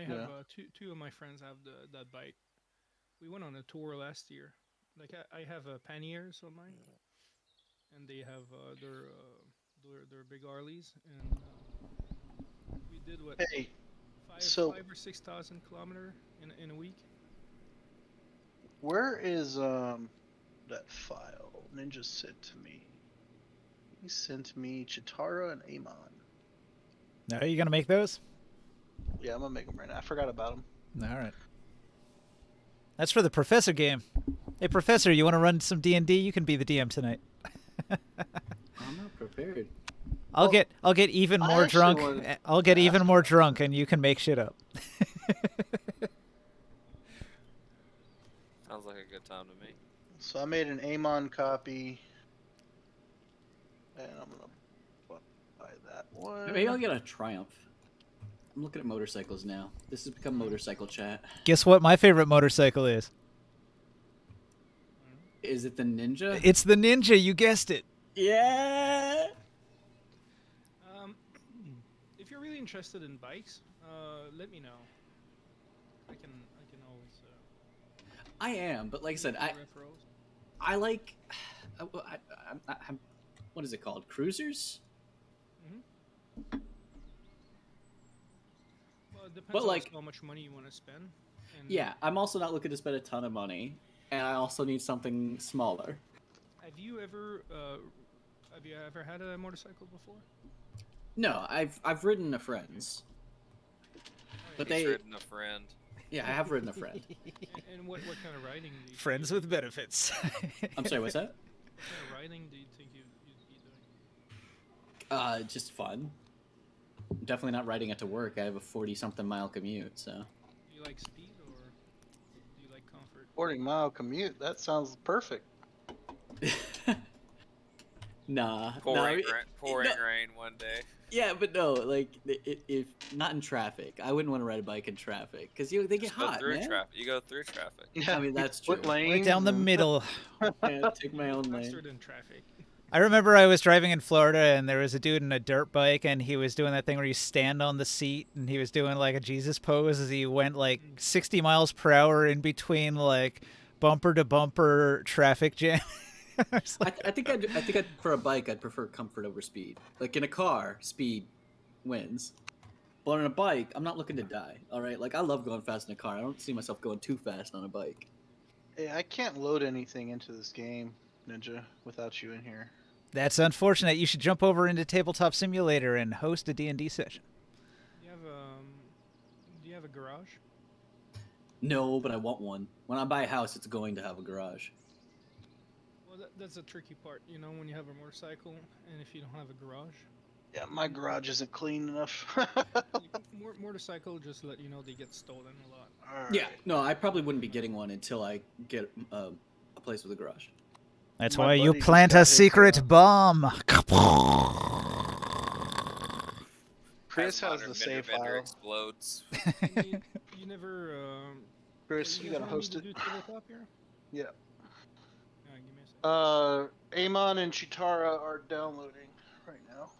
I have Yeah. two of my friends have that bike. We went on a tour last year. Like I have panniers on mine, and they have their big Harleys, and we did what Hey, five so five or 6,000 kilometer in a week. where is that file Ninja sent to me? He sent me Chitara and Amon. Now, are you gonna make those? Yeah, I'm gonna make them right now. I forgot about them. All right. That's for the professor game. Hey, professor, you want to run some D&D? You can be the DM tonight. I'm not prepared. Well, I'll get even I more actually drunk. wanted I'll to get even ask more about that. drunk, and you can make shit up. Sounds like a good time to me. So I made an Amon copy, and I'm gonna buy that Maybe I'll one. get a Triumph. I'm looking at motorcycles now. This has become motorcycle chat. Guess what my favorite motorcycle is? Is it the Ninja? It's the Ninja. You guessed it. Yeah. Um, if you're really interested in bikes, let me know. I can always I am, but like I said, give you referrals. I like. I'm what is it called? Cruisers. Hmm. Well, it But depends also like, how much money you want to spend. And yeah, I'm also not looking to spend a ton of money, and I also need something smaller. have you ever had a motorcycle before? No, I've ridden a friend's, Oh but yeah. He's they ridden a friend. yeah, I have ridden a friend. And what kind of riding do you think Friends you'd with be doing? benefits. I'm sorry, what's that? What kind of riding do you think you'd be doing? Just fun. Definitely not riding it to work. I have a 40-something mile commute, so. Do you like speed or do you like comfort? 40-mile commute. That sounds perfect. Nah, no, Pouring, no, pouring rain one day. yeah, but no, like if not in traffic, I wouldn't want to ride a bike in traffic because they get Just go hot, through man. traffic. You go through traffic. Yeah, I mean, you that's split true. lanes. Right down the and- middle. Yeah, take my own Faster lane. than traffic. I remember I was driving in Florida and there was a dude in a dirt bike and he was doing that thing where you stand on the seat and he was doing like a Jesus pose as he went like 60 miles per hour in between like bumper to bumper traffic jam. I was like, I think for a bike, I'd prefer comfort over speed. Like in a car, speed wins. But on a bike, I'm not looking to die. All right, like I love going fast in a car. I don't see myself going too fast on a bike. Hey, I can't load anything into this game, Ninja, without you in here. that's unfortunate. You should jump over into Tabletop Simulator and host a D&D session. Do you have do you have a garage? No, but I want one. When I buy a house, it's going to have a garage. Well, that's the tricky part, you know, when you have a motorcycle and if you don't have a garage. Yeah, my garage isn't clean enough. Motorcycle, just to let you know, they get stolen a lot. Alright. Yeah, no, I probably wouldn't be getting one until I get a place with a garage. That's My why you buddy just plant got a his, secret bomb. Chris As has minor the fender save bender file. explodes. And you never. Chris, you you guys gotta want me host to it. do tabletop here? Yeah. Give me a second. Amon and Chitara are downloading right now.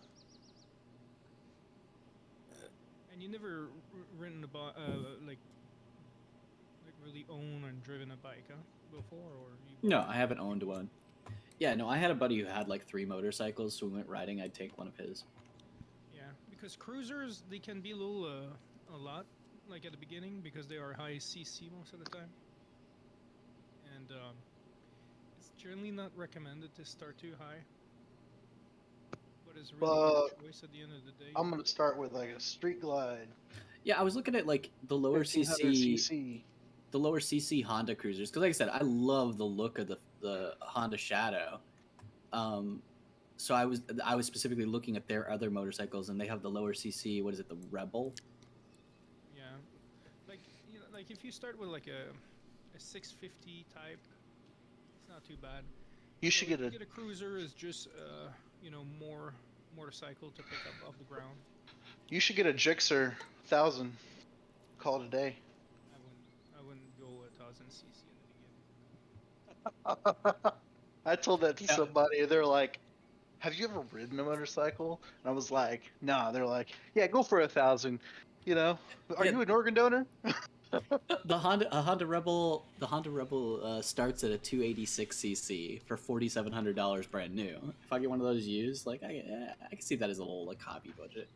And you never ridden a like really own and driven a bike, huh? Before, or you? No, I haven't owned one. Yeah, no, I had a buddy who had like 3 motorcycles, so we went riding. I'd take one of his. Yeah, because cruisers they can be a little a lot like at the beginning because they are high CC most of the time, and it's generally not recommended to start too high. But it's really your choice at the end of the day. I'm gonna start with like a street glide. Yeah, I was looking at like the lower 1500 CC, cc. the lower CC Honda cruisers because, like I said, I love the look of the Honda Shadow. So I was specifically looking at their other motorcycles, and they have the lower CC. What is it, the Rebel? Yeah, like like if you start with like a 650 type, it's not too bad. You should get If a you get a cruiser is just more motorcycle to pick up off the ground. Gixxer 1000. Call it a day. I wouldn't go 1,000 cc in the beginning. I told that to Yeah. somebody. They're like, "Have you ever ridden a motorcycle?" And I was like, "Nah." They're like, "Yeah, go for 1,000. You know, are Yeah. you an organ donor? The Honda Rebel starts at a 286cc for $4,700 brand new. If I get one of those used, like I can see that as a little like hobby budget.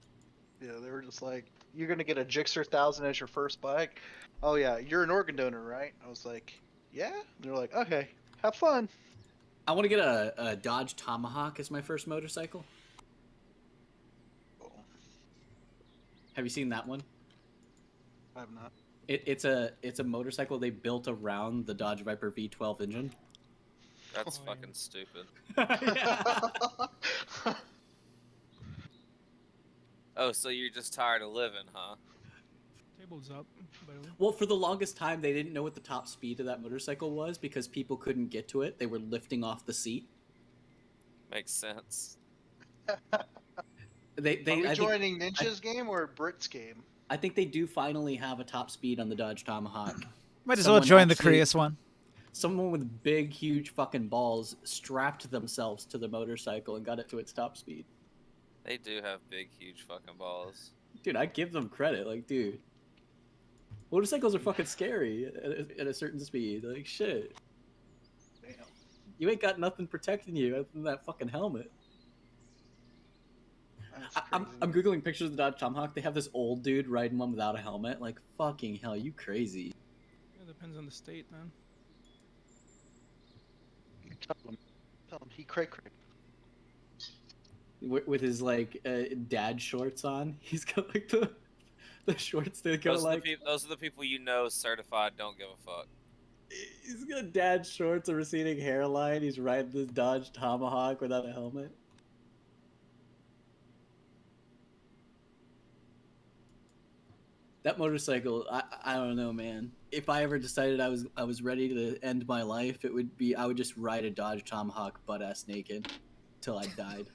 Yeah, they were just like, you're gonna get a Gixxer 1000 as your first bike. Oh yeah, you're an organ donor, right? I was like, yeah. And they're like, okay, have fun. I want to get a Dodge Tomahawk as my first motorcycle. Oh, Have you seen that one? I have not. It's a motorcycle they built around the Dodge Viper V12 engine. That's Oh, yeah. fucking stupid. Yeah. Oh, so you're just tired of living, huh? Table's up, by the way. Well, for the longest time, they didn't know what the top speed of that motorcycle was because people couldn't get to it. They were lifting off the seat. Makes sense. Are we I think, joining Ninja's game or Brit's game? I think they do finally have a top speed on the Dodge Tomahawk. Might as well Someone join the actually- Crius one. Someone with big, huge fucking balls strapped themselves to the motorcycle and got it to its top speed. They do have big, huge fucking balls. Dude, I give them credit. Like, dude, motorcycles are fucking scary at a certain speed. Like, shit. Damn. You ain't got nothing protecting you other than that fucking helmet. That's I'm crazy. googling pictures of the Dodge Tomahawk. They have this old dude riding one without a helmet. Like, fucking hell, you crazy. Yeah, depends on the state, man. Tell him he cray cray. With his like dad shorts on. He's got like the shorts that go Those, like. those are the people you know certified don't give a fuck. He's got dad shorts, a receding hairline. He's riding this Dodge Tomahawk without a helmet. That motorcycle, I don't know, man. If I ever decided I was ready to end my life, it would be I would just ride a Dodge Tomahawk butt ass naked till I died.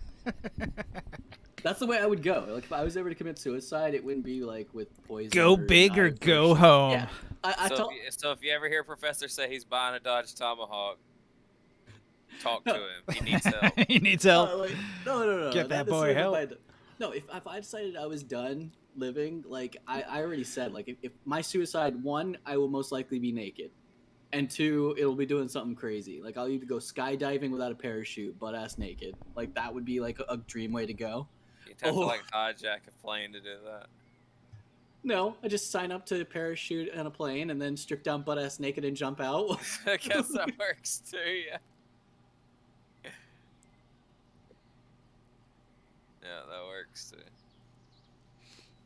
That's the way I would go. Like if I was ever to commit suicide, it wouldn't be like with poison. Go big or knives go shit. home. Yeah, I So, told. so if you ever hear Professor say he's buying a Dodge Tomahawk, talk to No. him. He needs help. He needs help. No. Get that not boy necessarily help. No, if I decided I was done living, like I already said, like if my suicide, one, I will most likely be naked, and two, it'll be doing something crazy. Like I'll either go skydiving without a parachute, butt ass naked. Like that would be like a dream way to go. You'd have to Oh. like hijack a plane to do that. No, I just sign up to parachute on a plane and then strip down butt ass naked and jump out. I guess that works too, yeah. Yeah, that works too.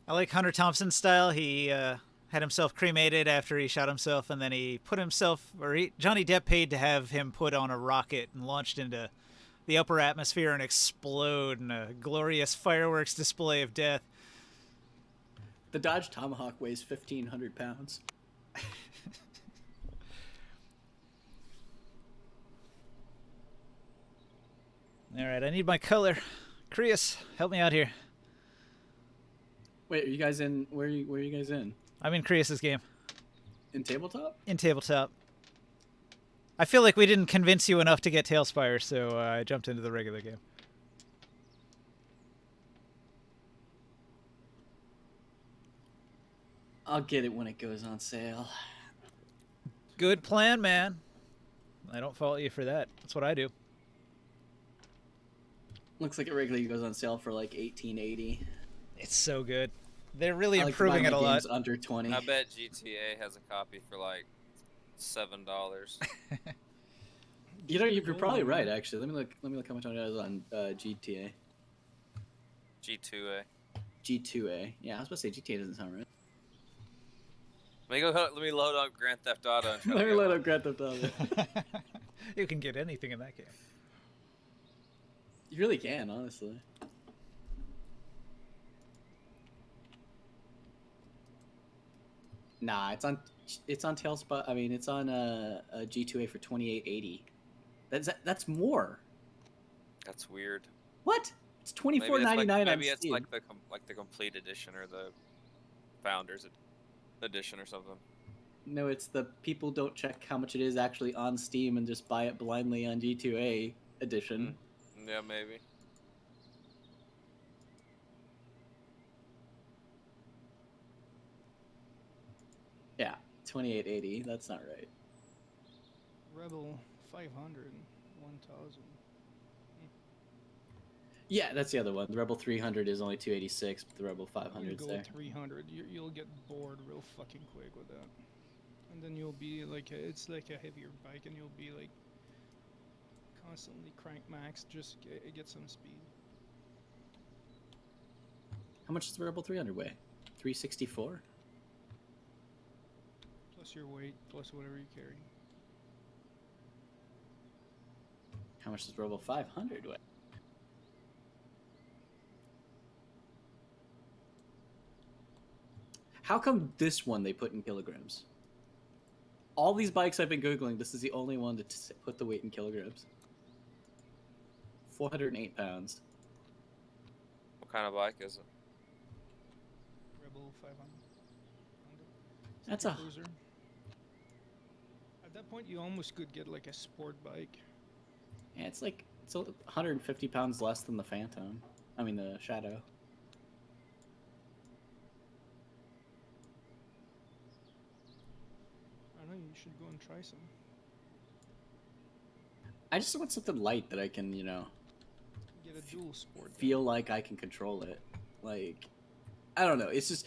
I like Hunter Thompson's style. He had himself cremated after he shot himself, and then he put himself, Johnny Depp paid to have him put on a rocket and launched into the upper atmosphere and explode in a glorious fireworks display of death. The Dodge Tomahawk weighs 1,500 pounds. All right, I need my color. Crius, help me out here. Wait, are you guys in? Where are you guys in? I'm in Crius's game. In tabletop? In tabletop. I feel like we didn't convince you enough to get Tailspire, so I jumped into the regular game. I'll get it when it goes on sale. Good plan, man. I don't fault you for that. That's what I do. Looks like it regularly goes on sale for like $18.80. It's so good. They're really I like to buy improving my it a lot. games under 20. I bet GTA has a copy for like $7. You know, you're probably right. Actually, let me look how much it is on GTA. G2A. G2A. Yeah, I was about to say GTA doesn't sound right. Let me load up Grand Theft Auto. And try Let to me get load one. up Grand Theft Auto. You can get anything in that game. You really can, honestly. Nah, it's on Tailspot. I mean, it's on G2A for $28.80. That's more. That's weird. What? It's Maybe $24.99 on maybe it's Steam. like the complete edition or the founders edition or something. No, it's the people don't check how much it is actually on Steam and just buy it blindly on G2A edition. Yeah, maybe. 2880. That's not right. Rebel 500, 1000. Yeah, that's the other one. The Rebel 300 is only 286, but the Rebel I 500 wouldn't is go there. 300. You'll get bored real fucking quick with that. And then you'll be like, it's like a heavier bike, and you'll be like constantly crank max, just get some speed. How much does the Rebel 300 weigh? 364? Plus your weight, plus whatever you carry. How much does the Rebel 500 weigh? How come this one they put in kilograms? All these bikes I've been Googling, this is the only one to put the weight in kilograms. 408 pounds. What kind of bike is it? Rebel 500. It's That's like a- cruiser. At that point, you almost could get like a sport bike. Yeah, it's 150 pounds less than the Phantom. I mean, the Shadow. I don't know, you should go and try some. I just want something light that I can, you know, Get a dual sport. then. feel like I can control it. Like, I don't know. It's just,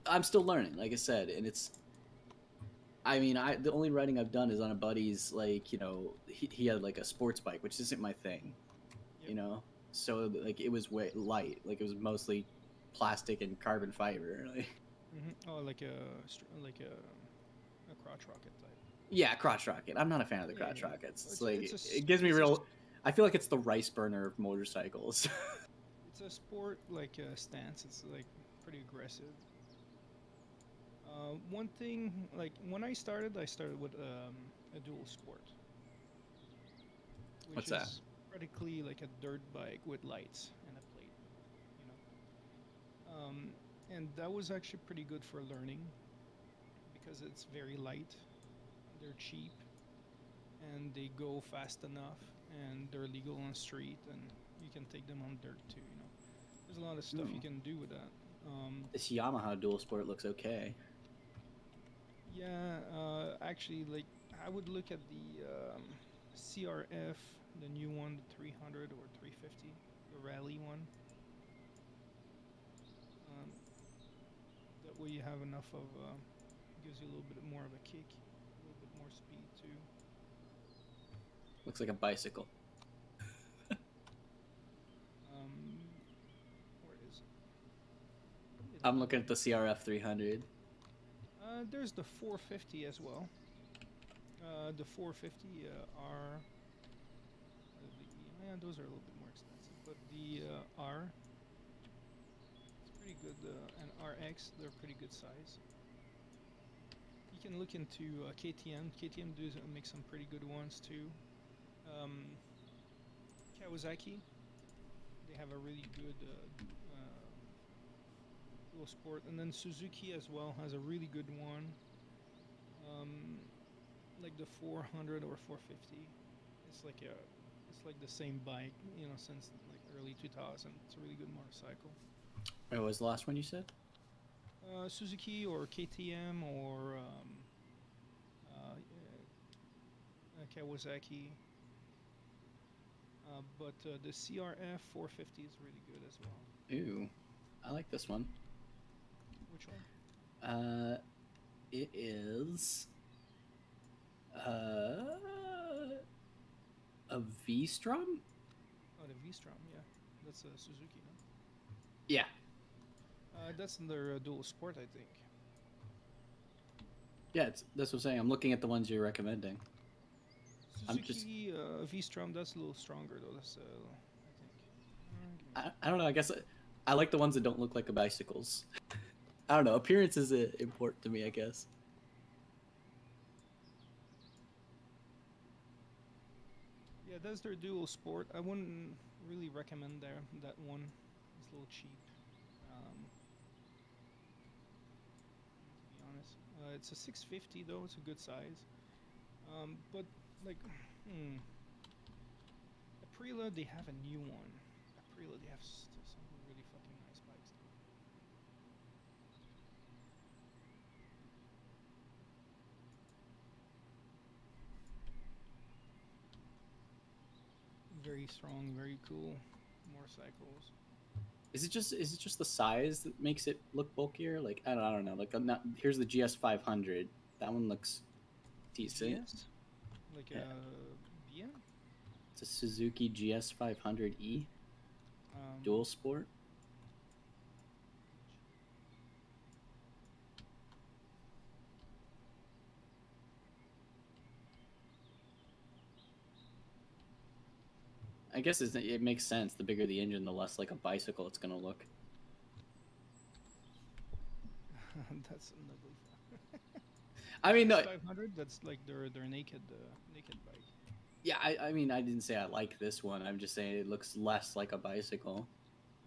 I'm still learning, like I said, and it's. I mean, the only riding I've done is on a buddy's, like, you know, he had like a sports bike, which isn't my thing, you know. So like it was way light, like it was mostly plastic and carbon fiber. Like, Oh, like a crotch rocket type. yeah, crotch rocket. I'm not a fan of the Yeah, crotch yeah. rockets. It's It's- like it's a s- it gives me it's a real. s- I feel like it's the rice burner of motorcycles. It's a sport like stance. It's like pretty aggressive. One thing, like when I started with a dual sport. Which What's that? is practically like a dirt bike with lights and a plate, you know. And that was actually pretty good for learning because it's very light, they're cheap, and they go fast enough, and they're legal on the street, and you can take them on dirt too. You know, there's a lot of stuff you can do with that. This Yamaha dual sport looks okay. Yeah, actually, like I would look at the CRF, the new one, the 300 or 350, the rally one. That way you have enough of, gives you a little bit more of a kick, a little bit more speed too. Looks like a bicycle. Where is it? I'm looking at the CRF 300. There's the 450 as well. The 450 R. Yeah, those are a little bit more expensive, but the R, it's pretty good. And RX, they're pretty good size. You can look into KTM. KTM does make some pretty good ones too. Kawasaki, they have a really good dual sport, and then Suzuki as well has a really good one. Like the 400 or 450, it's like the same bike, you know, since like early 2000. It's a really good motorcycle. What was the last one you said? Suzuki or KTM or Kawasaki. But the CRF 450 is really good as well. Ooh, I like this one. Which one? It is a V-Strom? Oh, the V-Strom, yeah. That's a Suzuki, no? Yeah. That's their dual sport, I think. Yeah, that's what I'm saying. I'm looking at the ones you're recommending. I'm just- Suzuki V-Strom, that's a little stronger though. That's I think. I don't know. I guess I like the ones that don't look like bicycles. I don't know. Appearance is important to me, I guess. Yeah, that's their dual sport. I wouldn't really recommend that one. It's a little cheap. To be honest, it's a 650 though. It's a good size. But like, Aprilia, they have a new one. Aprilia, they have some really fucking nice bikes. Very strong, very cool motorcycles. Is it just the size that makes it look bulkier? Like I don't know. Like I'm not, here's the GS 500. That one looks decent. GS? Like Yeah. a BM? It's a Suzuki GS 500E dual sport. I guess it makes sense. The bigger the engine, the less like a bicycle it's gonna look. That's an ugly one. I mean, no, 500. That's like their naked bike. yeah. I mean, I didn't say I like this one. I'm just saying it looks less like a bicycle.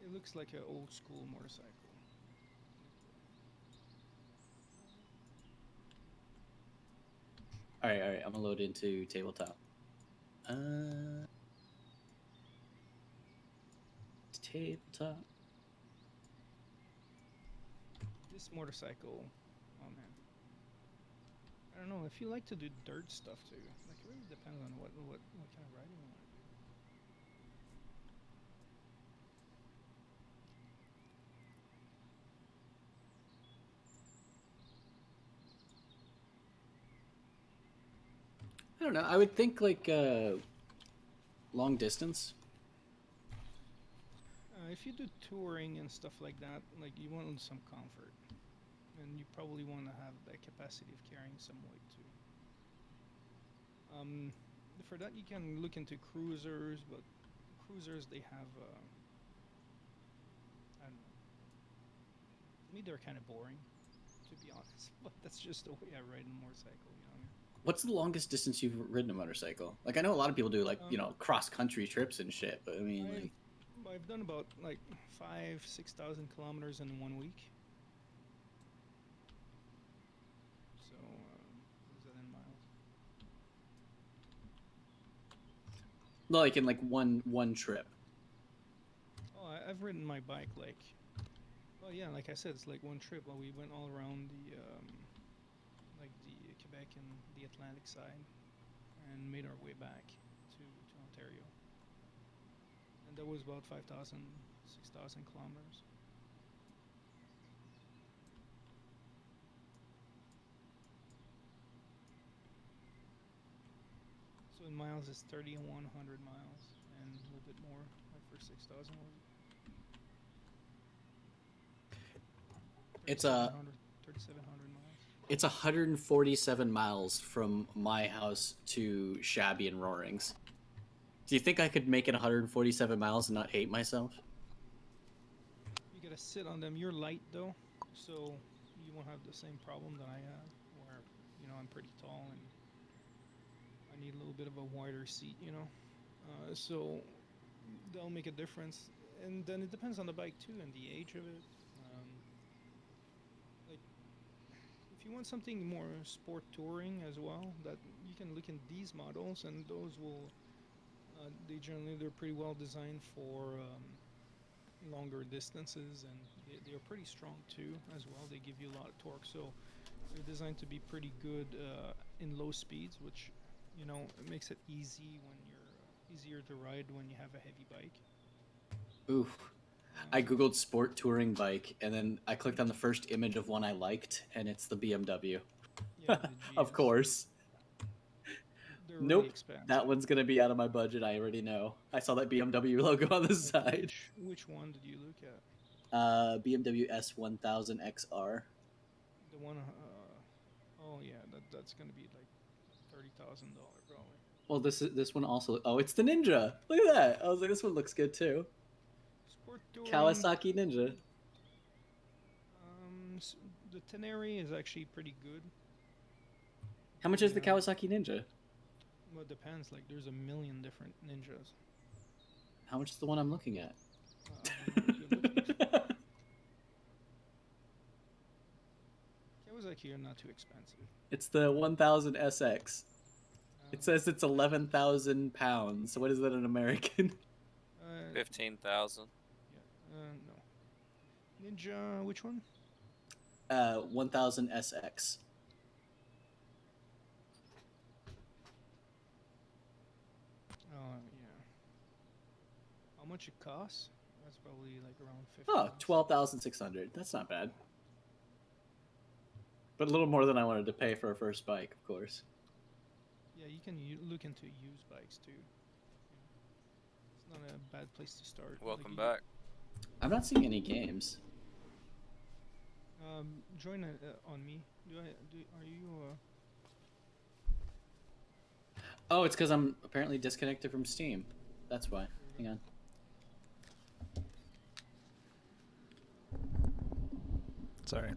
It looks like an old school motorcycle. All right. I'm gonna load into tabletop. Tabletop. This motorcycle, oh man. I don't know if you like to do dirt stuff too. Like it really depends on what kind of riding you want to do. I don't know. I would think like long distance. If you do touring and stuff like that, like you want some comfort, and you probably want to have the capacity of carrying some weight too. For that you can look into cruisers, but cruisers they have I don't know. To me they're kind of boring, to be honest. But that's just the way I ride a motorcycle, you know what I mean? What's the longest distance you've ridden a motorcycle? Like I know a lot of people do like cross country trips and shit, but I mean like I've done about like 6,000 kilometers in 1 week. So, what is that in miles? like in like one trip. Oh, I've ridden my bike like, well, yeah, like I said, it's like one trip. Well, we went all around the, like the Quebec and the Atlantic side, and made our way back to Ontario. And that was about 5,000, 6,000 kilometers. So in miles, it's 3,100 miles, and a little bit more, like for 6,000 was it? It's a 3,700 miles. It's 147 miles from my house to Shabby and Roaring's. Do you think I could make it 147 miles and not hate myself? You gotta sit on them. You're light though, so you won't have the same problem that I have, where I'm pretty tall and I need a little bit of a wider seat, so that'll make a difference. And then it depends on the bike too and the age of it. Like if you want something more sport touring as well, that you can look in these models, and those will they're pretty well designed for longer distances, and they're pretty strong too as well. They give you a lot of torque, so they're designed to be pretty good in low speeds, which it makes it easier to ride when you have a heavy bike. Oof. I googled sport touring bike, and then I clicked on the first image of one I liked, and it's the BMW. Yeah, the Of GS. course. They're Nope, really expensive. that one's gonna be out of my budget. I already know. I saw that BMW logo on the side. Which one did you look at? BMW S1000 XR. The one. Oh yeah, that's gonna be like $30,000 probably. Well, this one also. Oh, it's the Ninja. Look at that. I was like, this one looks good too. Sport touring. Kawasaki Ninja. The Tenere is actually pretty good. How much is the Yeah. Kawasaki Ninja? Well, it depends. Like, there's a million different ninjas. How much is the one I'm looking at? I don't know what you're looking at. Kawasaki are not too expensive. It's the 1000 SX. It says it's 11,000 pounds. So what is that in American? 15,000. Yeah. No. Ninja. Which one? 1000 SX. Oh yeah. how much it costs? That's probably like around 50. Oh, 12,600. That's not bad. But a little more than I wanted to pay for a first bike, of course. Yeah, you can look into used bikes too. It's not a bad place to start. Welcome you- back. I'm not seeing any games. Join on me. Are you? Oh, it's because I'm apparently disconnected from Steam. That's why. Hang on. Sorry.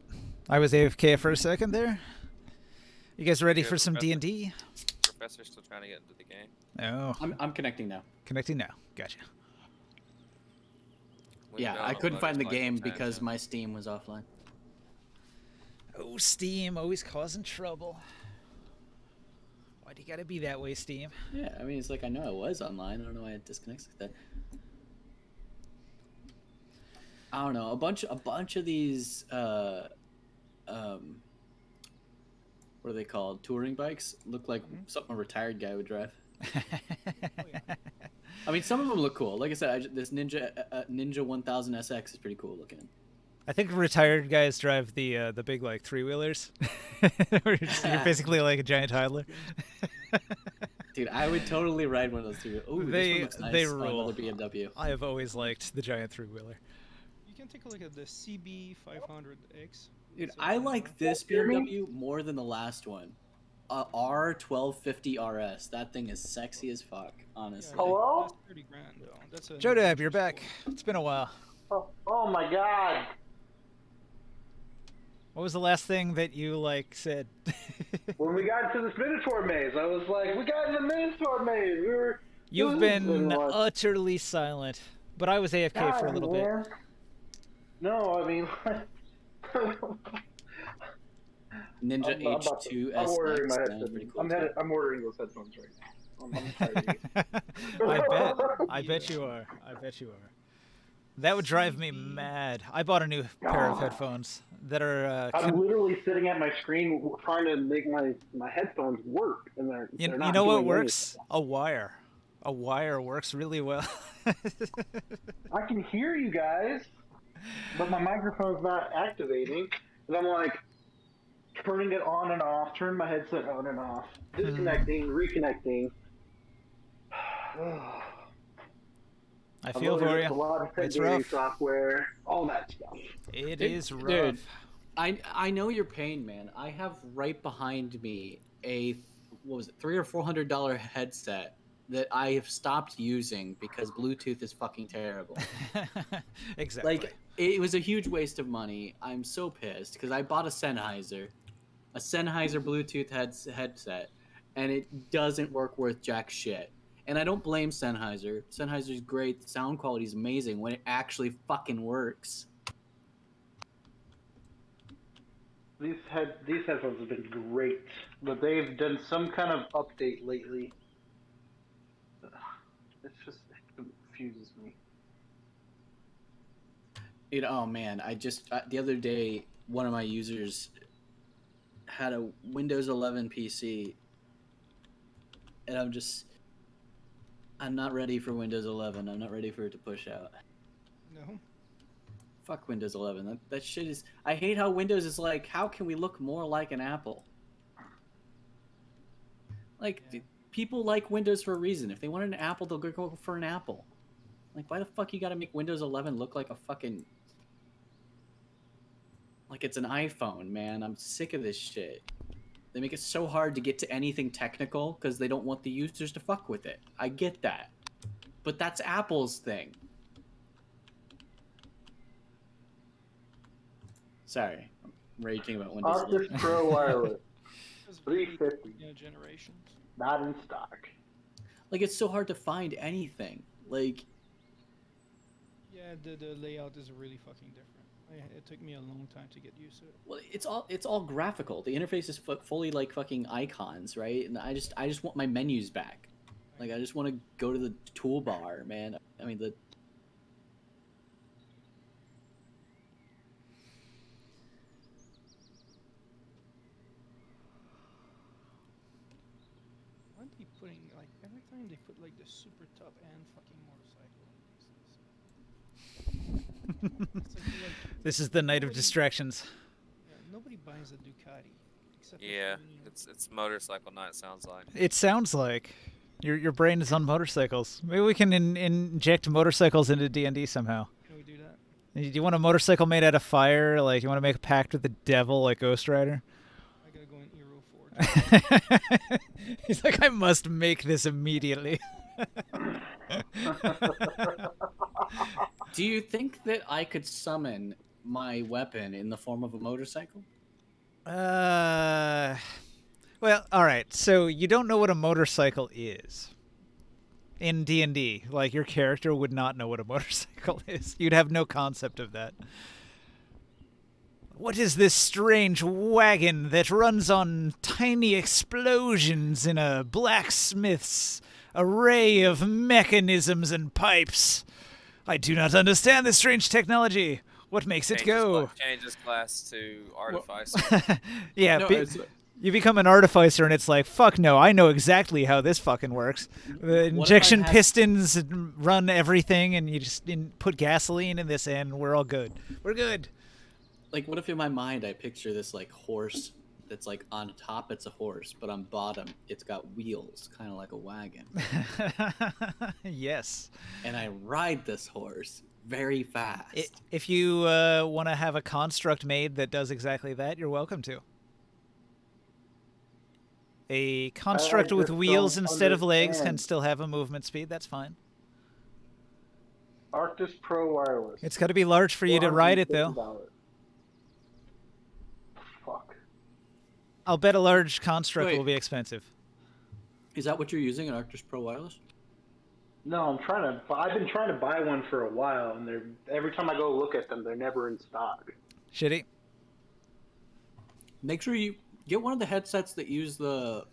I was AFK for a second there. You guys ready Yeah, for some Professor. D&D? Professor's still trying to get into the game. Oh, I'm connecting now. connecting now. Gotcha. We Yeah, don't I couldn't upload find his the live game content because yet. my Steam was offline. Oh, Steam, always causing trouble. Why do you gotta be that way, Steam? Yeah, I mean, it's like I know I was online. I don't know why it disconnects like that. I don't know. A bunch of these what are they called? Touring bikes look like something a retired guy would drive. I mean, some of them look cool. Like I said, this Ninja 1000 SX is pretty cool looking. I think retired guys drive the big like 3-wheelers. You're basically like a giant toddler. Dude, I would totally ride one of those two. Ooh, this one looks nice they on rule. another BMW. I have always liked the giant 3-wheeler. You can take a look at the CB500X. Dude, It's a I fine like car. this BMW more than the last one. R1250 RS. That thing is sexy as fuck, honestly. Yeah, Hello? That's 30 grand though. That's a Joe Dab, you're Ninja back. Sport. It's been a while. Oh my god. What was the last thing that you like said? When we got to this Minotaur maze, I was like, we got in the Minotaur maze. We were. You've and been what? utterly silent, but I was AFK for a little bit. man. No, I mean. Ninja I'm ordering my H2 SX. That was headphones. pretty cool. too. I'm ordering those headphones right now. I bet you are. I bet you are. That would drive me mad. I bought a new pair of headphones that are. I'm literally sitting at my screen trying to make my headphones work, and they're You not know what doing works? A wire. A wire works really well. anything. I can hear you guys, but my microphone's not activating, and I'm like turning it on and off, turn my headset on and off, disconnecting, reconnecting. I feel for A you. lot of It's editing rough. software, all that stuff. It Dude, is rough. dude, I know your pain, man. I have right behind me a what was it, $300 or $400 headset that I have stopped using because Bluetooth is fucking terrible. Exactly. Like it was a huge waste of money. I'm so pissed because I bought a Sennheiser Bluetooth headset, and it doesn't work worth jack shit. And I don't blame Sennheiser. Sennheiser's great. The sound quality is amazing when it actually fucking works. These headphones have been great, but they've done some kind of update lately. It confuses me. Oh man, I just the other day one of my users had a Windows 11 PC, and I'm not ready for Windows 11. I'm not ready for it to push out. No. Fuck Windows 11. That shit is. I hate how Windows is like. How can we look more like an Apple? Like Yeah. people like Windows for a reason. If they wanted an Apple, they'll go for an Apple. Like why the fuck you got to make Windows 11 look like a fucking like it's an iPhone, man? I'm sick of this shit. They make it so hard to get to anything technical because they don't want the users to fuck with it. I get that, but that's Apple's thing. Sorry, I'm raging about Windows 11. Optus Pro Wireless, Because of the 350, generations. not in stock. Like it's so hard to find anything. Like Yeah, the layout is really fucking different. It took me a long time to get used to it. well, it's all graphical. The interface is fully like fucking icons, right? And I just want my menus back. Like I just want to go to the toolbar, man. I mean the. Why are they putting like every time they put like the super top end fucking motorcycle? It's like This is the night of nobody- distractions. Yeah, nobody buys a Ducati except Yeah, for me. it's motorcycle night. Sounds like. It sounds like your brain is on motorcycles. Maybe we can inject motorcycles into D&D somehow. Can we do that? Do you want a motorcycle made out of fire? Like, you want to make a pact with the devil like Ghost Rider? I gotta go in Hero Forge. He's like, I must make this immediately. Do you think that I could summon my weapon in the form of a motorcycle? Well, all right. So you don't know what a motorcycle is in D&D. Like, your character would not know what a motorcycle is. You'd have no concept of that. What is this strange wagon that runs on tiny explosions in a blacksmith's array of mechanisms and pipes? I do not understand this strange technology. What makes it go? Changes class to artificer. Yeah, No, you become an artificer, and it's like, fuck no, I know exactly how this fucking works. The injection pistons run everything, and you just put gasoline in this, and we're all good. We're good. Like, what if in my mind I picture this like horse that's like on top it's a horse, but on bottom it's got wheels, kind of like a wagon. Yes. And I ride this horse very fast. If you want to have a construct made that does exactly that, you're welcome to. A construct with just wheels don't instead of legs can understand. still have a movement speed. That's fine. Arctis Pro Wireless. It's got to be large for you to ride it, though. $450. Fuck. I'll bet a large construct Wait. will be expensive. Is that what you're using, an Arctis Pro Wireless? No, I've been trying to buy one for a while, and every time I go look at them, they're never in stock. Shitty. Make sure you get one of the headsets that use the.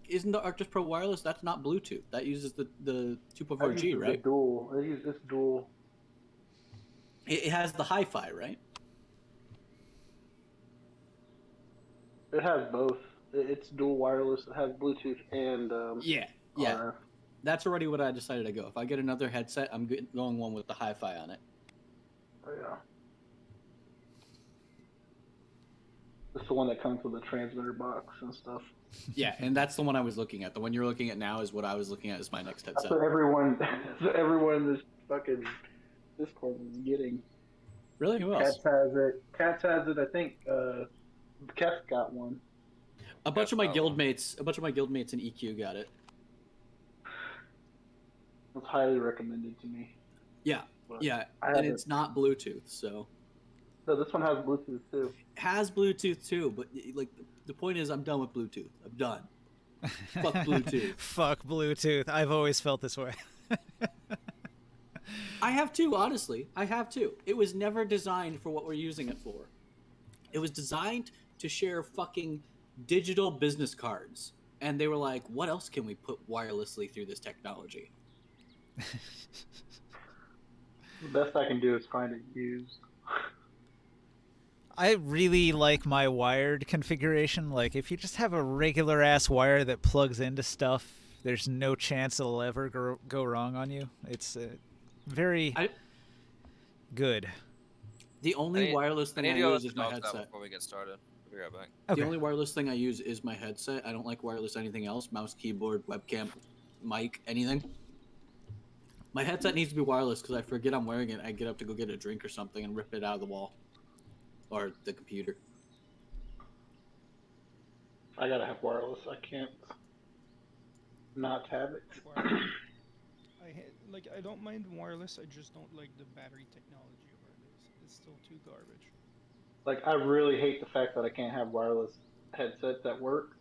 Isn't the Arctis Pro Wireless? That's not Bluetooth. That uses the I 2.4G, use right? The dual. It's dual. It has the hi-fi, right? It has both. It's dual wireless. It has Bluetooth and Yeah. RF. That's already what I decided to go. If I get another headset, I'm going one with the hi-fi on it. Oh, yeah. It's the one that comes with a transmitter box and stuff. Yeah, and that's the one I was looking at. The one you're looking at now is what I was looking at as my next That's headset. what everyone in this fucking Discord is getting. Really? Who else? Cats has it. I think Cat's got one. A bunch of my guildmates in EQ got it. It's highly recommended to me. Yeah, But yeah, I and haven't- it's not Bluetooth, so No, this one has Bluetooth too. has Bluetooth too. But like, the point is, I'm done with Bluetooth. I'm done. Fuck Bluetooth. Fuck Bluetooth. I've always felt this way. I have too, honestly. I have too. It was never designed for what we're using it for. It was designed to share fucking digital business cards. And they were like, what else can we put wirelessly through this technology? The best I can do is find it used. I really like my wired configuration. Like, if you just have a regular ass wire that plugs into stuff, there's no chance it'll ever go wrong on you. It's very good. The only wireless thing I use is my dogs out headset. before we get started. We'll be right back. Okay. The only wireless thing I use is my headset. I don't like wireless anything else. Mouse, keyboard, webcam, mic, anything. My headset needs to be wireless because I forget I'm wearing it. I get up to go get a drink or something and rip it out of the wall. Or the computer. I gotta have wireless. I can't not have it. I don't mind wireless. I just don't like the battery technology of it. It's still too garbage. Like, I really hate the fact that I can't have wireless headsets at work.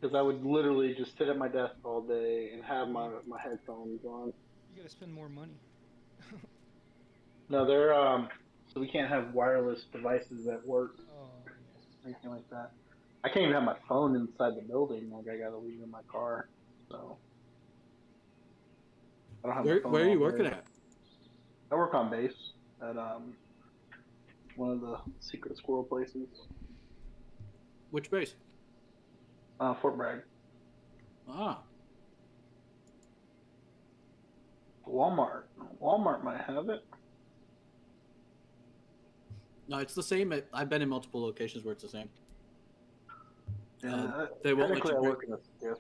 Because I would literally just sit at my desk all day and have my headphones on. You gotta spend more money. No, they're so we can't have wireless devices at work Oh, or anything like that. I can't even have my phone inside the building. Like, I gotta leave it in my car. So I don't have my phone Where are you all working day. at? I work on base at one of the secret squirrel places. Which base? Fort Bragg. Ah. Walmart. Walmart might have it. No, it's the same. I've been in multiple locations where it's the same. Yeah, They won't let technically you I bring. work in a skiff.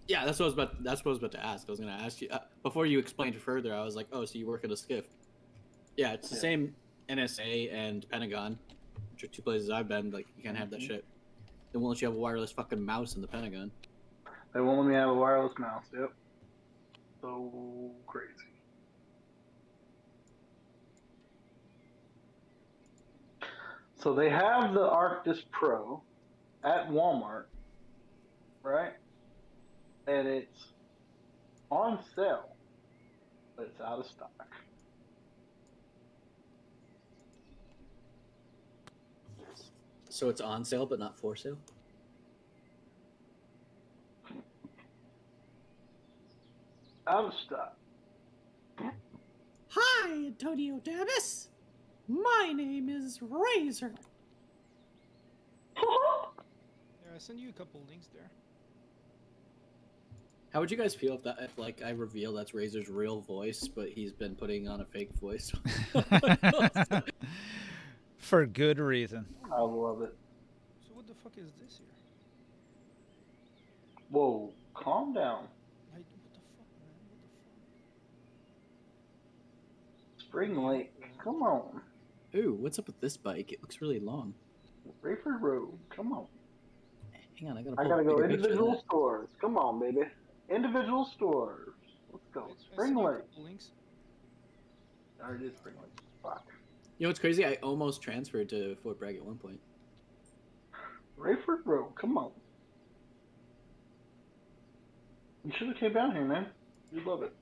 Yeah, that's what I was about to ask. I was gonna ask you before you explained further. I was like, oh, so you work at a skiff? Yeah, it's the Yeah. same. NSA and Pentagon, which are two places I've been. Like, you can't have that shit. They won't let you have a wireless fucking mouse in the Pentagon. They won't let me have a wireless mouse. Yep. So crazy. So they have the Arctis Pro at Walmart, right? And it's on sale, but it's out of stock. So it's on sale, but not for sale. Out of stock. Hi, Antonio Davis. My name is Razor. Yeah, I sent you a couple links there. How would you guys feel if like I reveal that's Razor's real voice, but he's been putting on a fake voice? For good reason. I love it. So what the fuck is this here? Whoa, calm down. What the fuck, man? What the fuck? Spring Lake, come on. Ooh, what's up with this bike? It looks really long. Rayford Road, come on. Hang on, I I gotta go individual stores. Come on, baby. Individual stores. Let's go. I Spring sent you a Lake. couple links. Or it is Spring Lake. Fuck. You know what's crazy? I almost transferred to Fort Bragg at one point. Rayford Road, come on. You should have came down here, man. You'd love it.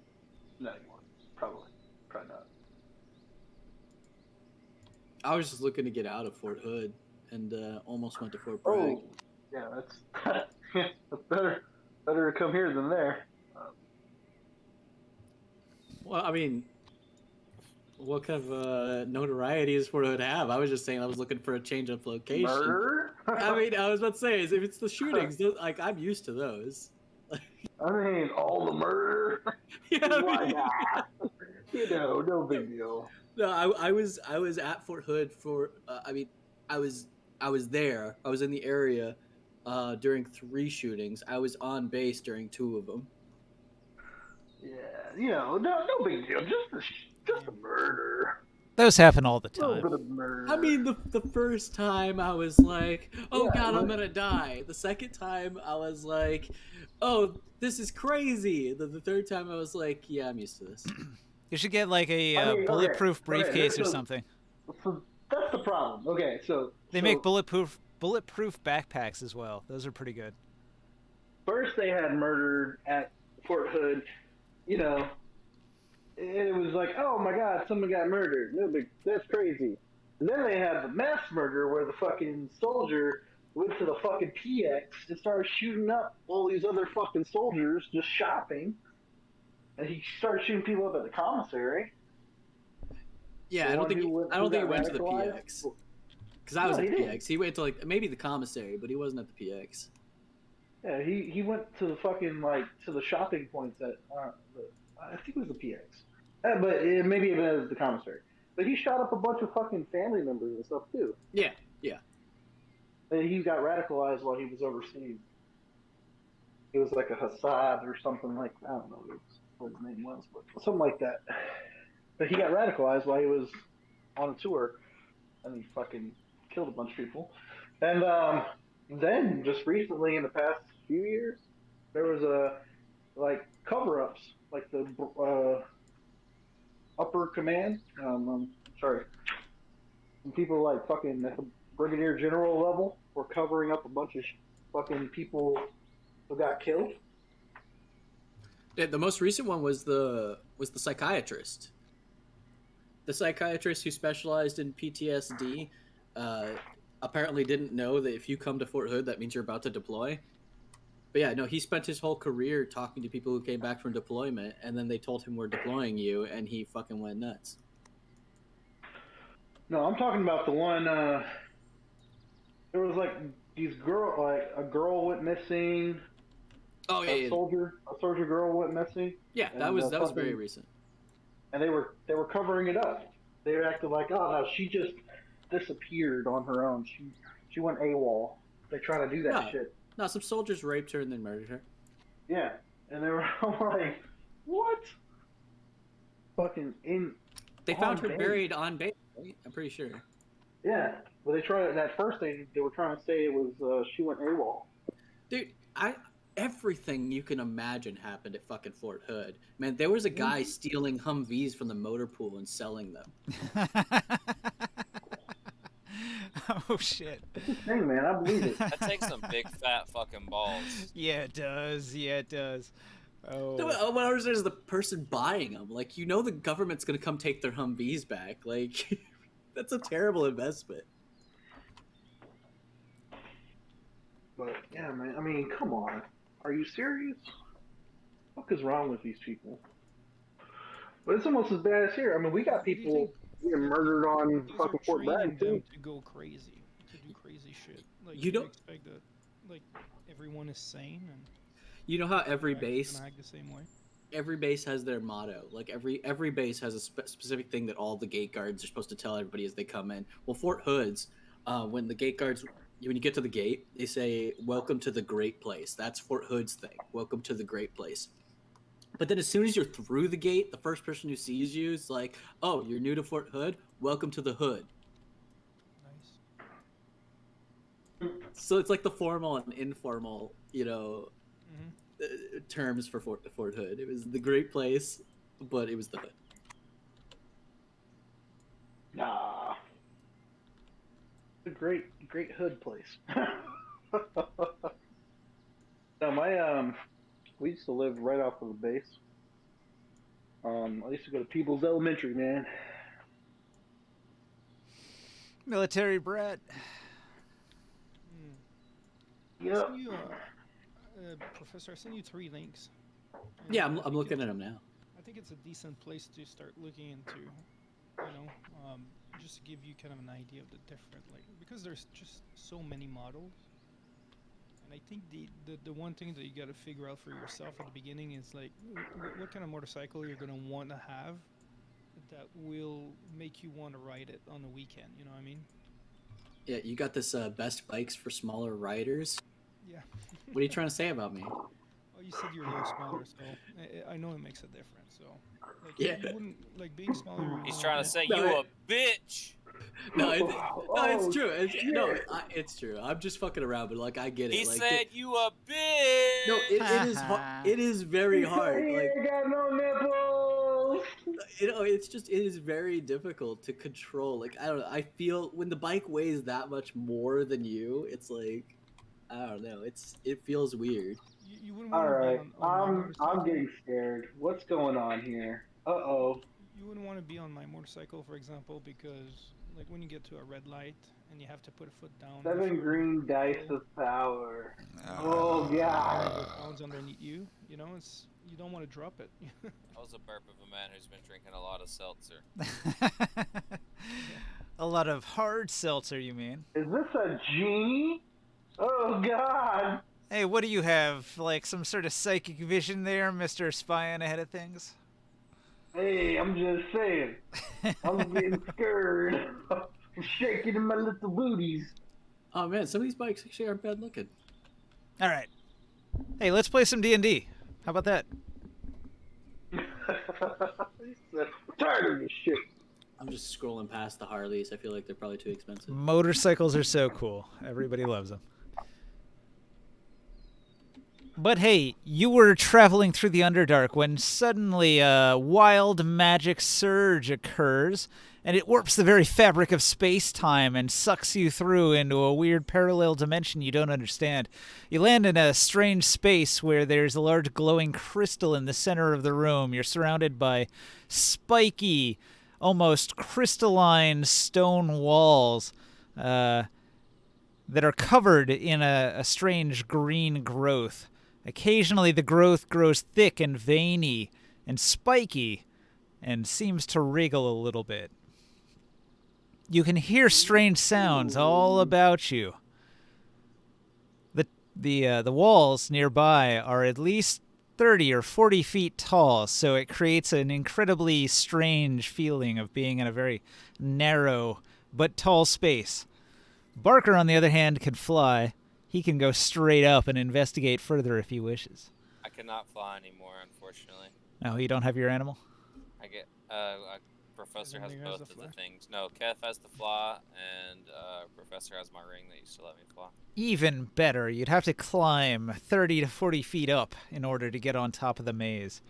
Not anymore. Probably. Probably not. I was just looking to get out of Fort Hood and almost went to Fort Bragg. Oh, yeah, that's that's better. Better to come here than there. Well, I mean, what kind of notoriety does Fort Hood have? I was just saying I was looking for a change of location. Murder? I mean, I was about to say, if it's the shootings, like, I'm used to those. I mean, all the murder. Yeah, I Why mean- not? You know, no big deal. No, I was at Fort Hood for. I was there. I was in the area during 3 shootings. I was on base during 2 of them. Yeah, you know, no big deal. Just a murder. Those happen all the A little time. bit of murder. I mean, the first time I was like, "Oh Yeah, God, I'm right. gonna die." The second time I was like, "Oh, this is crazy." The third time I was like, "Yeah, I'm used to this." You should get like a I mean, okay, bulletproof okay, briefcase or so- something. So that's the problem. Okay, so They so make bulletproof backpacks as well. Those are pretty good. first they had murdered at Fort Hood, you know, and it was like, oh my God, someone got murdered. No big, that's crazy. And then they had the mass murder where the fucking soldier went to the fucking PX and started shooting up all these other fucking soldiers just shopping. And he started shooting people up at the commissary. Yeah, The I don't one think who he, went- I don't who think he got went to the radicalized? PX because I was No, at he the didn't. PX. He went to like maybe the commissary, but he wasn't at the PX. Yeah, he went to the fucking like to the shopping points at I think it was the PX, but maybe it was the commissary. But he shot up a bunch of fucking family members and stuff too. Yeah, yeah. And he got radicalized while he was overseas. He was like a Hassad or something like I don't know what his name was, but something like that. But he got radicalized while he was on a tour, and he fucking killed a bunch of people. And then just recently, in the past few years, there was like cover-ups, like the upper command. Sorry, some people like fucking at the brigadier general level were covering up a bunch of fucking people who got killed. Yeah, the most recent one was the psychiatrist. The psychiatrist who specialized in PTSD apparently didn't know that if you come to Fort Hood, that means you're about to deploy. But yeah, no, he spent his whole career talking to people who came back from deployment, and then they told him we're deploying you, and he fucking went nuts. No, I'm talking about the one. There was like these a girl went missing. Oh yeah, A yeah, soldier girl went missing, yeah. That and, was very fucking- recent. and they were covering it up. They acted like, oh no, she disappeared on her own. She went AWOL. They try to do that No. shit. No, some soldiers raped her and then murdered her. Yeah, and they were all like, "What?" Fucking in. They found on her base. buried on base, right? I'm pretty sure. Yeah, but they tried. At first, they were trying to say it was she went AWOL. Dude, everything you can imagine happened at fucking Fort Hood. Man, there was a guy stealing Humvees from the motor pool and selling them. Oh shit. It's the thing, man. I believe it. That takes some big fat fucking balls. Yeah, it does. Yeah, it does. Oh. No, what I understand is the person buying them. Like, you know the government's gonna come take their Humvees back. Like, that's a terrible investment. But yeah, man. I mean, come on. Are you serious? What the fuck is wrong with these people? But it's almost as bad as here. I mean, we got people getting murdered on These fucking are Fort training Bragg too. them to go crazy, to do crazy shit. Like You don't- expect that, like everyone is sane and You know how every act- base gonna act the same way. every base has their motto. Like every base has a specific thing that all the gate guards are supposed to tell everybody as they come in. Well, Fort Hood's, when the gate guards, when you get to the gate, they say, "Welcome to the great place." That's Fort Hood's thing. Welcome to the great place. But then as soon as you're through the gate, the first person who sees you is like, "Oh, you're new to Fort Hood? Welcome to the Hood." Nice. So it's like the formal and informal, Mm-hmm. terms for Fort Hood. It was the great place, but it was the Hood. Nah. It's a great hood place. No, we used to live right off of the base. I used to go to People's Elementary, man. Military brat. Yep. Send you, Professor, I sent you 3 links. And Yeah, I I'm think looking at them now. I think it's a decent place to start looking into, just to give you kind of an idea of the different, like, because there's just so many models. And I think the one thing that you got to figure out for yourself at the beginning is, like, what kind of motorcycle you're going to want to have that will make you want to ride it on the weekend, you know what I mean? Yeah, you got this best bikes for smaller riders. Yeah. What are you trying to say about me? Oh, you said you're a little smaller, so I know it makes a difference. So, like, Yeah. you wouldn't, like, being smaller. He's trying to say No, you a bitch. No, it's Oh, true. shit. It's true. I'm just fucking around, but like I get it. He like, said you a bitch. no, it is it is very hard. He Like, ain't got no nipples. it is very difficult to control. Like, I don't know. I feel when the bike weighs that much more than you, it's like, I don't know. It feels weird. You wouldn't All want to right, be on my I'm motorcycle. getting scared. What's going on here? Uh-oh. You wouldn't want to be on my motorcycle, for example, because, like, when you get to a red light and you have to put a foot down. 7 green dice of power. Oh god. Pounds underneath you, it's you don't want to drop it. That was a burp of a man who's been drinking a lot of seltzer. A lot of hard seltzer, you mean? Is this a genie? Oh god. Hey, what do you have? Like some sort of psychic vision there, Mr. Spying ahead of things? Hey, I'm just saying. I'm getting scared. I'm shaking in my little booties. Oh man, some of these bikes actually aren't bad looking. All right. Hey, let's play some D&D. How about that? I'm tired of this shit. I'm just scrolling past the Harleys. I feel like they're probably too expensive. Motorcycles are so cool. Everybody loves them. But hey, you were traveling through the Underdark when suddenly a wild magic surge occurs, and it warps the very fabric of space-time and sucks you through into a weird parallel dimension you don't understand. You land in a strange space where there's a large glowing crystal in the center of the room. You're surrounded by spiky, almost crystalline stone walls that are covered in a strange green growth. Occasionally the growth grows thick and veiny and spiky and seems to wriggle a little bit. You can hear strange sounds all about you. The walls nearby are at least 30 or 40 feet tall, so it creates an incredibly strange feeling of being in a very narrow, but tall space. Barker, on the other hand, can fly. He can go straight up and investigate further if he wishes. I cannot fly anymore, unfortunately. Oh, you don't have your animal? I get Professor has Doesn't he has both the of the fly? things. No, Keth has the fly, and Professor has my ring that used to let me fly. Even better, you'd have to climb 30 to 40 feet up in order to get on top of the maze.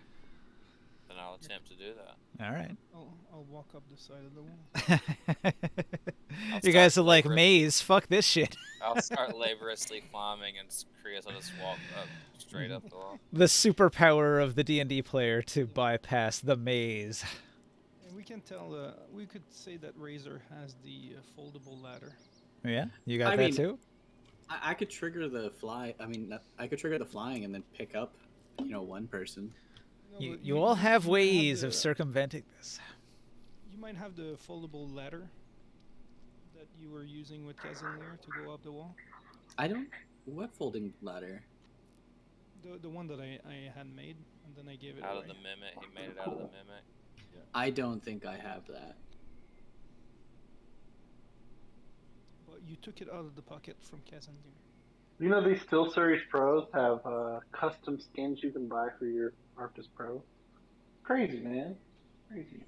Then I'll attempt to do that. All right. I'll walk up the side of the wall. You guys are start like, labor- maze, fuck this shit. I'll start laboriously climbing, and Chris will just walk up straight up the wall. The superpower of the D&D player to bypass the maze. And we can tell. We could say that Razor has the foldable ladder. Yeah, you got I that mean- too? I could trigger the fly. I mean, I could trigger the flying and then pick up, one person. No, You, but you all have might ways the- of circumventing this. You might have the foldable ladder that you were using with Casimir to go up the wall. I don't. What folding ladder? The one that I had made, and then I gave it Out away. of the mimic, he made it out of the mimic. I don't think I have that. But you took it out of the pocket from Casimir. You know these Steel Series Pros have custom skins you can buy for your Arctis Pro. Crazy, man. Crazy.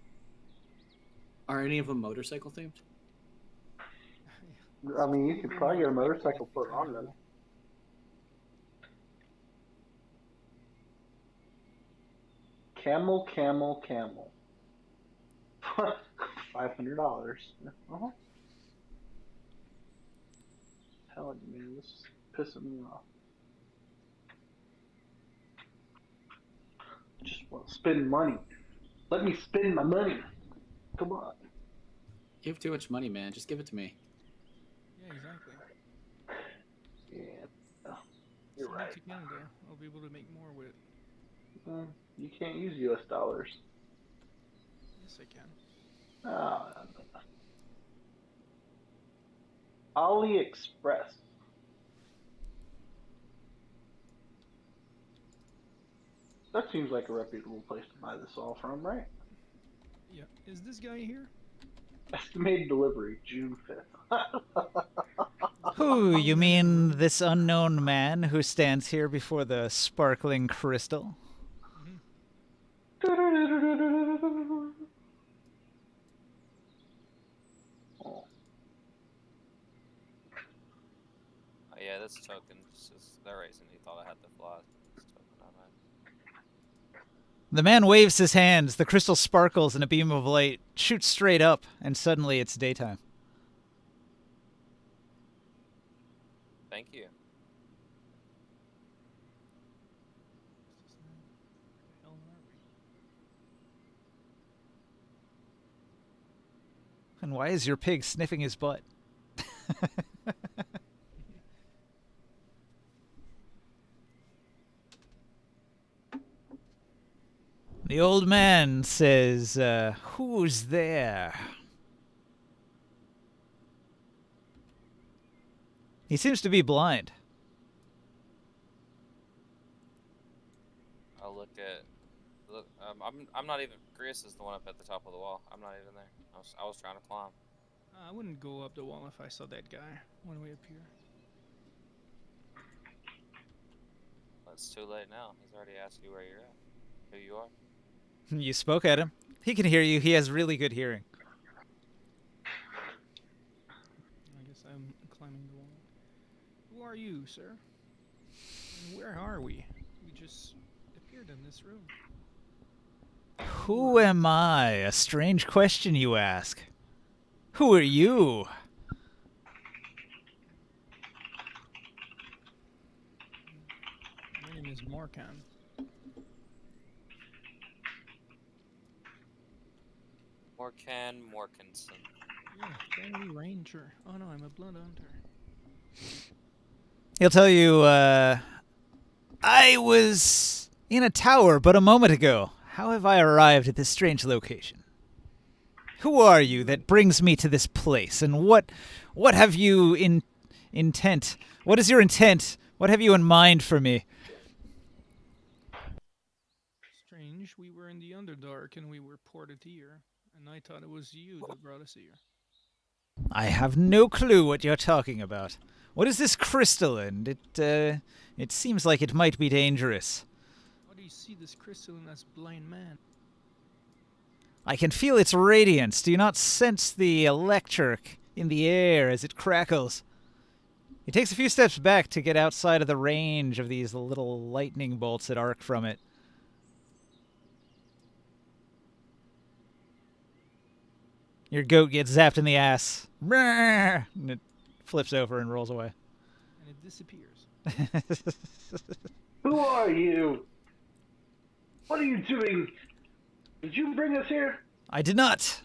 Are any of them motorcycle themed? I mean, you could probably get a motorcycle put on them. Camel, camel, camel. $500. Uh-huh. Telling you, man, this is pissing me off. Just want to spend money. Let me spend my money. Come on. You have too much money, man. Just give it to me. Yeah, exactly. Yeah, you're Send it right. to Canada. I'll be able to make more with it. You can't use US dollars. Yes, I can. Ah, AliExpress. That seems like a reputable place to buy this all from, right? Yeah. Is this guy here? Estimated delivery June 5th. Who, you mean this unknown man who stands here before the sparkling crystal? Oh, Oh, yeah, this token is the reason he thought I had the fly. This token I had. The man waves his hands, the crystal sparkles, and a beam of light shoots straight up, and suddenly it's daytime. Thank you. Where the hell are we? And why is your pig sniffing his butt? The old man says, who's there? He seems to be blind. I'll look. I'm not even. Chris is the one up at the top of the wall. I'm not even there. I was trying to climb. I wouldn't go up the wall if I saw that guy when we appear. But it's too late now. He's already asked you where you're at, who you are. You spoke at him. He can hear you. He has really good hearing. I guess I'm climbing the wall. Who are you, sir? And where are we? We just appeared in this room. Who am I? A strange question you ask. Who are you? My name is Morkan. Morkinson. Yeah, friendly ranger. Oh no, I'm a blood hunter. He'll tell you, I was in a tower but a moment ago. How have I arrived at this strange location? Who are you that brings me to this place? And what have you in intent? What is your intent? What have you in mind for me? Strange, we were in the Underdark and we were ported here, and I thought it was you that brought us here. I have no clue what you're talking about. What is this crystal, and it seems like it might be dangerous. How do you see this crystalline as blind man? I can feel its radiance. Do you not sense the electric in the air as it crackles? He takes a few steps back to get outside of the range of these little lightning bolts that arc from it. Your goat gets zapped in the ass. And it flips over and rolls away. And it disappears. Who are you? What are you doing? Did you bring us here? I did not.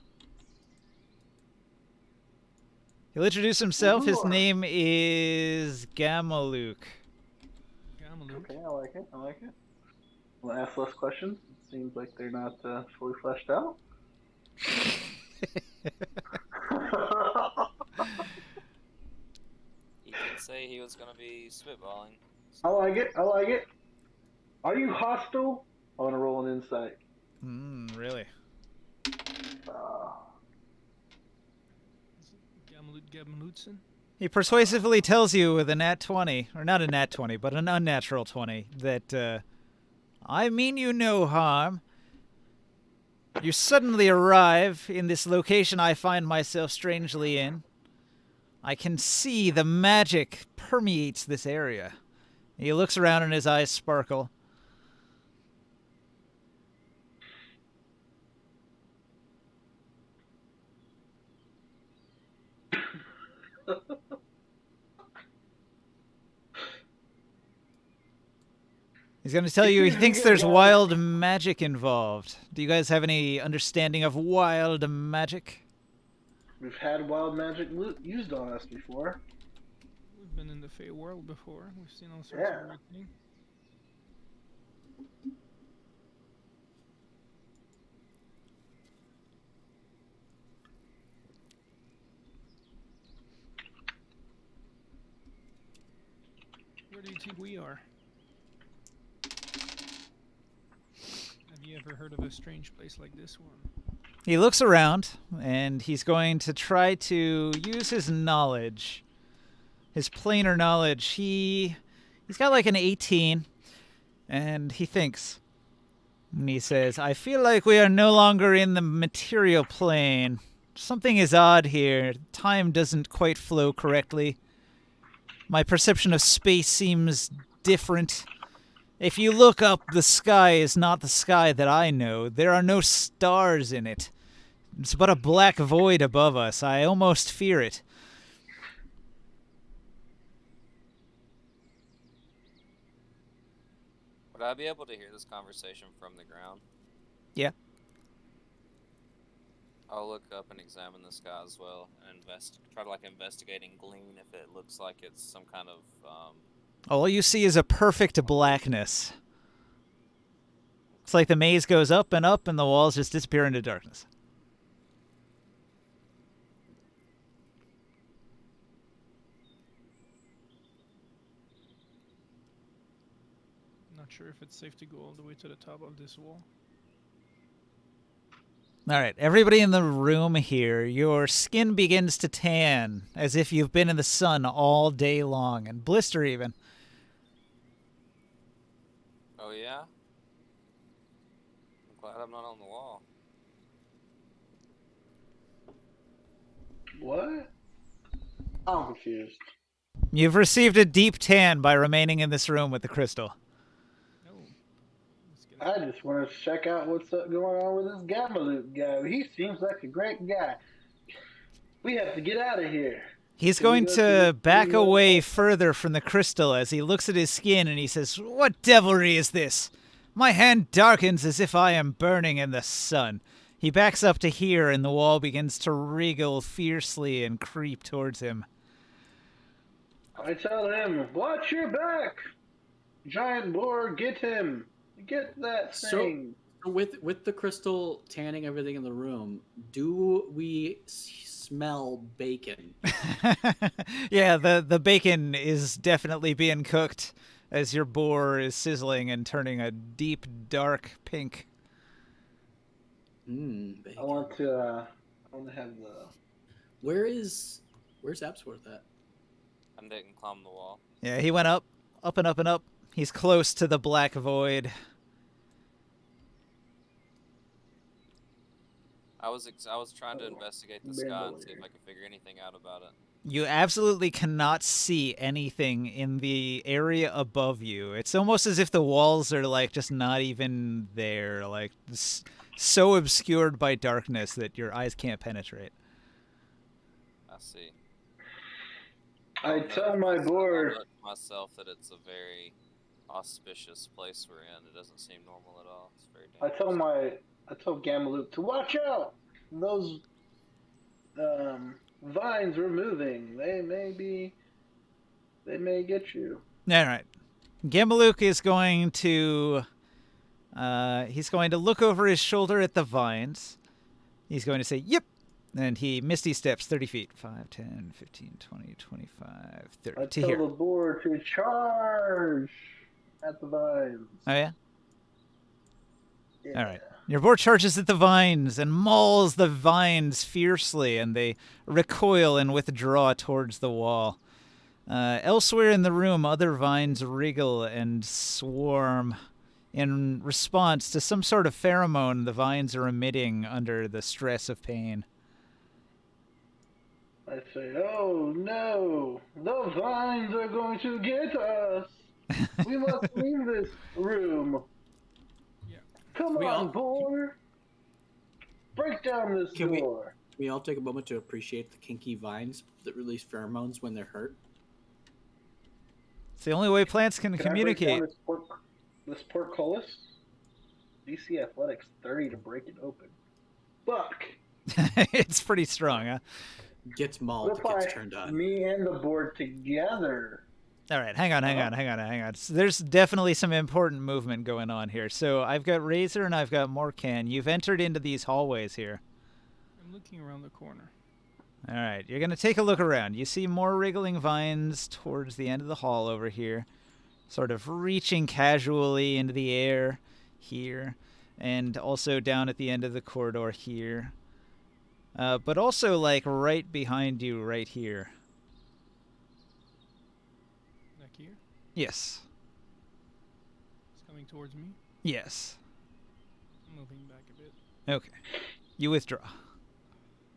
He'll introduce himself. His name is Gamaluk. Gamaluk. Okay, I like it. I like it. We'll ask less questions. It seems like they're not fully fleshed out. He did say he was gonna be spitballing. I like it. I like it. Are you hostile? I want to roll an insight. Really? Gamalutson? He persuasively tells you with a nat 20, or not a nat 20, but an unnatural 20, that, I mean you no harm. You suddenly arrive in this location I find myself strangely in. I can see the magic permeates this area. He looks around and his eyes sparkle. He's going to tell you he thinks there's wild magic involved. Do you guys have any understanding of wild magic? We've had wild magic used on us before. We've been in the Fey world before. We've seen all sorts Yeah. of weird things. Where do you think we are? Have you ever heard of a strange place like this one? He looks around, and he's going to try to use his knowledge, his planar knowledge. He's got like an 18, and he thinks. And he says, I feel like we are no longer in the material plane. Something is odd here. Time doesn't quite flow correctly. My perception of space seems different. If you look up, the sky is not the sky that I know. There are no stars in it. It's but a black void above us. I almost fear it. Would I be able to hear this conversation from the ground? Yeah. I'll look up and examine the sky as well, and try to investigate and glean if it looks like it's some kind of All you see is a perfect blackness. It's like the maze goes up, and the walls just disappear into darkness. Not sure if it's safe to go all the way to the top of this wall. All right, everybody in the room here, your skin begins to tan as if you've been in the sun all day long, and blister even. Oh yeah? I'm glad I'm not on the wall. What? I'm confused. You've received a deep tan by remaining in this room with the crystal. No. Let's get I just want to check out what's going on with this Gamaluk guy. He seems like a great guy. We have to get out of here. He's Can we going go to to- back can we go- away further from the crystal as he looks at his skin and he says, What devilry is this? My hand darkens as if I am burning in the sun. He backs up to here and the wall begins to wriggle fiercely and creep towards him. I tell him, watch your back! Giant boar, get him! Get that So- thing! With the crystal tanning everything in the room, do we smell bacon? Yeah, the bacon is definitely being cooked as your boar is sizzling and turning a deep, dark pink. Bacon. I want to have the... Where's Absworth at? I didn't climb the wall. Yeah, he went up and up and up. He's close to the black void. I was trying to investigate the sky and see if I could figure anything out about it. You absolutely cannot see anything in the area above you. It's almost as if the walls are like just not even there, like so obscured by darkness that your eyes can't penetrate. I see. I tell my board. I look to myself that it's a very auspicious place we're in. It doesn't seem normal at all. It's very dangerous. I tell Gamaloop to watch out. Those vines are moving. They may get you. All right. Gamalook is going to he's going to look over his shoulder at the vines. He's going to say, "Yep." And he misty steps 30 feet. 5, 10, 15, 20, 25, 30. I To tell here. the board to charge at the vines. Oh, yeah? Yeah. All right. Your board charges at the vines and mauls the vines fiercely, and they recoil and withdraw towards the wall. Elsewhere in the room, other vines wriggle and swarm in response to some sort of pheromone the vines are emitting under the stress of pain. I say, oh no, the vines are going to get us. We must leave this room. Yeah. Come We on, all- board. Break down this Can we- door. Can we all take a moment to appreciate the kinky vines that release pheromones when they're hurt? It's the only way plants can Can communicate. I break down this portcullis? DC Athletics 30 to break it open. Fuck. It's pretty strong, huh? Gets mauled, What if gets turned on. me and the board together? All right, hang on. So there's definitely some important movement going on here. So I've got Razor and I've got Morkan. You've entered into these hallways here. I'm looking around the corner. All right, you're going to take a look around. You see more wriggling vines towards the end of the hall over here, sort of reaching casually into the air here, and also down at the end of the corridor here. But also, like, right behind you right here. Back here. Yes. It's coming towards me. Yes. I'm moving back a bit. Okay. You withdraw.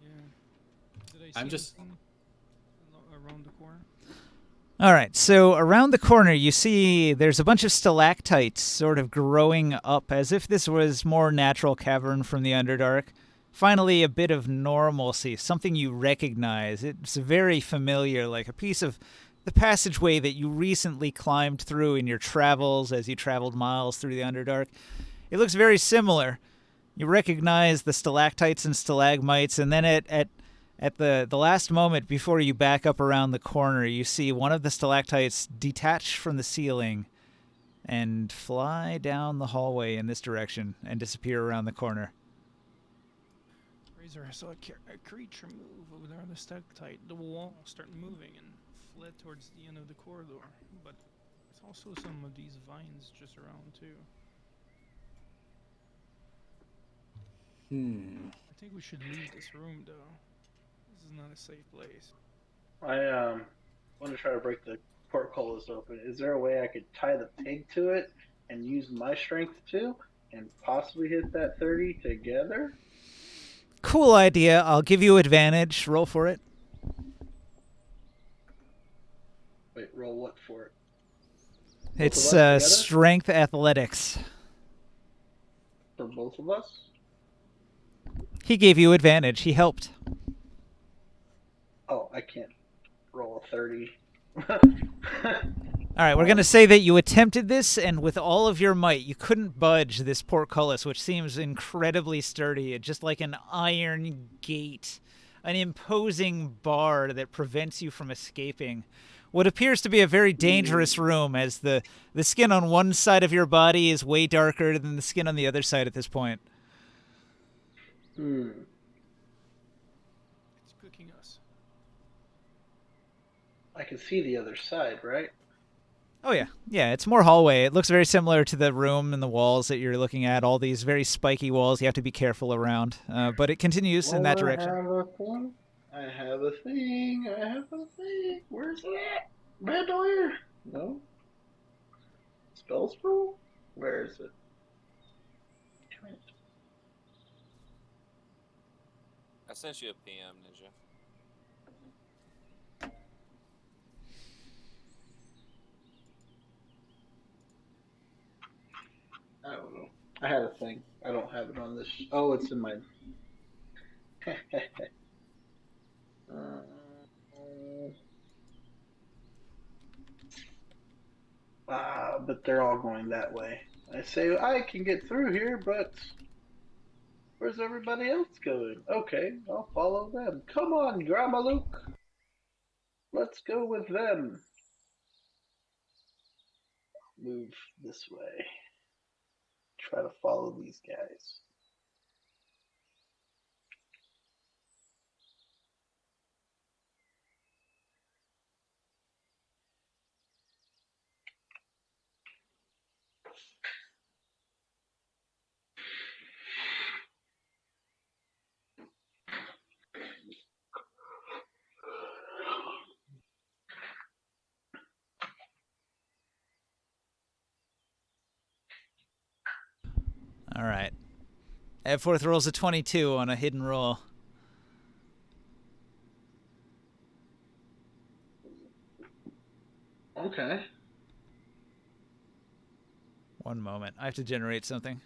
Yeah. Did I see I'm just- anything around the corner? All right, so around the corner, you see there's a bunch of stalactites sort of growing up as if this was more natural cavern from the Underdark. Finally, a bit of normalcy, something you recognize. It's very familiar, like a piece of the passageway that you recently climbed through in your travels as you traveled miles through the Underdark. It looks very similar. You recognize the stalactites and stalagmites, and then at the last moment before you back up around the corner, you see one of the stalactites detach from the ceiling and fly down the hallway in this direction and disappear around the corner. Razor, I saw a creature move over there on the stalactite. The wall started moving and fled towards the end of the corridor. But there's also some of these vines just around too. I think we should leave this room though. This is not a safe place. I want to try to break the portcullis open. Is there a way I could tie the pig to it and use my strength too, and possibly hit that 30 together? Cool idea. I'll give you advantage. Roll for it. Wait, roll what for it? It's of us together? strength athletics. For both of us? He gave you advantage. He helped. Oh, I can't roll a 30. All right, we're going to say that you attempted this, and with all of your might, you couldn't budge this portcullis, which seems incredibly sturdy, just like an iron gate, an imposing bar that prevents you from escaping. What appears to be a very dangerous room, as the skin on one side of your body is way darker than the skin on the other side at this point. Hmm. It's cooking us. I can see the other side, right? Oh, yeah. Yeah, it's more hallway. It looks very similar to the room and the walls that you're looking at, all these very spiky walls you have to be careful around. But it continues in that direction. I have a point? I have a thing. I have a thing. Where's it at? Bandolier? No. Spell scroll? Where is it? Damn it. I sent you a PM, Ninja. I don't know. I had a thing. I don't have it on this. Oh, it's in my. But they're all going that way. I say I can get through here, but where's everybody else going? Okay, I'll follow them. Come on, Grandma Luke. Let's go with them. Move this way. Try to follow these guys. All right. Edforth rolls a 22 on a hidden roll. Okay. One moment. I have to generate something.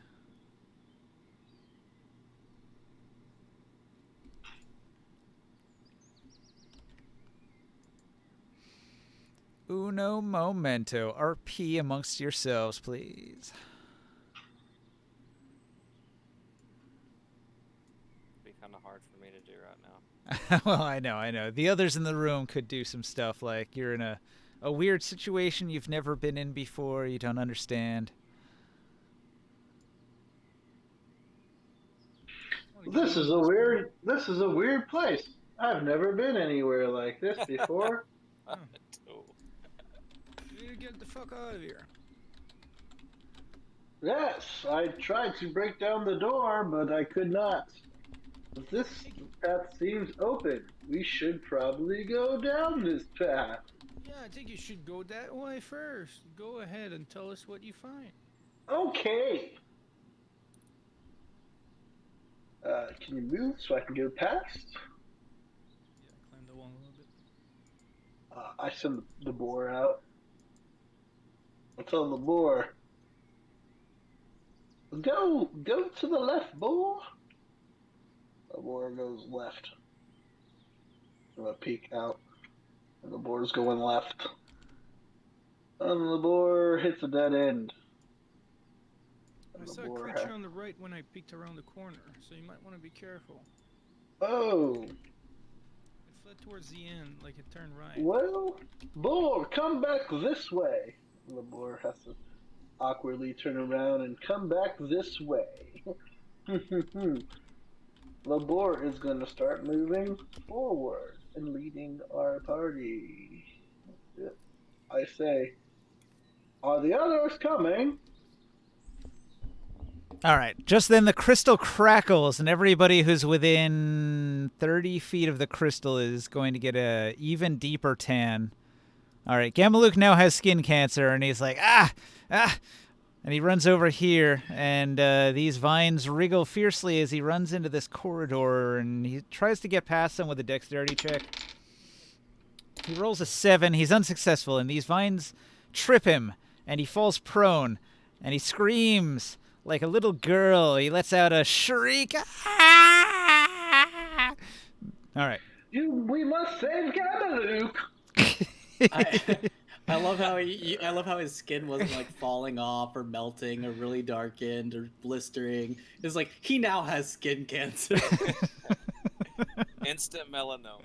Uno momento. RP amongst yourselves, please. Be kind of hard for me to do right now. Well, I know. The others in the room could do some stuff like you're in a weird situation you've never been in before, you don't understand. This is a weird place. I've never been anywhere like this before. Oh. You get the fuck out of here. Yes, I tried to break down the door, but I could not. This path seems open. We should probably go down this path. Yeah, I think you should go that way first. Go ahead and tell us what you find. Okay. Can you move so I can go past? Yeah, climb the wall a little bit. I send the boar out. I tell the boar, go to the left, boar. The boar goes left. I'm gonna peek out, and the boar's going left. And the boar hits a dead end. I And the saw a boar creature on the right when I peeked around the corner, so you might want to be careful. Oh, It fled towards the end, like it turned right. well, boar, come back this way. And the boar has to awkwardly turn around and come back this way. The boar is going to start moving forward and leading our party. I say, are the others coming? All right. Just then the crystal crackles, and everybody who's within 30 feet of the crystal is going to get a even deeper tan. All right. Gamaluk now has skin cancer, and he's like, ah! And he runs over here, and these vines wriggle fiercely as he runs into this corridor, and he tries to get past them with a dexterity check. He rolls a 7. He's unsuccessful, and these vines trip him, and he falls prone, and he screams like a little girl. He lets out a shriek. Ah! All right. We must save Gamaluk. I love how I love how his skin wasn't like falling off or melting or really darkened or blistering. It's like he now has skin cancer. Instant melanoma.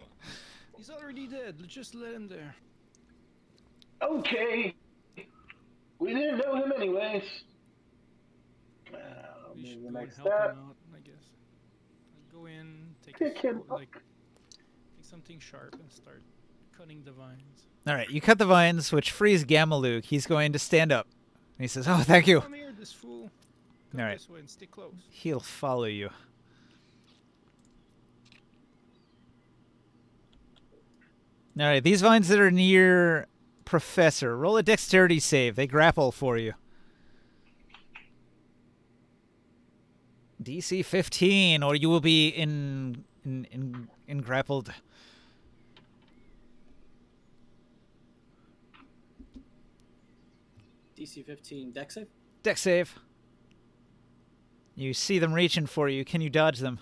He's already dead. Let's just let him there. Okay. We didn't know him anyways. We Maybe should the go and next help step. him out, I guess. Go in, take Pick him up. take something sharp and start cutting the vines. All right. You cut the vines, which frees Gamaluk. He's going to stand up. And he says, oh, thank you. Come here, this fool. Come All right. this way and stay close. He'll follow you. All right, these vines that are near Professor, roll a dexterity save. They grapple for you. DC 15, or you will be in grappled. DC 15 dex save. Dex save. You see them reaching for you. Can you dodge them?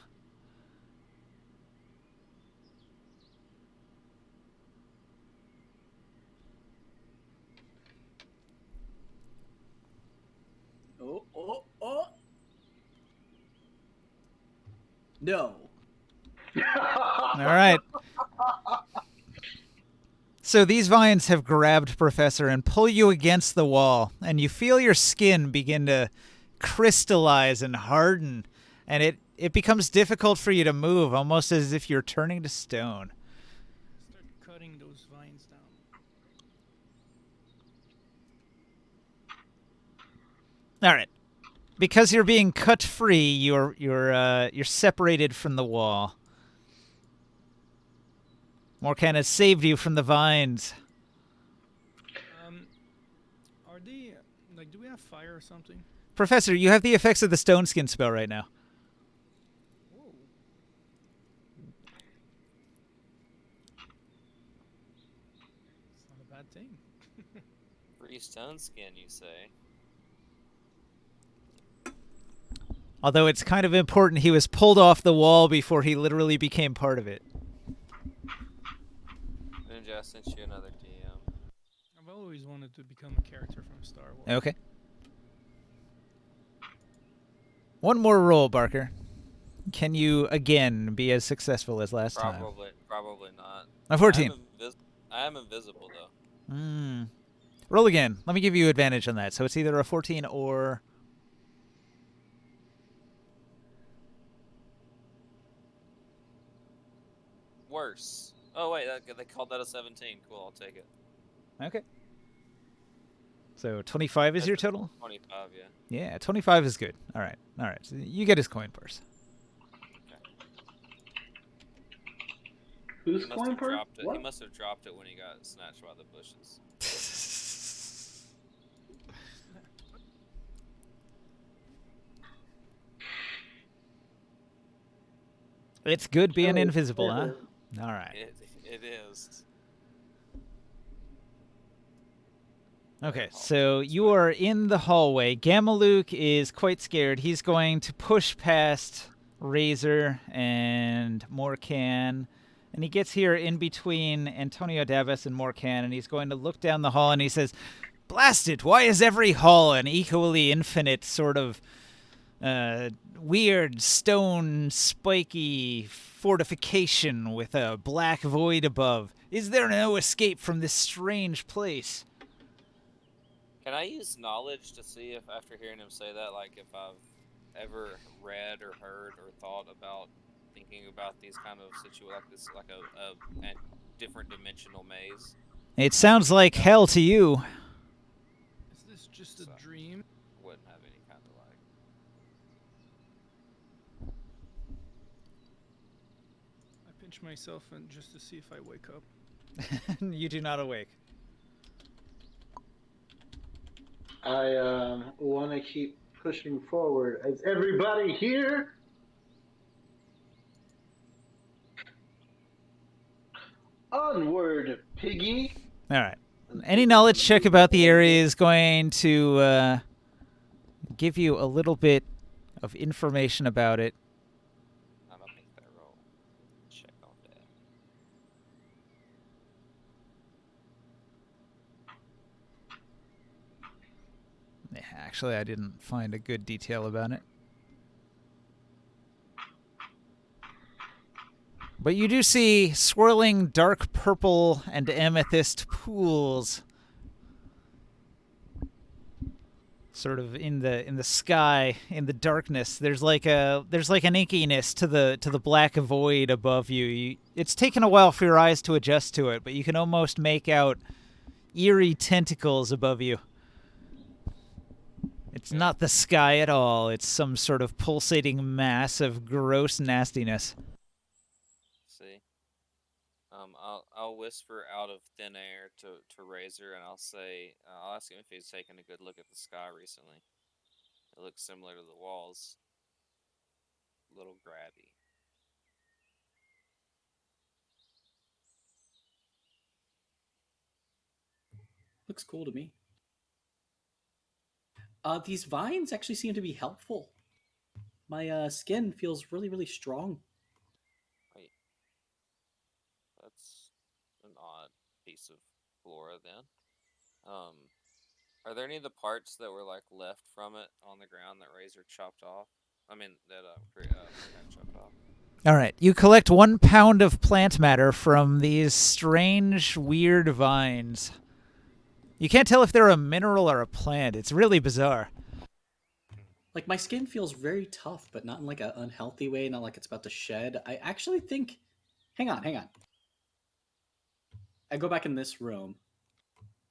Oh. No. All right. So these vines have grabbed Professor and pull you against the wall, and you feel your skin begin to crystallize and harden, and it becomes difficult for you to move, almost as if you're turning to stone. Start cutting those vines down. All right. Because you're being cut free, you're separated from the wall. Morkan has saved you from the vines. Are they like? Do we have fire or something? Professor, you have the effects of the stone skin spell right now. Whoa. It's not a bad thing. Free stone skin, you say? Although it's kind of important, he was pulled off the wall before he literally became part of it. Ninja, I sent you another DM. I've always wanted to become a character from Star Wars. Okay. One more roll, Barker. Can you, again, be as successful as last time? Probably not. A 14. I am invisible, though. Roll again. Let me give you advantage on that. So it's either a 14 or... Worse. Oh, wait, they called that a 17. Cool, I'll take it. Okay. So 25 is your total? 25, yeah. Yeah, 25 is good. All right. So you get his coin purse. Who's He must coin have purse? dropped it. What? He must have dropped it when he got snatched by the bushes. It's good being Oh, invisible, huh? yeah. All right. It is. Okay, so you are in the hallway. Gamaluke is quite scared. He's going to push past Razor and Morkan, and he gets here in between Antonio Davis and Morkan, and he's going to look down the hall, and he says, "Blast it, why is every hall an equally infinite sort of weird stone spiky fortification with a black void above? Is there no escape from this strange place?" Can I use knowledge to see if, after hearing him say that, like if I've ever read or heard or thought about thinking about these kind of situations, like a different dimensional maze? It sounds like hell to you. Is this just a dream? Wouldn't have any kind of like. I pinch myself and just to see if I wake up. You do not awake. I want to keep pushing forward. Is everybody here? Onward, piggy. All right. Any knowledge check about the area is going to give you a little bit of information about it. I don't think that roll. Check on that. Actually, I didn't find a good detail about it. But you do see swirling dark purple and amethyst pools sort of in the sky, in the darkness. There's like an inkiness to the black void above you. It's taken a while for your eyes to adjust to it, but you can almost make out eerie tentacles above you. It's not the sky at all. It's some sort of pulsating mass of gross nastiness. See? I'll whisper out of thin air to Razor, and I'll say, I'll ask him if he's taken a good look at the sky recently. It looks similar to the walls, a little grabby. Looks cool to me. These vines actually seem to be helpful. My skin feels really, really strong. Wait, that's an odd piece of flora then. Are there any of the parts that were like left from it on the ground that Razor chopped off? I mean, that Morgan chopped off. All right, you collect 1 pound of plant matter from these strange, weird vines. You can't tell if they're a mineral or a plant. It's really bizarre. Like, my skin feels very tough, but not in like an unhealthy way, not like it's about to shed. I actually think... Hang on. I go back in this room.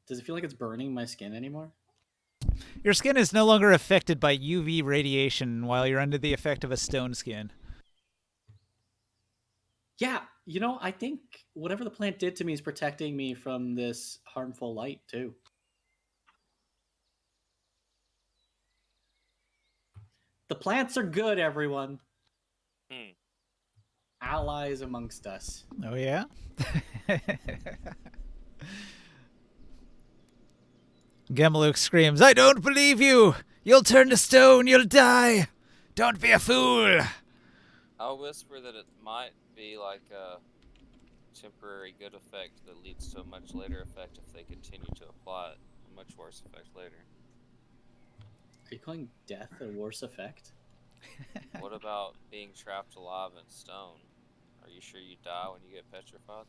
Does it feel like it's burning my skin anymore? Your skin is no longer affected by UV radiation while you're under the effect of a stone skin. Yeah, you know, I think whatever the plant did to me is protecting me from this harmful light, too. The plants are good, everyone. Allies amongst us. Oh, yeah? Gemaluk screams, I don't believe you! You'll turn to stone, you'll die! Don't be a fool! I'll whisper that it might be like a temporary good effect that leads to a much later effect if they continue to apply it. A much worse effect later. Are you calling death a worse effect? What about being trapped alive in stone? Are you sure you die when you get petrified?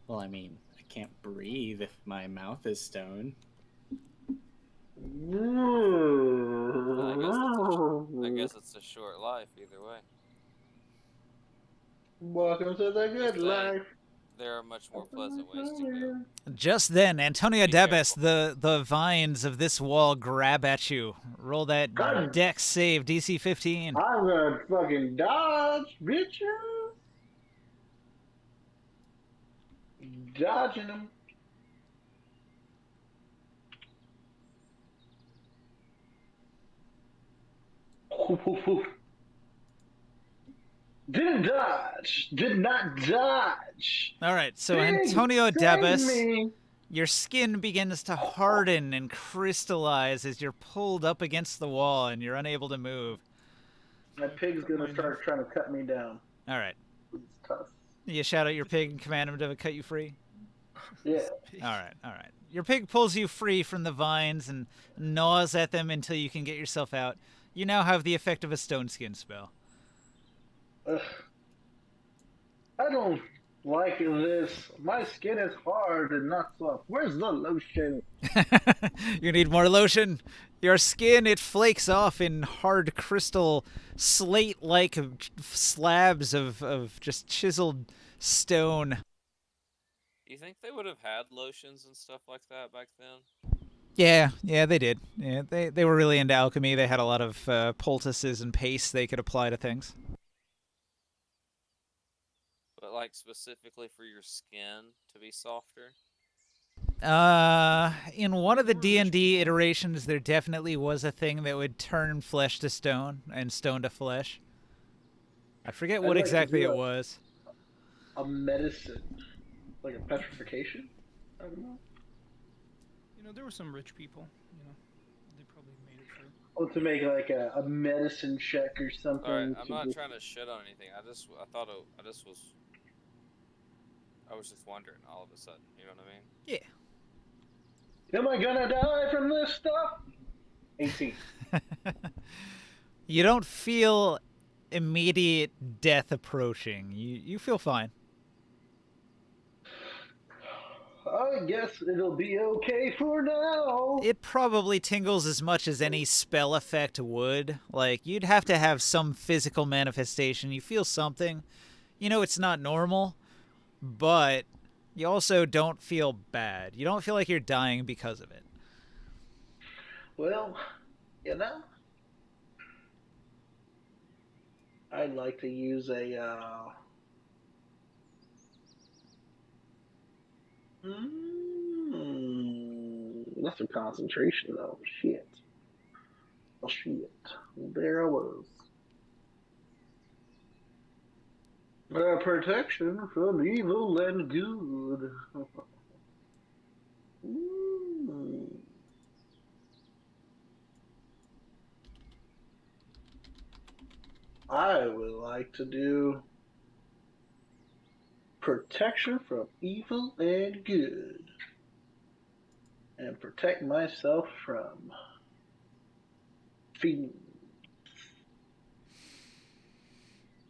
Well, I mean, I can't breathe if my mouth is stone. I guess it's a short life either way. Welcome to the good life. There are much more pleasant ways to go. Just then, Antonio Be Debes, careful. the vines of this wall grab at you. Roll that God. dex save, DC 15. I'm gonna fucking dodge, bitch. Dodging them. Didn't dodge. Did not dodge. All right, so Big Antonio save Debes, me. your skin begins to harden and crystallize as you're pulled up against the wall and you're unable to move. My pig's gonna start trying to cut me down. All right. It's tough. You shout out your pig and command him to cut you free? Yeah. All right. Your pig pulls you free from the vines and gnaws at them until you can get yourself out. You now have the effect of a stone skin spell. Ugh. I don't like this. My skin is hard and not soft. Where's the lotion? You need more lotion. Your skin, it flakes off in hard crystal, slate-like slabs of just chiseled stone. Do you think they would have had lotions and stuff like that back then? Yeah, they did. Yeah, they were really into alchemy. They had a lot of poultices and pastes they could apply to things. But like specifically for your skin to be softer? In one of the D&D iterations, there definitely was a thing that would turn flesh to stone and stone to flesh. I forget what exactly it was. A medicine. Like a petrification? I don't know. You know, there were some rich people, you know, they probably made it through. Oh, to make like a medicine check or something. Alright, I'm not trying to shit on anything. I was just wondering all of a sudden, you know what I mean? Yeah. Am I gonna die from this stuff? 18. You don't feel immediate death approaching. You feel fine. I guess it'll be okay for now. It probably tingles as much as any spell effect would. Like, you'd have to have some physical manifestation. You feel something. You know it's not normal, but you also don't feel bad. You don't feel like you're dying because of it. Well, you know, I'd like to use a. Lesser concentration though. Shit. Oh shit. There I was. Protection from evil and good. Mm. I would like to do protection from evil and good. And protect myself from fiends.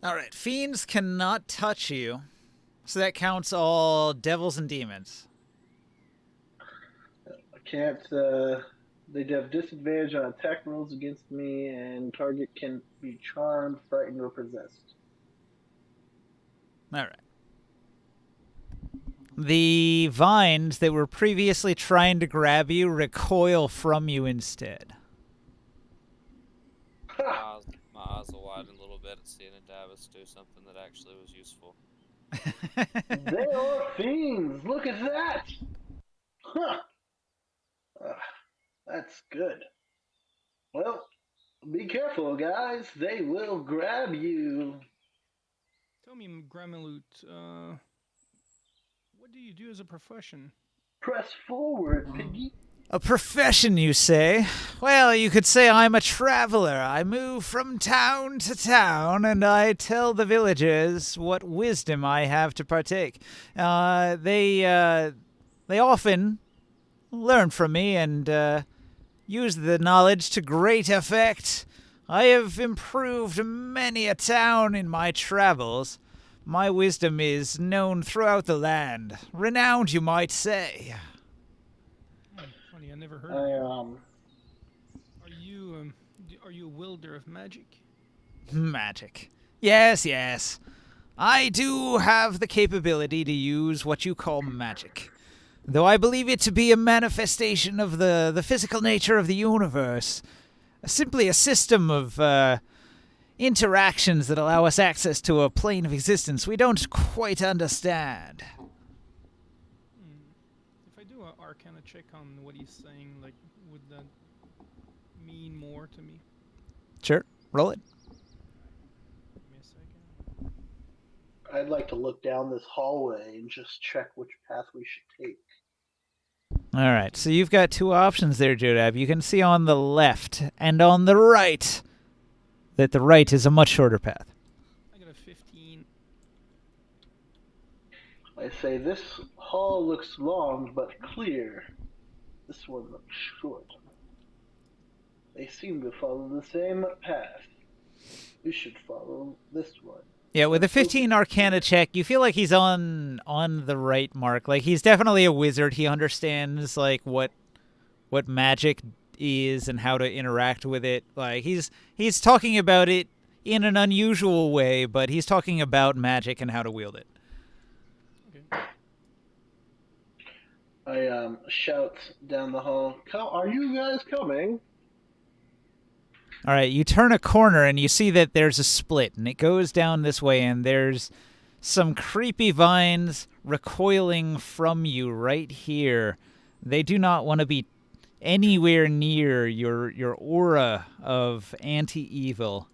All right, fiends cannot touch you, so that counts all devils and demons. I can't. They have disadvantage on attack rolls against me, and target can be charmed, frightened, or possessed. All right. The vines that were previously trying to grab you recoil from you instead. My eyes will widen a little bit at seeing a Davis do something that actually was useful. They are fiends. Look at that. Huh. That's good. Well, be careful, guys. They will grab you. Tell me, Gramilut, what do you do as a profession? Press forward, piggy. A profession, you say? Well, you could say I'm a traveler. I move from town to town, and I tell the villagers what wisdom I have to partake. They often learn from me and use the knowledge to great effect. I have improved many a town in my travels. My wisdom is known throughout the land. Renowned, you might say. Funny, I never heard of you. I Are you a wielder of magic? Magic. Yes, yes. I do have the capability to use what you call magic. Though I believe it to be a manifestation of the physical nature of the universe. Simply a system of interactions that allow us access to a plane of existence we don't quite understand. If I do an Arcana check on what he's saying, like, would that mean more to me? Sure, roll it. Give me a second. I'd like to look down this hallway and just check which path we should take. All right, so you've got two options there, Jodab. You can see on the left and on the right that the right is a much shorter path. I got a 15. I say this hall looks long but clear. This one looks short. They seem to follow the same path. We should follow this one. Yeah, with a 15 Arcana check, you feel like he's on the right mark. Like, he's definitely a wizard. He understands, like, what magic is and how to interact with it. Like, he's talking about it in an unusual way, but he's talking about magic and how to wield it. Okay. I shout down the hall, "Are you guys coming?" All right, you turn a corner and you see that there's a split, and it goes down this way, and there's some creepy vines recoiling from you right here. They do not want to be anywhere near your aura of anti-evil.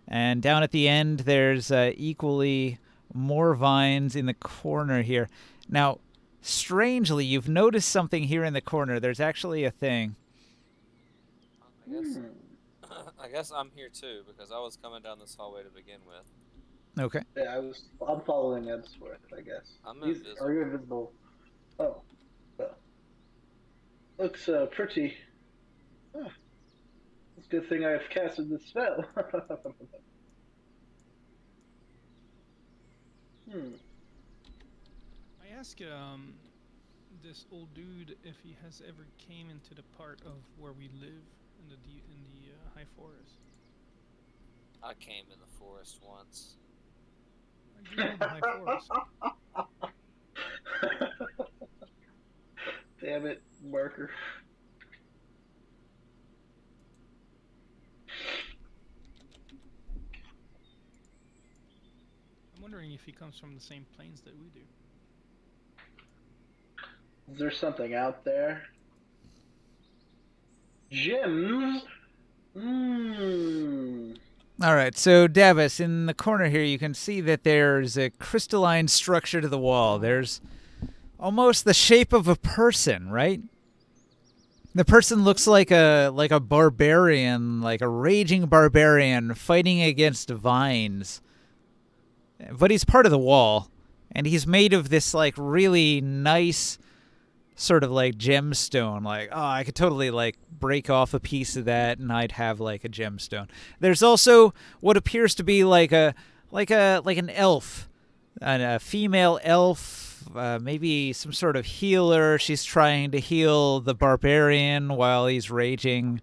And down at the end, there's equally more vines in the corner here. Now, strangely, you've noticed something here in the corner. There's actually a thing. I guess I'm here too because I was coming down this hallway to begin with. Okay. Yeah, I'm following Edsworth, I guess. I'm invisible. Are you invisible? Oh. Well. Looks pretty. Oh. It's a good thing I've casted the spell. I asked this old dude if he has ever came into the part of where we live in the high forest. I came in the forest once. I do know the high forest. Damn it, marker. if he comes from the same planes that we do. Is there something out there? Gyms? Mmm. All right, so Davis, in the corner here, you can see that there's a crystalline structure to the wall. There's almost the shape of a person, right? The person looks like a barbarian, like a raging barbarian fighting against vines. But he's part of the wall, and he's made of this like really nice sort of like gemstone. Like, oh, I could totally like break off a piece of that and I'd have like a gemstone. There's also what appears to be like an elf, a female elf, maybe some sort of healer. She's trying to heal the barbarian while he's raging,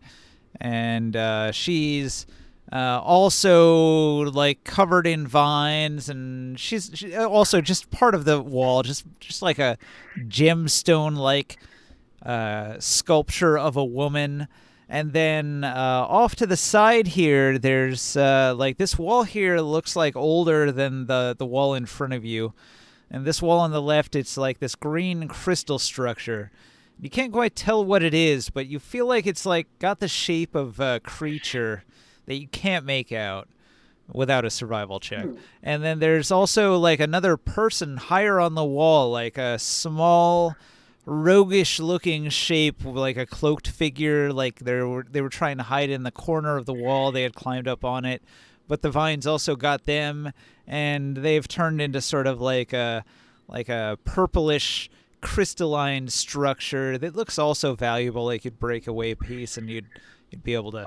and she's also like covered in vines, and she's also just part of the wall, just like a gemstone like sculpture of a woman. And then off to the side here, there's like this wall here looks like older than the wall in front of you. And this wall on the left, it's like this green crystal structure. You can't quite tell what it is, but you feel like it's like got the shape of a creature that you can't make out without a survival check. And then there's also like another person higher on the wall, like a small roguish looking shape, like a cloaked figure, like they were trying to hide in the corner of the wall. They had climbed up on it, but the vines also got them, and they've turned into sort of like a purplish crystalline structure that looks also valuable. Like you'd break away a piece and you'd be able to.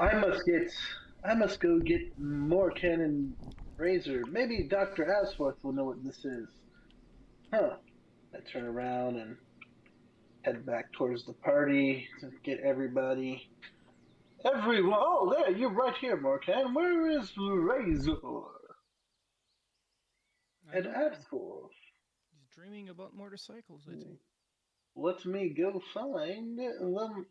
I must go get more cannon razor. Maybe Dr. Asworth will know what this is. Huh. I turn around and head back towards the party to get everybody. Everyone! Oh, there, you're right here, Morkan. Where is Razor? And Asworth. He's dreaming about motorcycles, I think. Let me go find them.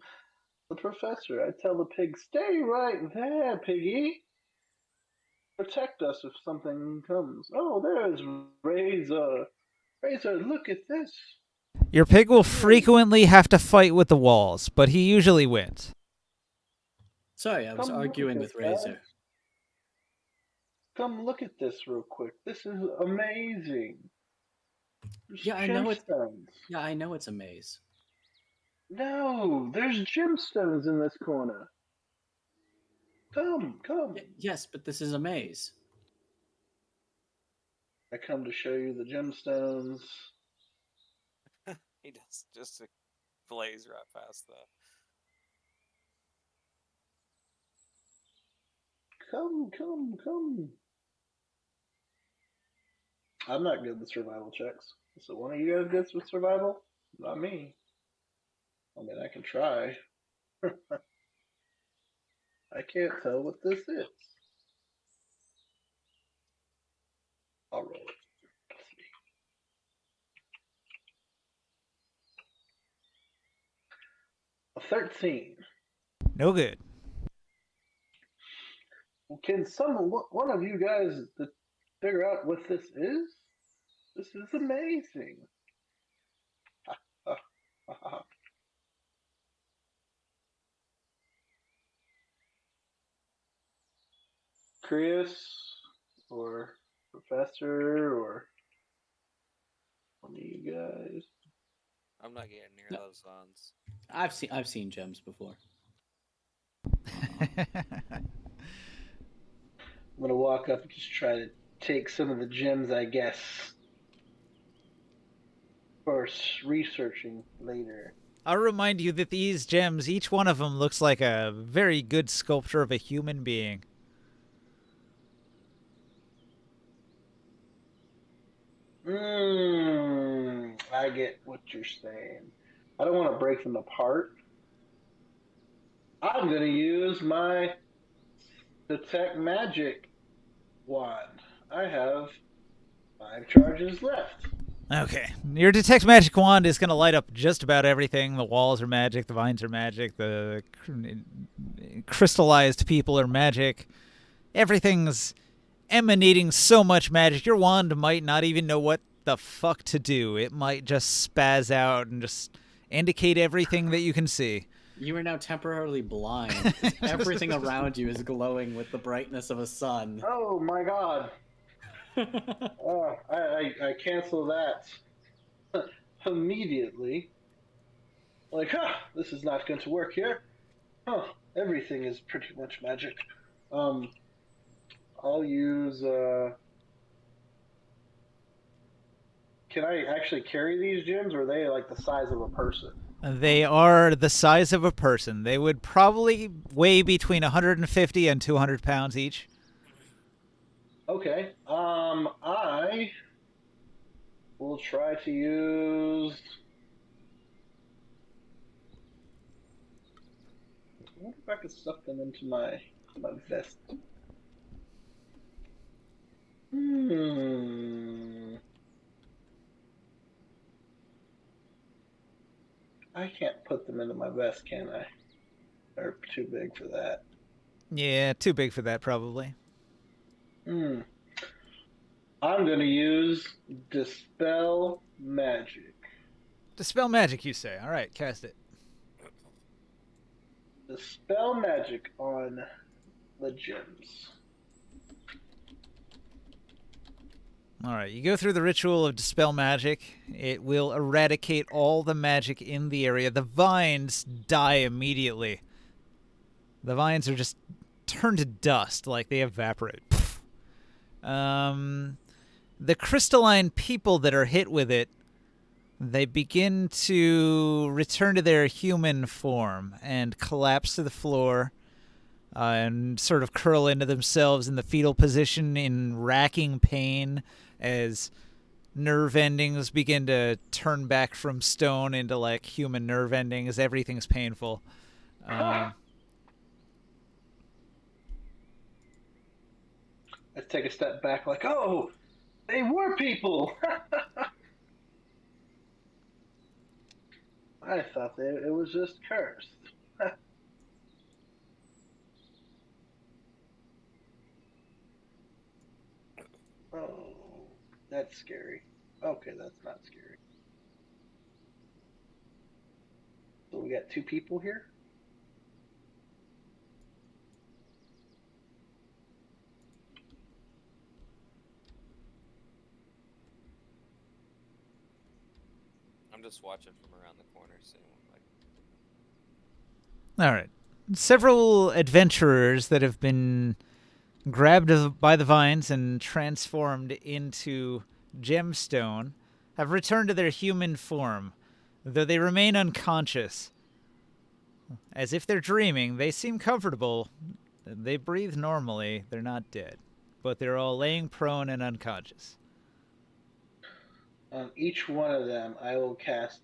The professor. I tell the pig, stay right there, piggy. Protect us if something comes. Oh, there's Razor. Razor, look at this. Your pig will frequently have to fight with the walls, but he usually wins. Sorry, I was Come look arguing at with this, guys. Razor. Come look at this real quick. This is amazing. There's Yeah, I know it. gemstones. Yeah, I know it's a maze. No, there's gemstones in this corner. Come. Yes, but this is a maze. I come to show you the gemstones. He does just to blaze right past that. Come. I'm not good with survival checks. So one of you guys good with survival? Not me. I mean, I can try. I can't tell what this is. I'll roll it. Let's see. A 13. No good. Can one of you guys figure out what this is? This is amazing. Chris or Professor or one of you guys. I'm not getting near those signs. I've seen gems before. I'm gonna walk up and just try to take some of the gems, I guess, for researching later. I'll remind you that these gems, each one of them looks like a very good sculpture of a human being. I get what you're saying. I don't want to break them apart. I'm going to use my Detect Magic wand. I have 5 charges left. Okay. Your Detect Magic wand is going to light up just about everything. The walls are magic, the vines are magic, the crystallized people are magic. Everything's emanating so much magic, your wand might not even know what the fuck to do. It might just spaz out and just indicate everything that you can see. You are now temporarily blind. 'Cause everything around you is glowing with the brightness of a sun. Oh my god. Oh, I cancel that immediately. Like, this is not going to work here. Everything is pretty much magic. I'll use, can I actually carry these gems, or are they like the size of a person? They are the size of a person. They would probably weigh between 150 and 200 pounds each. Okay. I will try to use. I wonder if I could stuff them into my vest. I can't put them into my vest, can I? They're too big for that. Yeah, too big for that, probably. I'm gonna use Dispel Magic. Dispel magic, you say? All right, cast it. Dispel Magic on the gems. All right, you go through the ritual of Dispel Magic. It will eradicate all the magic in the area. The vines die immediately. The vines are just turned to dust, like they evaporate. The crystalline people that are hit with it, they begin to return to their human form and collapse to the floor and sort of curl into themselves in the fetal position in racking pain as nerve endings begin to turn back from stone into like human nerve endings. Everything's painful. Let's take a step back, like, oh, they were people. I thought it was just cursed. Oh, that's scary. Okay, that's not scary. So we got 2 people here? I'm just watching from around the corner, seeing All right. Several adventurers that have been grabbed by the vines and transformed into gemstone have returned to their human form, though they remain unconscious. As if they're dreaming, they seem comfortable. They breathe normally. They're not dead, but they're all laying prone and unconscious. On each one of them, I will cast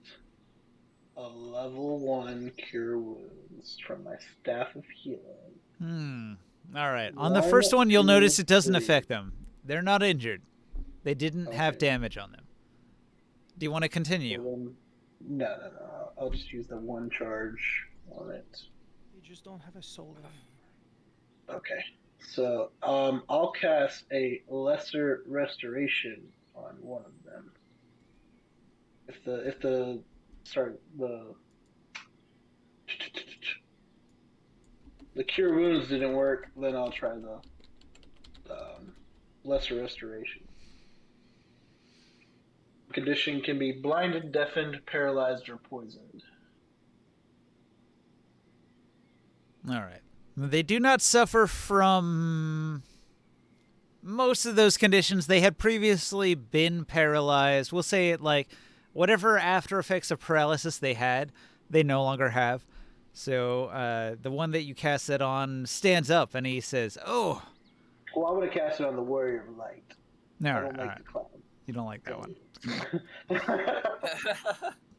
a level 1 Cure Wounds from my Staff of Healing. All right. On the first one, you'll notice it doesn't affect them. They're not injured. They didn't have damage on them. Do you want to continue? No. I'll just use the 1 charge on it. You just don't have a soul anymore. Okay. So, I'll cast a Lesser Restoration on one of them. If the Cure Wounds didn't work, then I'll try the Lesser Restoration. Condition can be blinded, deafened, paralyzed, or poisoned. All right. They do not suffer from most of those conditions. They had previously been paralyzed. We'll say it like whatever after effects of paralysis they had, they no longer have. So the one that you cast that on stands up and he says, "Oh." Well, I'm going to cast it on the Warrior of Light. No, I don't like the cloud. You don't like that one.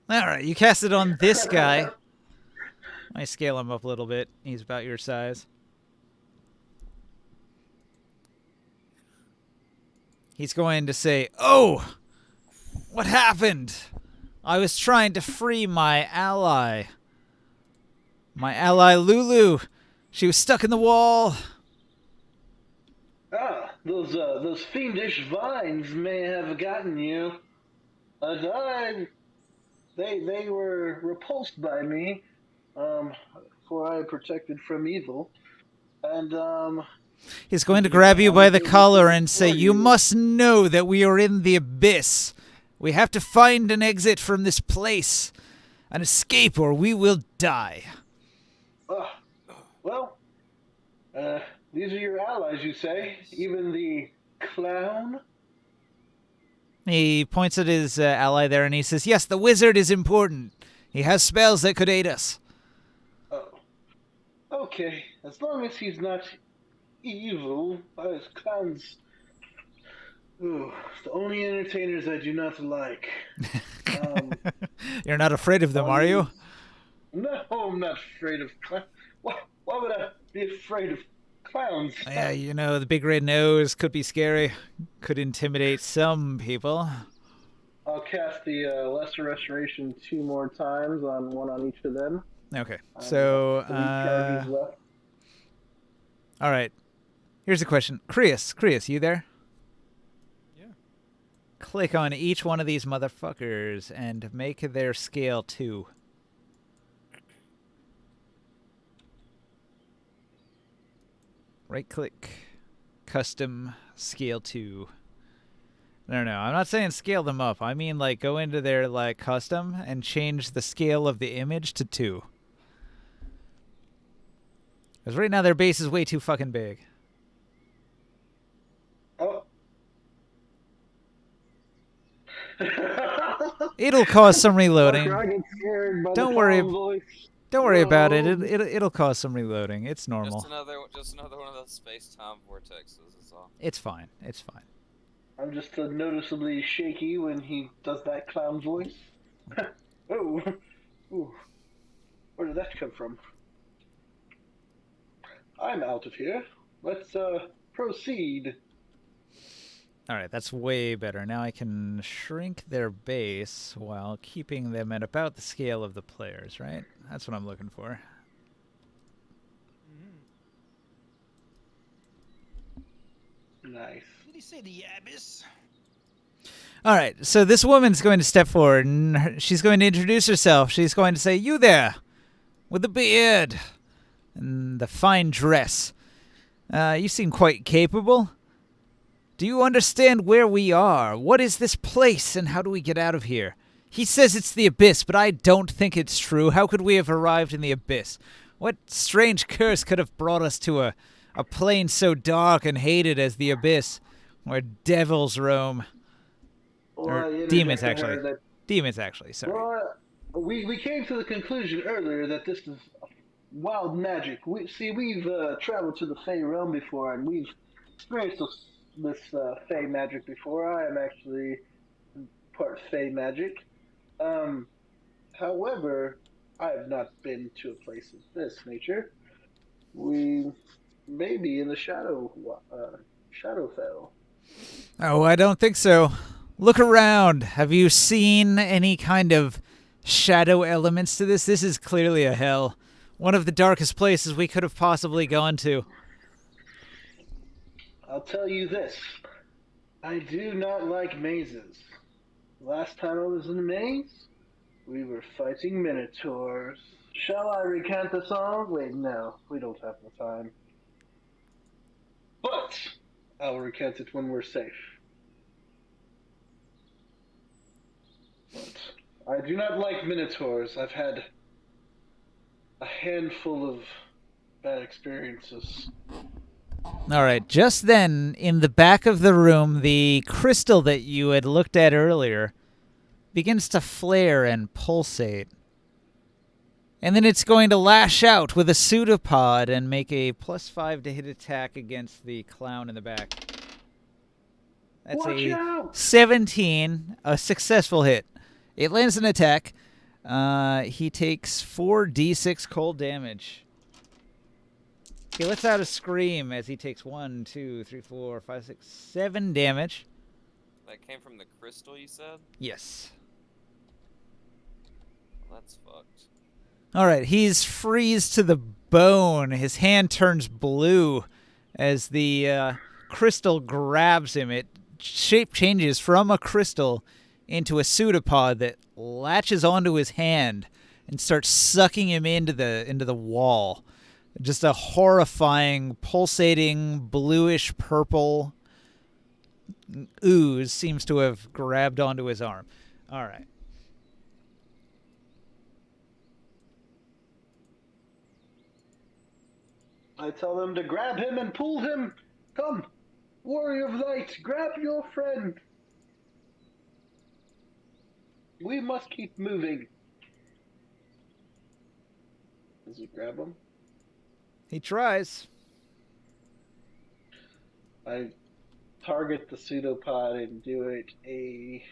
All right, you cast it on this guy. I scale him up a little bit. He's about your size. He's going to say, "Oh, what happened? I was trying to free my ally. My ally Lulu. She was stuck in the wall." Ah, those fiendish vines may have gotten you. They were repulsed by me, for I protected from evil, and He's going to grab you by the collar and say, For "You you. must know that we are in the abyss. We have to find an exit from this place, an escape, or we will die." Well, these are your allies, you say? Even the clown? He points at his ally there and he says, "Yes, the wizard is important. He has spells that could aid us." Oh. Okay, as long as he's not evil, as clowns. Ooh, it's the only entertainers I do not like. You're not afraid of them, are you? No, I'm not afraid of clowns. Why would I be afraid of clowns? Yeah, you know, the big red nose could be scary. Could intimidate some people. I'll cast the Lesser Restoration 2 more times, one on each of them. Okay, so, 3 charges left. all right. Here's a question. Krius, you there? Yeah. Click on each one of these motherfuckers and make their scale 2. Right click, custom, scale 2. No, I'm not saying scale them up. I mean, like, go into their, like, custom and change the scale of the image to 2. Because right now their base is way too fucking big. Oh. It'll cause some reloading. Fucker, I get scared by Don't the worry. clown voice. Don't worry about it. No. It'll cause some reloading. It's normal. Just another one of those space-time vortexes. Is all. It's fine. It's fine. I'm just noticeably shaky when he does that clown voice. Oh. Ooh. Where did that come from? I'm out of here. Let's proceed. All right, that's way better. Now I can shrink their base while keeping them at about the scale of the players, right? That's what I'm looking for. Nice. Did he say the abyss? All right, so this woman's going to step forward, and she's going to introduce herself. She's going to say, "You there, with the beard and the fine dress. You seem quite capable. Do you understand where we are? What is this place, and how do we get out of here?" He says it's the abyss, but I don't think it's true. How could we have arrived in the abyss? What strange curse could have brought us to a plane so dark and hated as the abyss, where devils roam? Or demons, actually. Demons, actually, sorry. Well, we came to the conclusion earlier that this is wild magic. We've traveled to the Fey realm before, and we've experienced this Fey magic before. I am actually part Fey magic. However, I have not been to a place of this nature. We may be in the Shadowfell. Oh, I don't think so. Look around. Have you seen any kind of shadow elements to this? This is clearly a hell. One of the darkest places we could have possibly gone to. I'll tell you this. I do not like mazes. Last time I was in a maze, we were fighting minotaurs. Shall I recount the song? Wait, no. We don't have the time. But I'll recount it when we're safe. But I do not like minotaurs. I've had a handful of bad experiences. All right, just then, in the back of the room, the crystal that you had looked at earlier begins to flare and pulsate. And then it's going to lash out with a pseudopod and make a +5 to hit attack against the clown in the back. That's Watch a out! 17, a successful hit. It lands an attack. He takes 4d6 cold damage. He lets out a scream as he takes 1, 2, 3, 4, 5, 6, 7 damage. That came from the crystal, you said? Yes. Well, that's fucked. All right, he's freezed to the bone. His hand turns blue as the crystal grabs him. It shape changes from a crystal into a pseudopod that latches onto his hand and starts sucking him into the wall. Just a horrifying, pulsating, bluish purple ooze seems to have grabbed onto his arm. All right. I tell them to grab him and pull him. Come, warrior of light, grab your friend. We must keep moving. Does he grab him? He tries. I target the pseudopod and do it a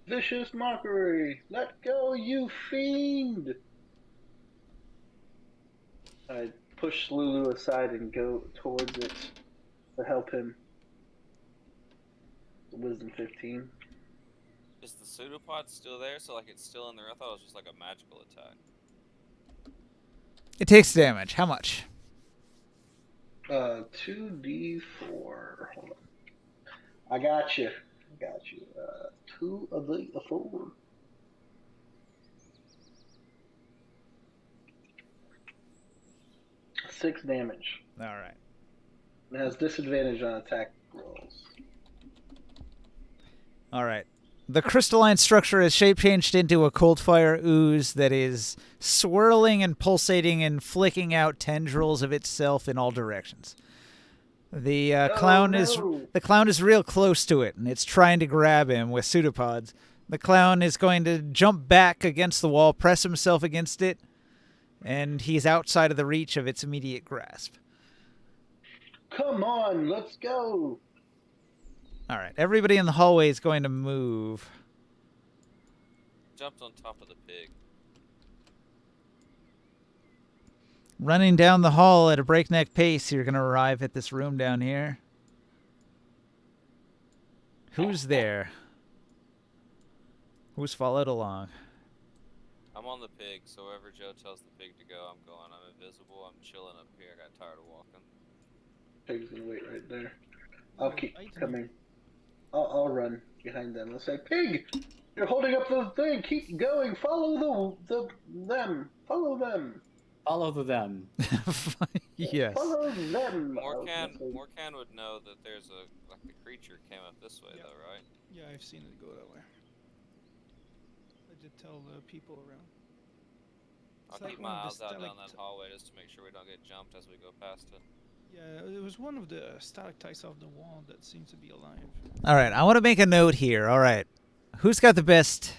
vicious mockery. Let go, you fiend! I push Lulu aside and go towards it to help him. Wisdom 15. Is the pseudopod still there? So like it's still in there? I thought it was just like a magical attack. It takes damage. How much? 2d4. Hold on. I got you. 2 of the 4. Six damage. All right. It has disadvantage on attack rolls. All right. The crystalline structure has shape-changed into a cold fire ooze that is swirling and pulsating and flicking out tendrils of itself in all directions. The clown is real close to it, and it's trying to grab him with pseudopods. The clown is going to jump back against the wall, press himself against it, and he's outside of the reach of its immediate grasp. Come on, let's go. All right, everybody in the hallway is going to move. Jumped on top of the pig. Running down the hall at a breakneck pace, you're going to arrive at this room down here. Who's there? Who's followed along? I'm on the pig, so wherever Joe tells the pig to go, I'm going. I'm invisible. I'm chilling up here. I got tired of walking. Pig's gonna wait right there. I'll keep coming. I'll run behind them. I'll say, Pig, you're holding up the thing. Keep going. Follow them. Follow them. Follow the them. Yes. Follow them. Morcan would know that there's the creature came up this way though, right? Yeah, I've seen it go that way. I did tell the people around. I'll It's like keep one my of eyes the out down that hallway just to make sure we don't get jumped as we go past it. Yeah, it was one of the stalactites off the wall that seemed to be alive. All right, I want to make a note here. All right. Who's got the best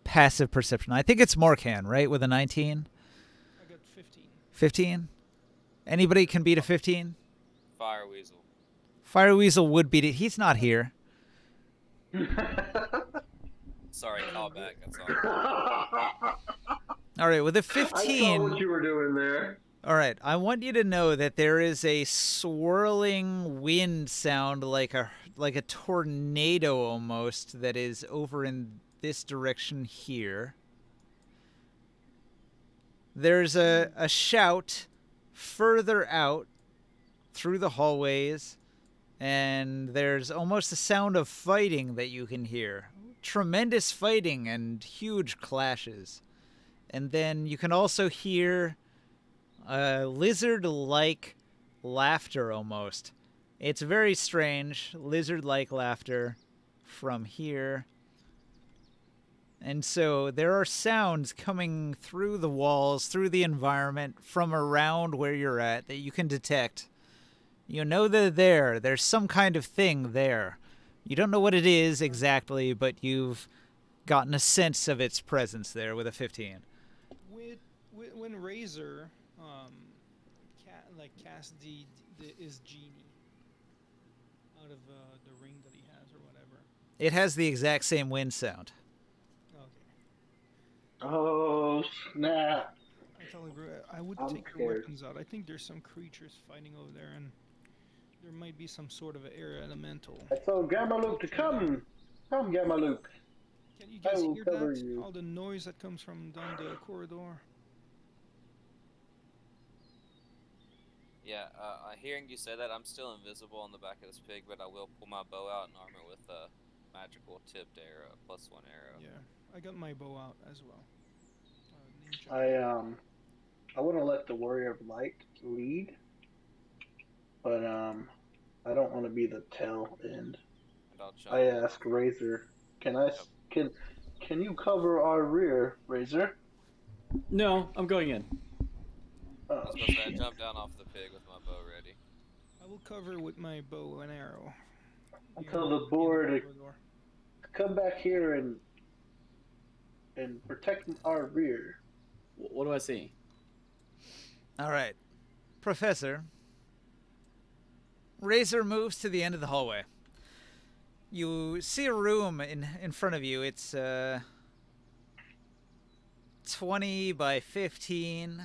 passive perception? I think it's Morcan, right, with a 19? I got 15. 15? Anybody can beat a 15? Fire Weasel. Fire Weasel would beat it. He's not here. Sorry, call back. That's all. All right, with a I saw 15... what you were doing there. All right, I want you to know that there is a swirling wind sound like a tornado almost that is over in this direction here. There's a shout further out through the hallways, and there's almost a sound of fighting that you can hear. Tremendous fighting and huge clashes. And then you can also hear lizard-like laughter almost. It's very strange, lizard-like laughter from here. And so there are sounds coming through the walls, through the environment, from around where you're at that you can detect. You know they're there. There's some kind of thing there. You don't know what it is exactly, but you've gotten a sense of its presence there with a 15. When Razor cast his genie out of the ring that he has or whatever. It has the exact same wind sound. Okay. Oh, snap. I totally agree. I would I'm take your scared. weapons out. I think there's some creatures fighting over there, and there might be some sort of air elemental. I told Gamma Luke to come. Come, Gamma Luke. Can you guys I will hear cover that? you. All the noise that comes from down the corridor. Yeah, hearing you say that, I'm still invisible on the back of this pig, but I will pull my bow out and arm it with a magical tipped arrow, +1 arrow. Yeah, I got my bow out as well. Ninja. I want to let the Warrior of Light lead, but I don't want to be the tail end. And I'll jump. I ask Razor, can you cover our rear, Razor? No, I'm going in. I Oh, was supposed to say, I shit. jumped down off the pig with my bow ready. I will cover with my bow and arrow. I tell the boar to corridor. come back here and protect our rear. What do I see? All right. Professor, Razor moves to the end of the hallway. You see a room in front of you. It's 20 by 15.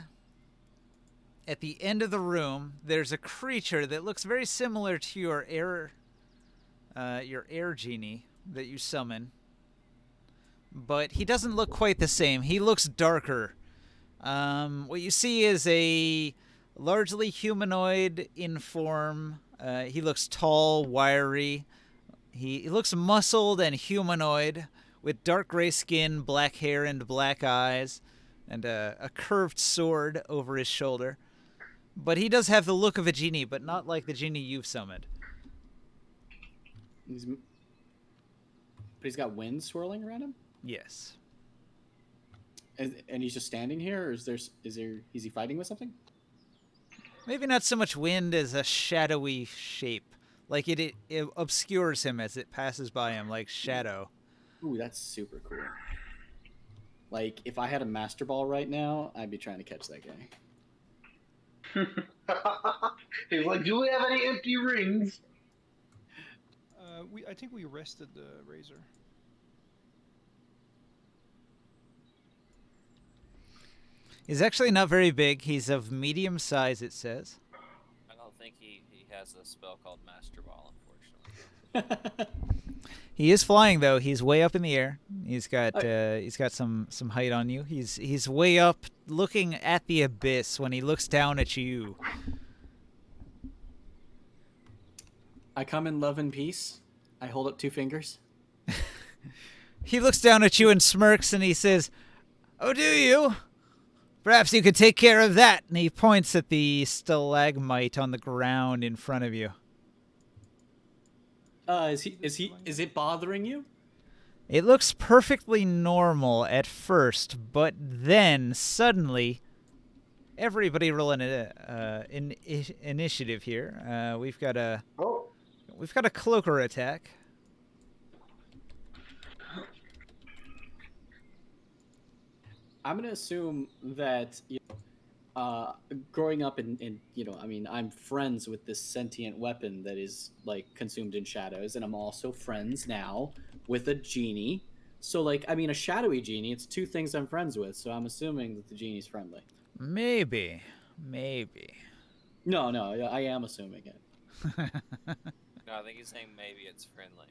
At the end of the room, there's a creature that looks very similar to your air genie that you summon. But he doesn't look quite the same. He looks darker. What you see is a largely humanoid in form. He looks tall, wiry. He looks muscled and humanoid with dark gray skin, black hair, and black eyes, and a curved sword over his shoulder. But he does have the look of a genie, but not like the genie you've summoned. But he's got wind swirling around him? Yes. And he's just standing here, or is he fighting with something? Maybe not so much wind as a shadowy shape. Like it obscures him as it passes by him, like shadow. Ooh, that's super cool. Like, if I had a Master Ball right now, I'd be trying to catch that guy. He's like, do we have any empty rings? I think we rested the Razor. He's actually not very big. He's of medium size, it says. I don't think he has a spell called Master Ball, unfortunately. He is flying though. He's way up in the air. He's got some height on you. He's way up, looking at the abyss when he looks down at you. I come in love and peace. I hold up 2 fingers. He looks down at you and smirks, and he says, "Oh, do you? Perhaps you could take care of that." And he points at the stalagmite on the ground in front of you. Is it bothering you? It looks perfectly normal at first, but then suddenly, everybody roll an initiative here. We've got a cloaker attack. I'm gonna assume that growing up in I'm friends with this sentient weapon that is like consumed in shadows, and I'm also friends now with a genie. So a shadowy genie. It's 2 things I'm friends with, so I'm assuming that the genie's friendly. Maybe. No, I am assuming it. No, I think he's saying maybe it's friendly.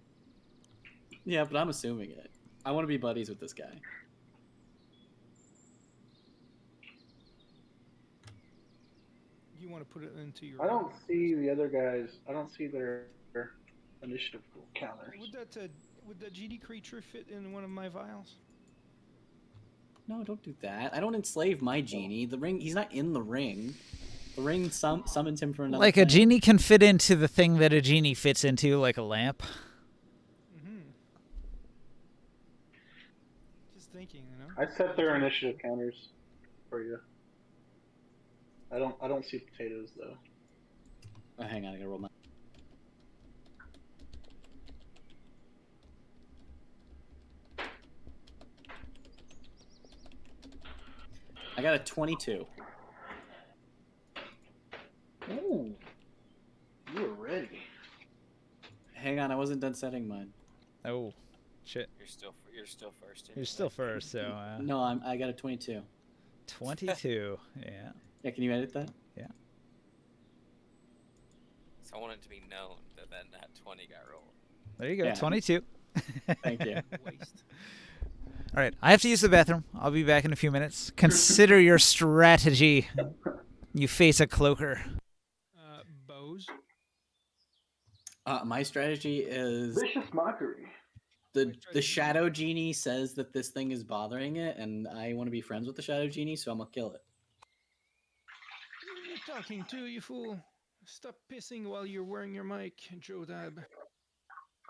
Yeah, but I'm assuming it. I want to be buddies with this guy. You want to put it into your. I don't see the other guys. I don't see their initiative counters. Would that GD creature fit in one of my vials? No, don't do that. I don't enslave my genie. The ring. He's not in the ring. The ring summons him for another. Like a thing. genie can fit into the thing that a genie fits into, like a lamp. Just thinking, I set their initiative counters for you. I don't see potatoes though. Oh, hang on, I gotta roll my. I got a 22. Ooh, you were ready. Hang on, I wasn't done setting mine. Oh, shit. You're still first. You're still first, so... No, I got a 22. 22, yeah. Yeah, can you edit that? Yeah. So I want it to be known that that 20 got rolled. There you go, Yeah. 22. Thank you. Waste. All right, I have to use the bathroom. I'll be back in a few minutes. Consider your strategy. You face a cloaker. My strategy is Vicious mockery. the shadow genie says that this thing is bothering it, and I want to be friends with the shadow genie, so I'm gonna kill it. Who are you talking to, you fool? Stop pissing while you're wearing your mic, Joe Dab.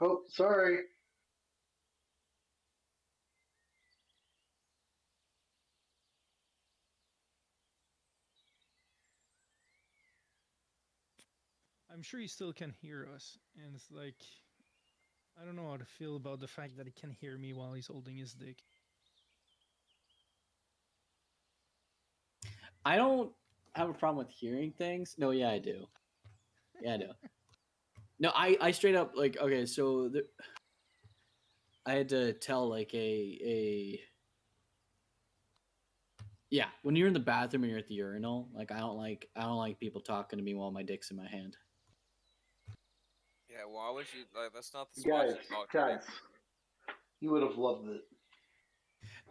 Oh, sorry. I'm sure he still can hear us, and it's like, I don't know how to feel about the fact that he can hear me while he's holding his dick. I don't have a problem with hearing things. No, yeah, I do. Yeah, I do. No, I straight up like okay, so I had to tell like a yeah, when you're in the bathroom and you're at the urinal, like I don't like people talking to me while my dick's in my hand. Yeah, why would you? Like, that's not the spot Guys, you talk to me. you would have loved it.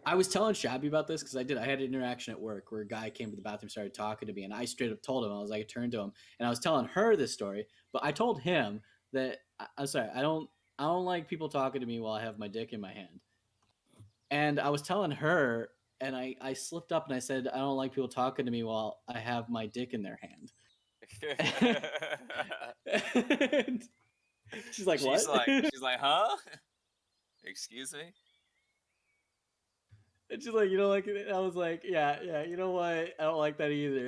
I was telling Shabby about this because I had an interaction at work where a guy came to the bathroom, started talking to me, and I straight up told him, I was like, I turned to him and I was telling her this story, but I told him that I'm sorry, I don't like people talking to me while I have my dick in my hand. And I was telling her, and I slipped up and I said, I don't like people talking to me while I have my dick in their hand. And she's like, what? She's like, huh? Excuse me? And she's like, you don't like it? I was like, yeah, you know what? I don't like that either.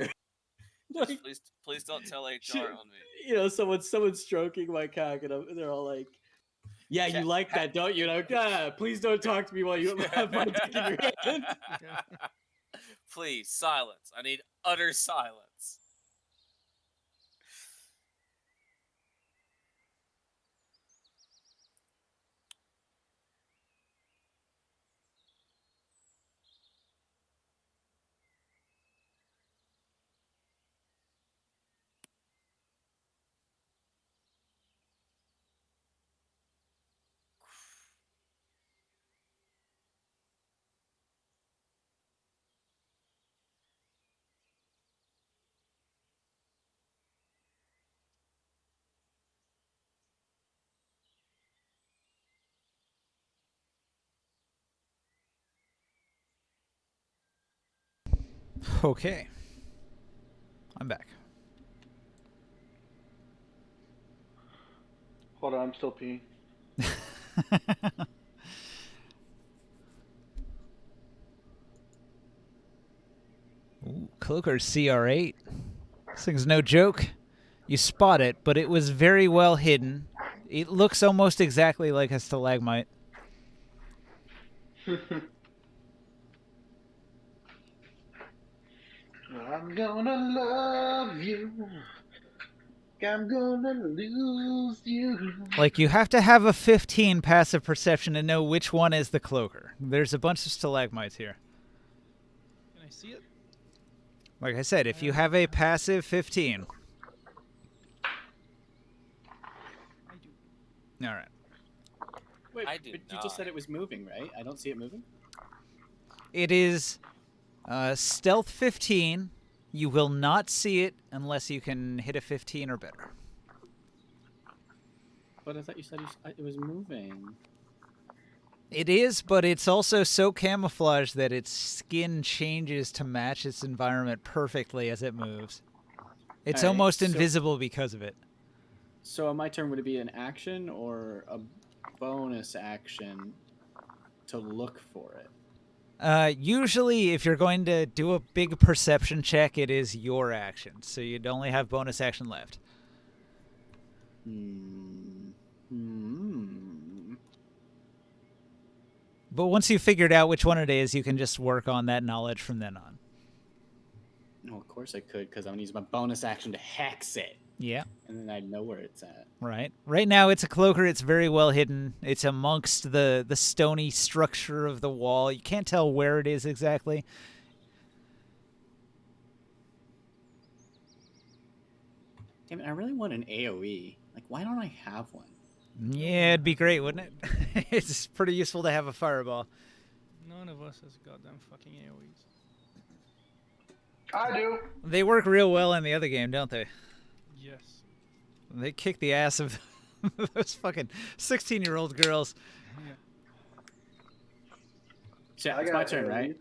Just Like, please don't tell HR she- on me. you know, someone's stroking my cock, and they're all like, yeah, you like that, don't you? And I'm like, please don't talk to me while you have my dick in your hand. Please, silence. I need utter silence. Okay. I'm back. Hold on, I'm still peeing. Ooh, Cloaker CR8. This thing's no joke. You spot it, but it was very well hidden. It looks almost exactly like a stalagmite. I'm gonna love you. I'm gonna lose you. Like, you have to have a 15 passive perception to know which one is the Cloaker. There's a bunch of stalagmites here. Can I see it? Like I said, if you have a passive 15. I do. Alright. Wait, I do but you not. just said it was moving, right? I don't see it moving. It is stealth 15. You will not see it unless you can hit a 15 or better. But I thought you said it was moving. It is, but it's also so camouflaged that its skin changes to match its environment perfectly as it moves. It's Alright, almost so- invisible because of it. So on my turn, would it be an action or a bonus action to look for it? Usually, if you're going to do a big perception check, it is your action, so you'd only have bonus action left. But once you've figured out which one it is, you can just work on that knowledge from then on. No, of course I could, because I'm going to use my bonus action to hex it. Yeah. And then I'd know where it's at. Right. Right now, it's a cloaker. It's very well hidden. It's amongst the stony structure of the wall. You can't tell where it is exactly. Damn it, I really want an AoE. Like, why don't I have one? Yeah, it'd be great, wouldn't it? It's pretty useful to have a fireball. None of us has goddamn fucking AoEs. I do. They work real well in the other game, don't they? Yes. They kick the ass of Those fucking 16-year-old girls. Yeah. So, I it's my got turn, right? AoE.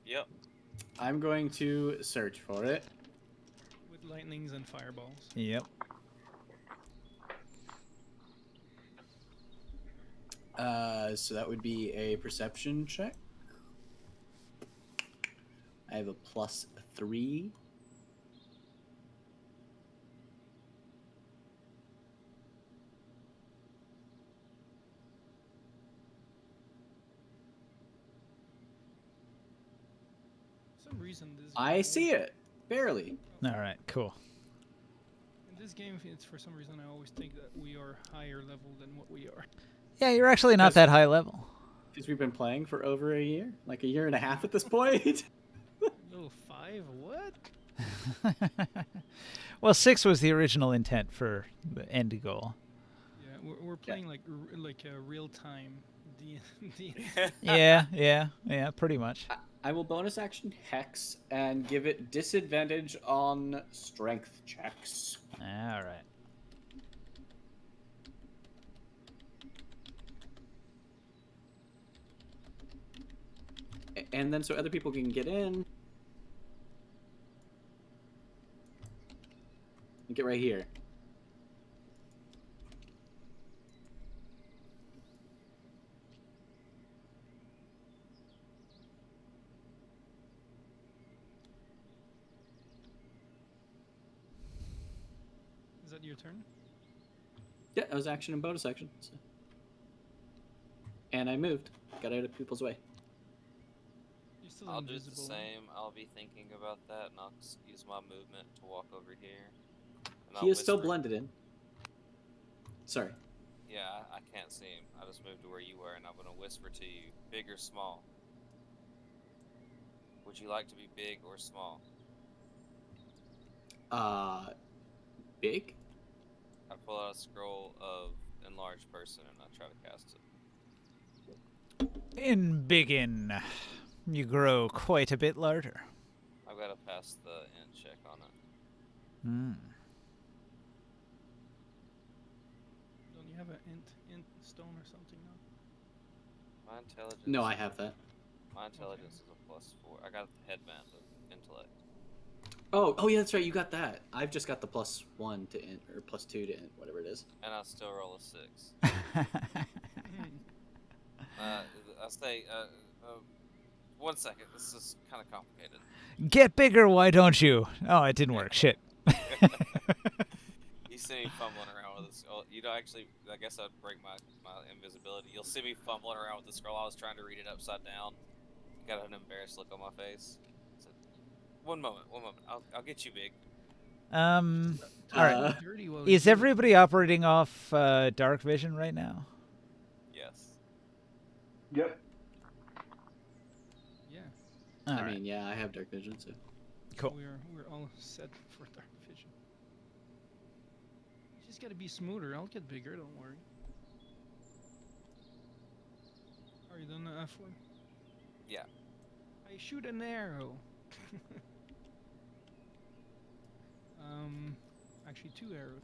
Yep. I'm going to search for it. With lightnings and fireballs. Yep. So that would be a perception check. I have a +3. For some reason, this I game see it. Barely. All right, cool. In this game, it's for some reason I always think that we are higher level than what we are. Yeah, you're actually not Because- that high level. Because we've been playing for over a year. Like a year and a half at this point. Level 5? What? Well, 6 was the original intent for the end goal. Yeah, we're playing like a real time D. Yeah, pretty much. I will bonus action Hex and give it disadvantage on strength checks. All right. And then so other people can get in. And get right here. Is that your turn? Yeah, that was action and bonus action. So. And I moved. Got out of people's way. You're still I'll do invisible. the same. I'll be thinking about that, and I'll use my movement to walk over here. And He I'll is still whisper- blended in. Sorry. Yeah, I can't see him. I just moved to where you were, and I'm gonna whisper to you, big or small. Would you like to be big or small? Big? I pull out a scroll of enlarged person, and I try to cast it. In Biggin, you grow quite a bit larger. I've got to pass the int check on it. Hmm. Don't you have an int stone or something now? My intelligence. No, I have that. My intelligence is a +4. I got the headband of intellect. Oh yeah, that's right. You got that. I've just got the +1 to int or +2 to int, whatever it is. And I still roll a 6. I say, 1 second. This is kind of complicated. Get bigger, why don't you? Oh, it didn't work. Shit. You see me fumbling around with this. Oh, you know, actually, I guess I'd break my invisibility. You'll see me fumbling around with the scroll. I was trying to read it upside down. Got an embarrassed look on my face. Said, one moment. I'll get you big. All right. Dirty while you Is do it. everybody operating off dark vision right now? Yes. Yep. Yeah. All I right. mean, yeah, I have dark vision, so. Cool. We're all set for dark vision. You just gotta be smoother. I'll get bigger. Don't worry. Are you done the F1? Yeah. I shoot an arrow. Actually 2 arrows.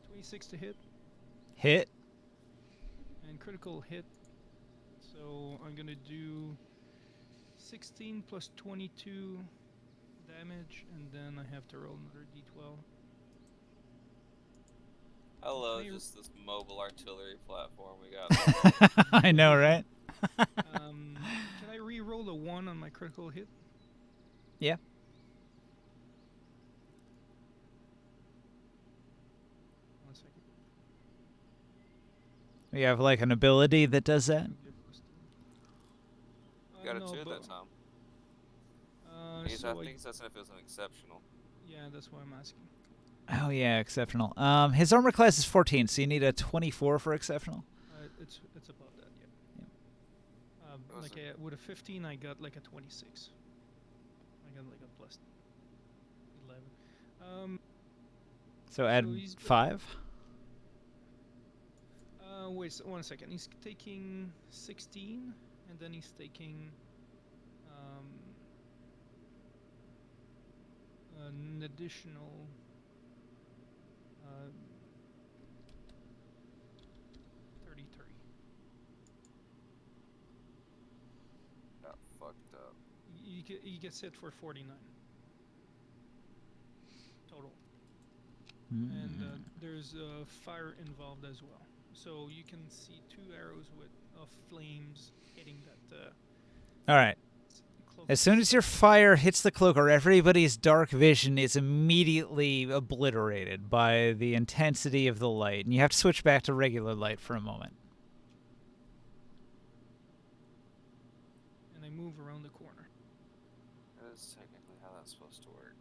26 to hit Hit. and critical hit. So I'm gonna do 16 plus 22 damage, and then I have to roll another d12. I love Clear. just this mobile artillery platform we got. I know, right? Can I re-roll a 1 on my critical hit? Yeah. One second. We have like an ability that does that. You got a no, 2 at but- that time. So I I- think he's asking if it was an exceptional. yeah, that's why I'm asking. Oh yeah, exceptional. His armor class is 14, so you need a 24 for exceptional. It's about that, yeah. What was it? With a 15, I got like a 26. I got like a plus 11. So add he's- 5. Wait 1 second. He's taking 16, and then he's taking an additional Uh, 33. Got fucked up. You get hit for 49 total, and there's fire involved as well. So you can see 2 arrows of flames hitting that. All right. Cloak. As soon as your fire hits the cloaker, everybody's dark vision is immediately obliterated by the intensity of the light, and you have to switch back to regular light for a moment. And I move around the corner. That is technically how that's supposed to work.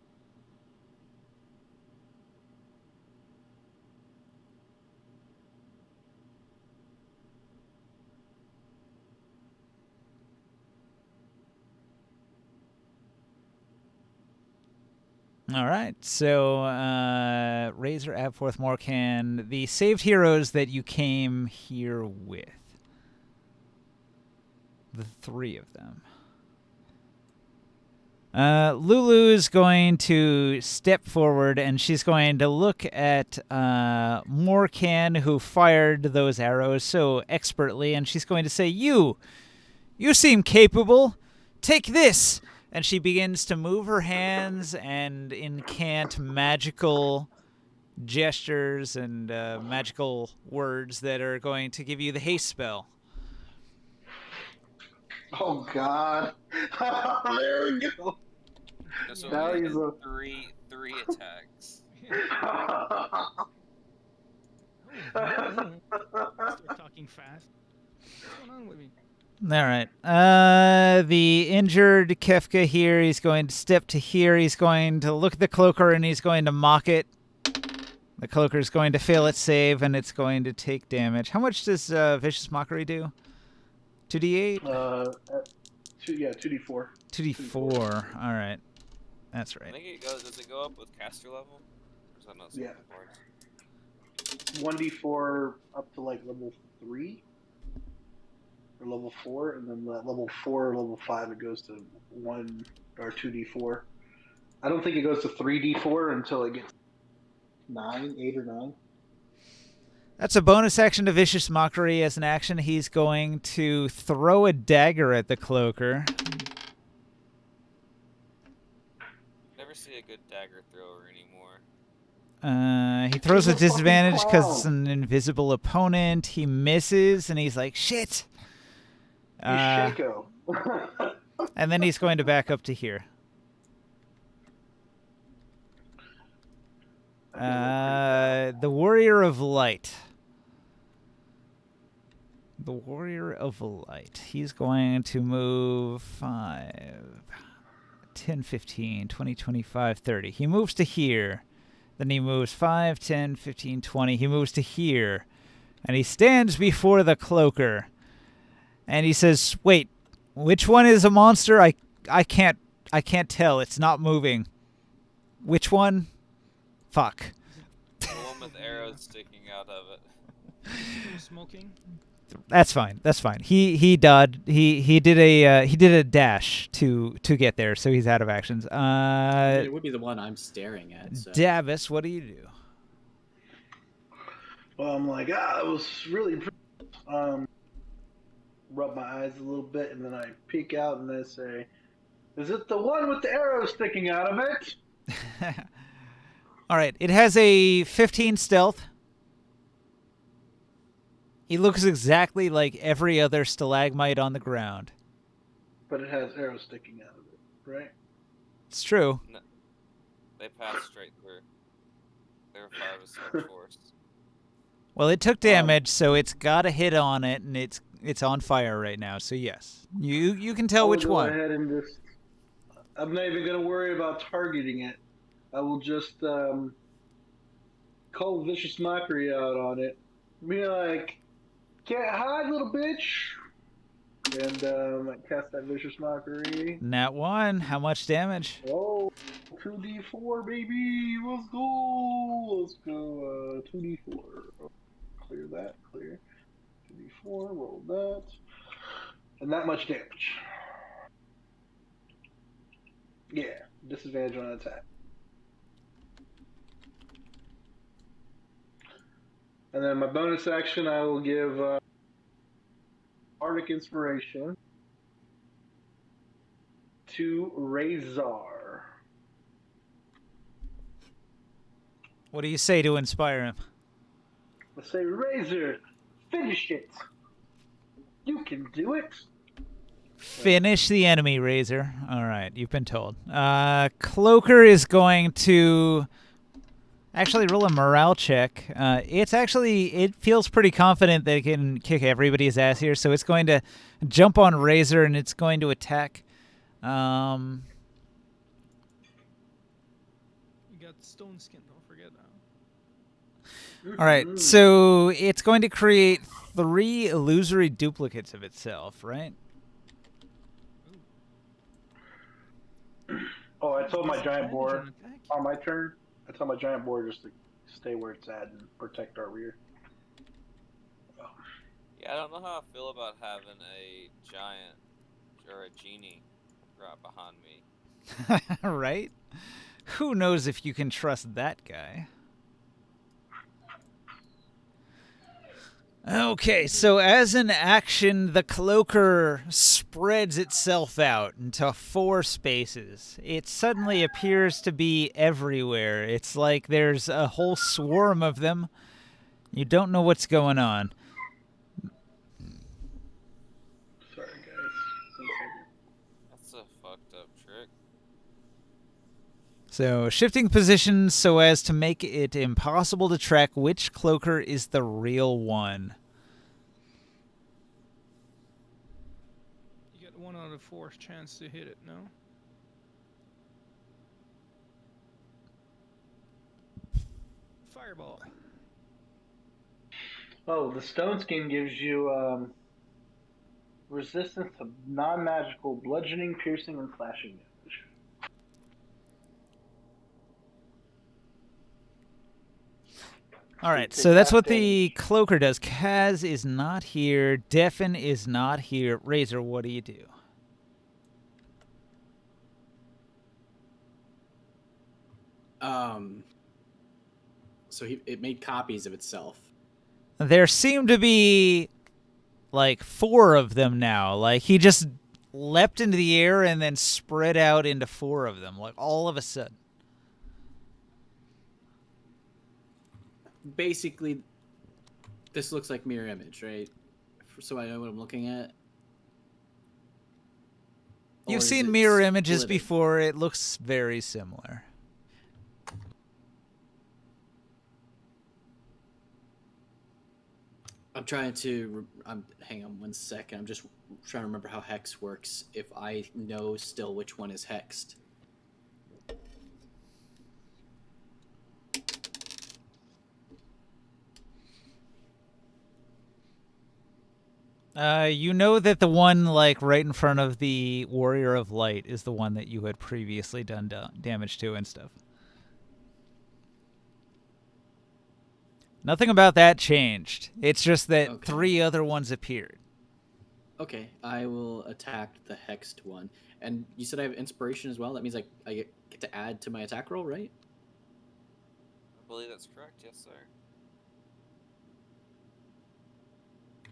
All right, so Razor, Abforth, Morkan, the saved heroes that you came here with. The 3 of them. Lulu's going to step forward, and she's going to look at Morkan, who fired those arrows so expertly, and she's going to say, You seem capable. Take this. And she begins to move her hands and incant magical gestures and magical words that are going to give you the haste spell. Oh God! There we go. So Now only he's has a- three attacks. Start talking fast. What's going on with me? All right. The injured Kefka here, he's going to step to here. He's going to look at the cloaker, and he's going to mock it. The cloaker is going to fail its save, and it's going to take damage. How much does Vicious Mockery do? 2d8? 2d4. 2d4. All right. That's I right. think it goes. Does it go up with caster level? Or is that not Yeah. something important? 1d4 up to like level 3 or level 4, and then level 4 or level 5 it goes to 1 or 2d4. I don't think it goes to 3d4 until it gets 8 or 9. That's a bonus action to Vicious Mockery. As an action, he's going to throw a dagger at the cloaker. Never see a good dagger thrower anymore. He throws He's a a fucking disadvantage because it's clown. an invisible opponent. He misses, and he's like, shit. You Shaco. And then he's going to back up to here. The Warrior of Light. The Warrior of Light. He's going to move 5, 10, 15, 20, 25, 30. He moves to here. Then he moves 5, 10, 15, 20. He moves to here. And he stands before the cloaker. And he says, wait, which one is a monster? I can't tell. It's not moving. Which one? Fuck. The one with arrows sticking out of it. Still smoking. That's fine. That's fine. He did a dash to get there, so he's out of actions. It would be the one I'm staring at. So. Davis, what do you do? Well, I'm like, that was really rub my eyes a little bit, and then I peek out and I say, is it the one with the arrow sticking out of it? All right. It has a 15 stealth. He looks exactly like every other stalagmite on the ground. But it has arrows sticking out of it, right? It's true. No, they passed straight through. They were 5 as such force. Well, it took damage, so it's got a hit on it, and it's on fire right now. So yes, you can tell I'll which go one. ahead and just, I'm not even going to worry about targeting it. I will just call Vicious Mockery out on it. Be like, can't hide, little bitch. And cast that Vicious Mockery. Nat 1. How much damage? Oh, 2d4, baby. Let's go. Let's go 2d4. Clear that. Clear. 2d4. Roll that. And that much damage. Yeah. Disadvantage on attack. And then my bonus action, I will give Arctic Inspiration to Razor. What do you say to inspire him? I say, Razor, finish it. You can do it. Finish the enemy, Razor. All right, you've been told. Cloaker is going to actually roll a morale check. It feels pretty confident that it can kick everybody's ass here, so it's going to jump on Razor and it's going to attack. You got stone skin, don't forget that. All right, so it's going to create 3 illusory duplicates of itself, right? Oh, I told my giant Disadvantage boar on attack? on my turn. I told my giant boar just to stay where it's at and protect our rear. Yeah, I don't know how I feel about having a giant or a genie right behind me. Right? Who knows if you can trust that guy? Okay, so as an action, the cloaker spreads itself out into 4 spaces. It suddenly appears to be everywhere. It's like there's a whole swarm of them. You don't know what's going on. Sorry, guys. That's a fucked up trick. So, shifting positions so as to make it impossible to track which cloaker is the real one. You get 1 out of 4 chance to hit it, no? Fireball. Oh, the stone skin gives you resistance to non-magical bludgeoning, piercing, and slashing damage. All right, Take so that's half what the damage. cloaker does. Kaz is not here. Defen is not here. Razor, what do you do? So it made copies of itself. There seem to be like 4 of them now. Like he just leapt into the air and then spread out into 4 of them, like all of a sudden. Basically, this looks like mirror image, right? So I know what I'm looking at. Or You've is seen it mirror images splitting? before. It looks very similar. I'm trying to. Hang on 1 second. I'm just trying to remember how hex works. If I know still which one is hexed. You know that the one like right in front of the Warrior of Light is the one that you had previously done damage to and stuff. Nothing about that changed. It's just that Okay. 3 other ones appeared. Okay, I will attack the hexed one. And you said I have inspiration as well. That means I get to add to my attack roll, right? I believe that's correct. Yes, sir.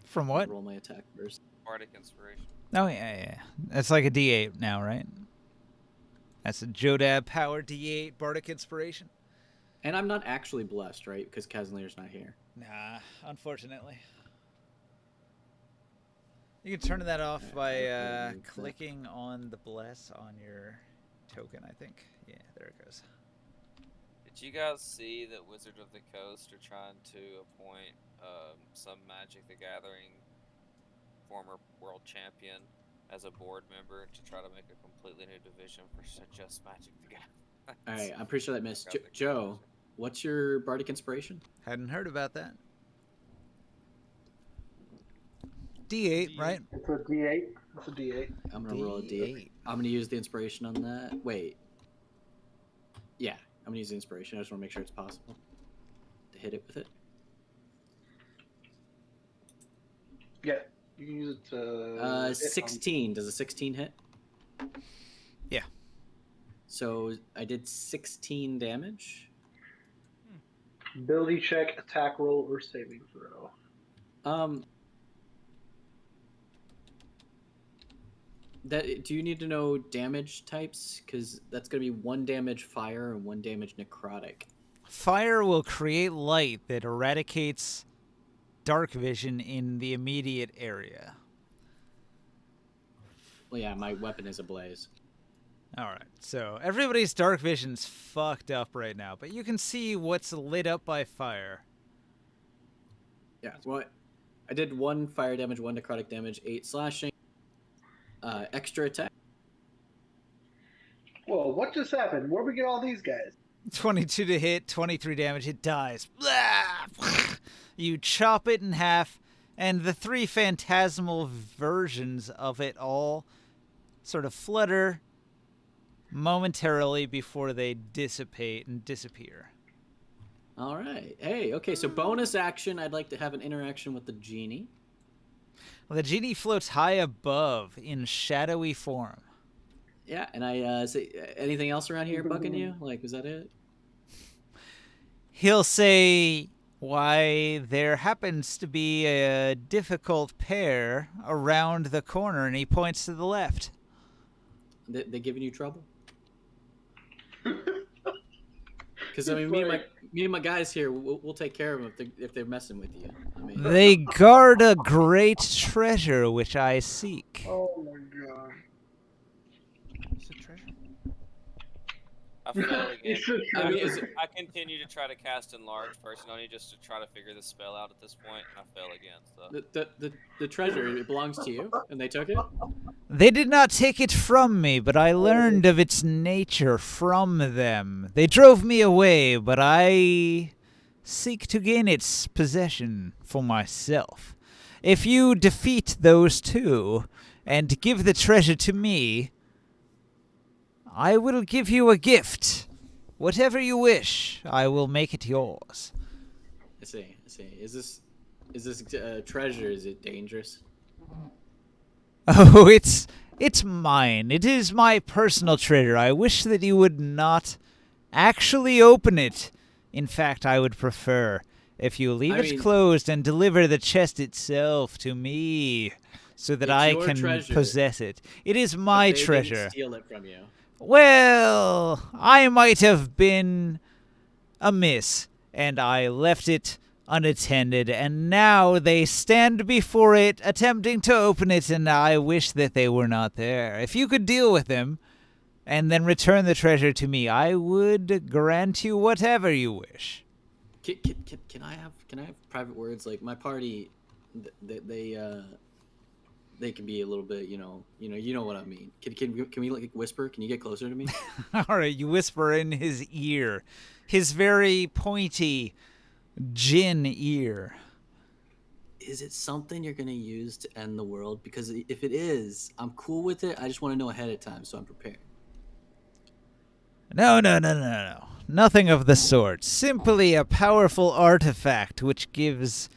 From what? Roll my attack first. Bardic inspiration. Oh, yeah. That's like a D8 now, right? That's a Jodab Power D8 Bardic Inspiration. And I'm not actually blessed, right? Because Kazanir's not here. Nah, unfortunately. You can turn that off by remove that. clicking on the bless on your token, I think. Yeah, there it goes. Did you guys see that Wizard of the Coast are trying to appoint some Magic the Gathering former world champion as a board member to try to make a completely new division for just Magic the Gathering? All right, I'm pretty sure that missed. Forgot the Joe, confusion. what's your bardic inspiration? Hadn't heard about that. D8, right? It's a D8. It's a D8. I'm gonna roll a D8. I'm gonna use the inspiration on that. Wait. Yeah, I'm gonna use the inspiration. I just want to make sure it's possible to hit it with it. Yeah, you can use it to. hit 16. Does a 16 hit? Yeah. So I did 16 damage. Ability check, attack roll, or saving throw. Do you need to know damage types? Because that's gonna be 1 damage fire and 1 damage necrotic. Fire will create light that eradicates dark vision in the immediate area. Well, yeah, my weapon is ablaze. All right, so everybody's dark vision's fucked up right now, but you can see what's lit up by fire. Yeah, well, I did 1 fire damage, 1 necrotic damage, 8 slashing, extra attack. Whoa, what just happened? Where'd we get all these guys? 22 to hit, 23 damage, it dies. You chop it in half, and the 3 phantasmal versions of it all sort of flutter momentarily before they dissipate and disappear. All right. Hey, okay, so bonus action, I'd like to have an interaction with the genie. Well, the genie floats high above in shadowy form. Yeah, and I say anything else around here bugging you? Like, was that it? He'll say, why, there happens to be a difficult pair around the corner, and he points to the left. They giving you trouble? Because I mean, me and my guys here, we'll take care of them if they're messing with you. I mean, They guard a great treasure which I seek. Oh my god. Is it treasure? I fail again. It's a I, mean, treasure. I continue to try to cast Enlarge Person on you just to try to figure this spell out at this point, and I fail again. So. the treasure, it belongs to you, and they took it? They did not take it from me, but I learned of its nature from them. They drove me away, but I seek to gain its possession for myself. If you defeat those 2 and give the treasure to me, I will give you a gift. Whatever you wish, I will make it yours. I see. Is this treasure, is it dangerous? Oh, it's mine. It is my personal treasure. I wish that you would not actually open it. In fact, I would prefer if you leave it closed and deliver the chest itself to me so that I can possess it. It is my treasure. Didn't steal it from you. Well, I might have been amiss, and I left it unattended, and now they stand before it, attempting to open it, and I wish that they were not there. If you could deal with them, and then return the treasure to me, I would grant you whatever you wish. Can I have private words? Like, my party, they can be a little bit, you know what I mean. Can we like whisper? Can you get closer to me? All right, you whisper in his ear, his very pointy Jinn ear. Is it something you're gonna use to end the world? Because if it is, I'm cool with it. I just want to know ahead of time so I'm prepared. No. Nothing of the sort. Simply a powerful artifact which gives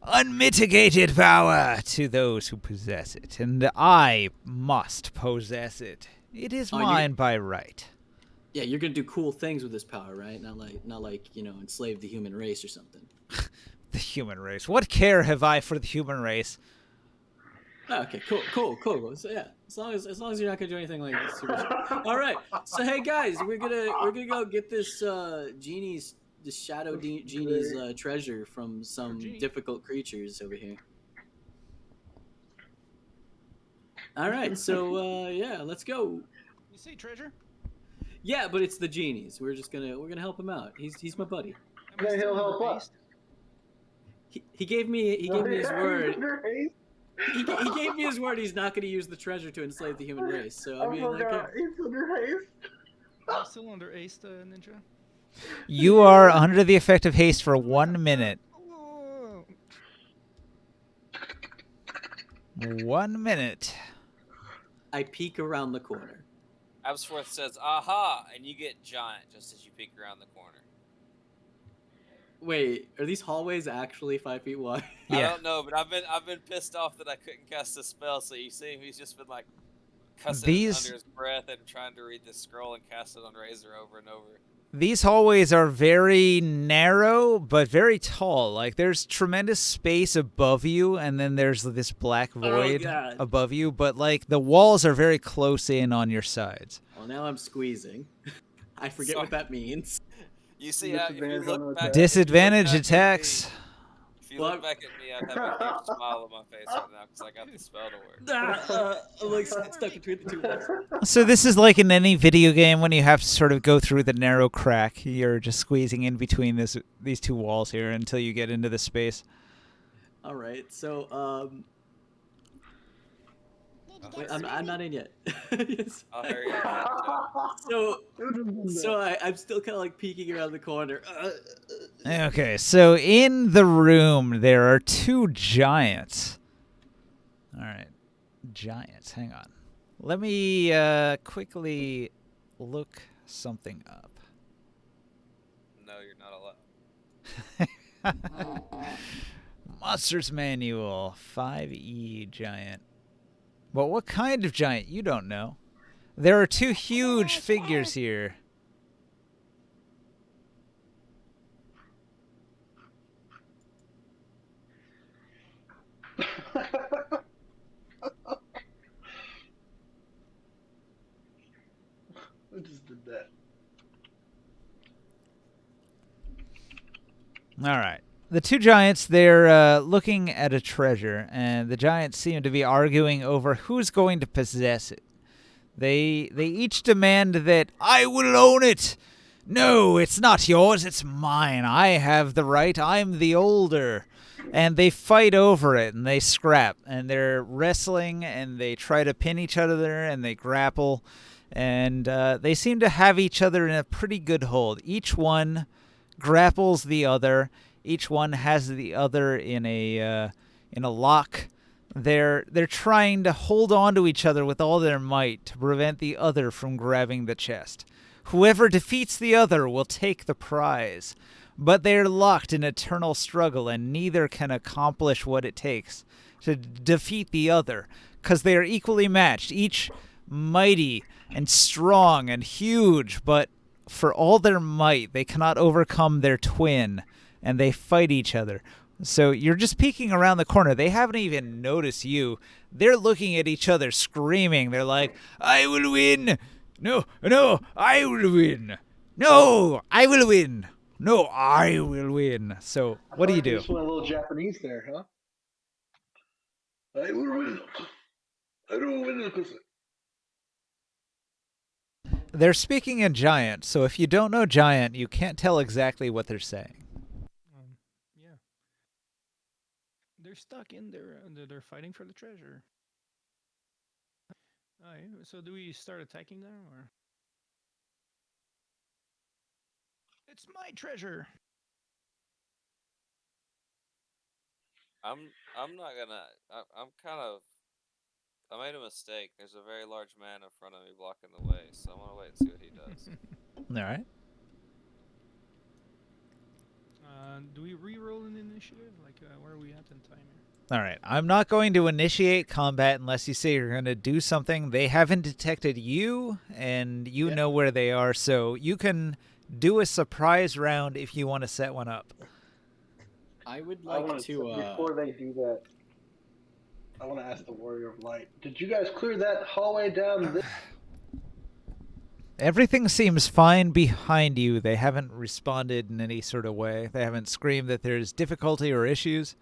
unmitigated power to those who possess it, and I must possess it. It is mine by right. Yeah, you're gonna do cool things with this power, right? Not like enslave the human race or something. The human race. What care have I for the human race? Okay, cool. So yeah, as long as you're not gonna do anything like super. All right. So hey guys, we're gonna go get this shadow genie's treasure from some difficult creatures over here. All right, so yeah, let's go. You say treasure? Yeah, but it's the genies. We're gonna help him out. He's my buddy. Yeah, he'll help us. He gave me his word. He gave me his word. He's not going to use the treasure to enslave the human race. So I mean, he's under haste. I'm still under ace, ninja. You are under the effect of haste for 1 minute. Whoa. 1 minute. I peek around the corner. Absworth says, "Aha!" and you get giant just as you peek around the corner. Wait, are these hallways actually 5 feet wide? Yeah. I don't know, but I've been pissed off that I couldn't cast a spell. So you see, he's just been like cussing under his breath and trying to read this scroll and cast it on Razor over and over. These hallways are very narrow, but very tall. Like, there's tremendous space above you, and then there's this black void God. above you, but, like, the walls are very close in on your sides. Well, now I'm squeezing. I forget what that means. You see, if you Disadvantage on the look back, attack. Disadvantage if you look back at attacks. me- If you look back at me, I'd have a huge smile on my face right now because I got the spell to work. I'm like stuck between the two walls. So this is like in any video game when you have to sort of go through the narrow crack. You're just squeezing in between these two walls here until you get into the space. All right, so wait, I'm not in yet. Yes. I'll hurry up. So I'm still kind of like peeking around the corner. Okay, so in the room there are two giants. All right, giants. Hang on. Let me quickly look something up. No, you're not allowed. Monsters Manual 5E giant. Well, what kind of giant? You don't know. There are two huge figures here. I just did that. All right. The two giants, they're looking at a treasure, and the giants seem to be arguing over who's going to possess it. They each demand that I will own it. No, it's not yours, it's mine. I have the right. I'm the older. And they fight over it, and they scrap, and they're wrestling, and they try to pin each other, and they grapple, and they seem to have each other in a pretty good hold. Each one grapples the other. Each one has the other in a lock. They're trying to hold on to each other with all their might to prevent the other from grabbing the chest. Whoever defeats the other will take the prize. But they're locked in eternal struggle, and neither can accomplish what it takes to defeat the other, because they are equally matched, each mighty and strong and huge, but for all their might, they cannot overcome their twin, and they fight each other. So you're just peeking around the corner. They haven't even noticed you. They're looking at each other, screaming. They're like, I will win! No, I will win! No, I will win! No, I will win. So, what do you do? Just went a little Japanese there, huh? I will win. I don't win because They're speaking in giant, so if you don't know giant, you can't tell exactly what they're saying. Yeah. They're stuck in there. They're fighting for the treasure. Alright, so do we start attacking them, or? It's my treasure. I'm not gonna. I'm kind of. I made a mistake. There's a very large man in front of me blocking the way, so I'm gonna wait and see what he does. All right. Do we re-roll an initiative? Like, where are we at in time here? All right. I'm not going to initiate combat unless you say you're going to do something. They haven't detected you, and you know where they are, so you can do a surprise round if you want to set one up. I would like before they do that, I want to ask the Warrior of Light. Did you guys clear that hallway down this? Everything seems fine behind you. They haven't responded in any sort of way. They haven't screamed that there's difficulty or issues.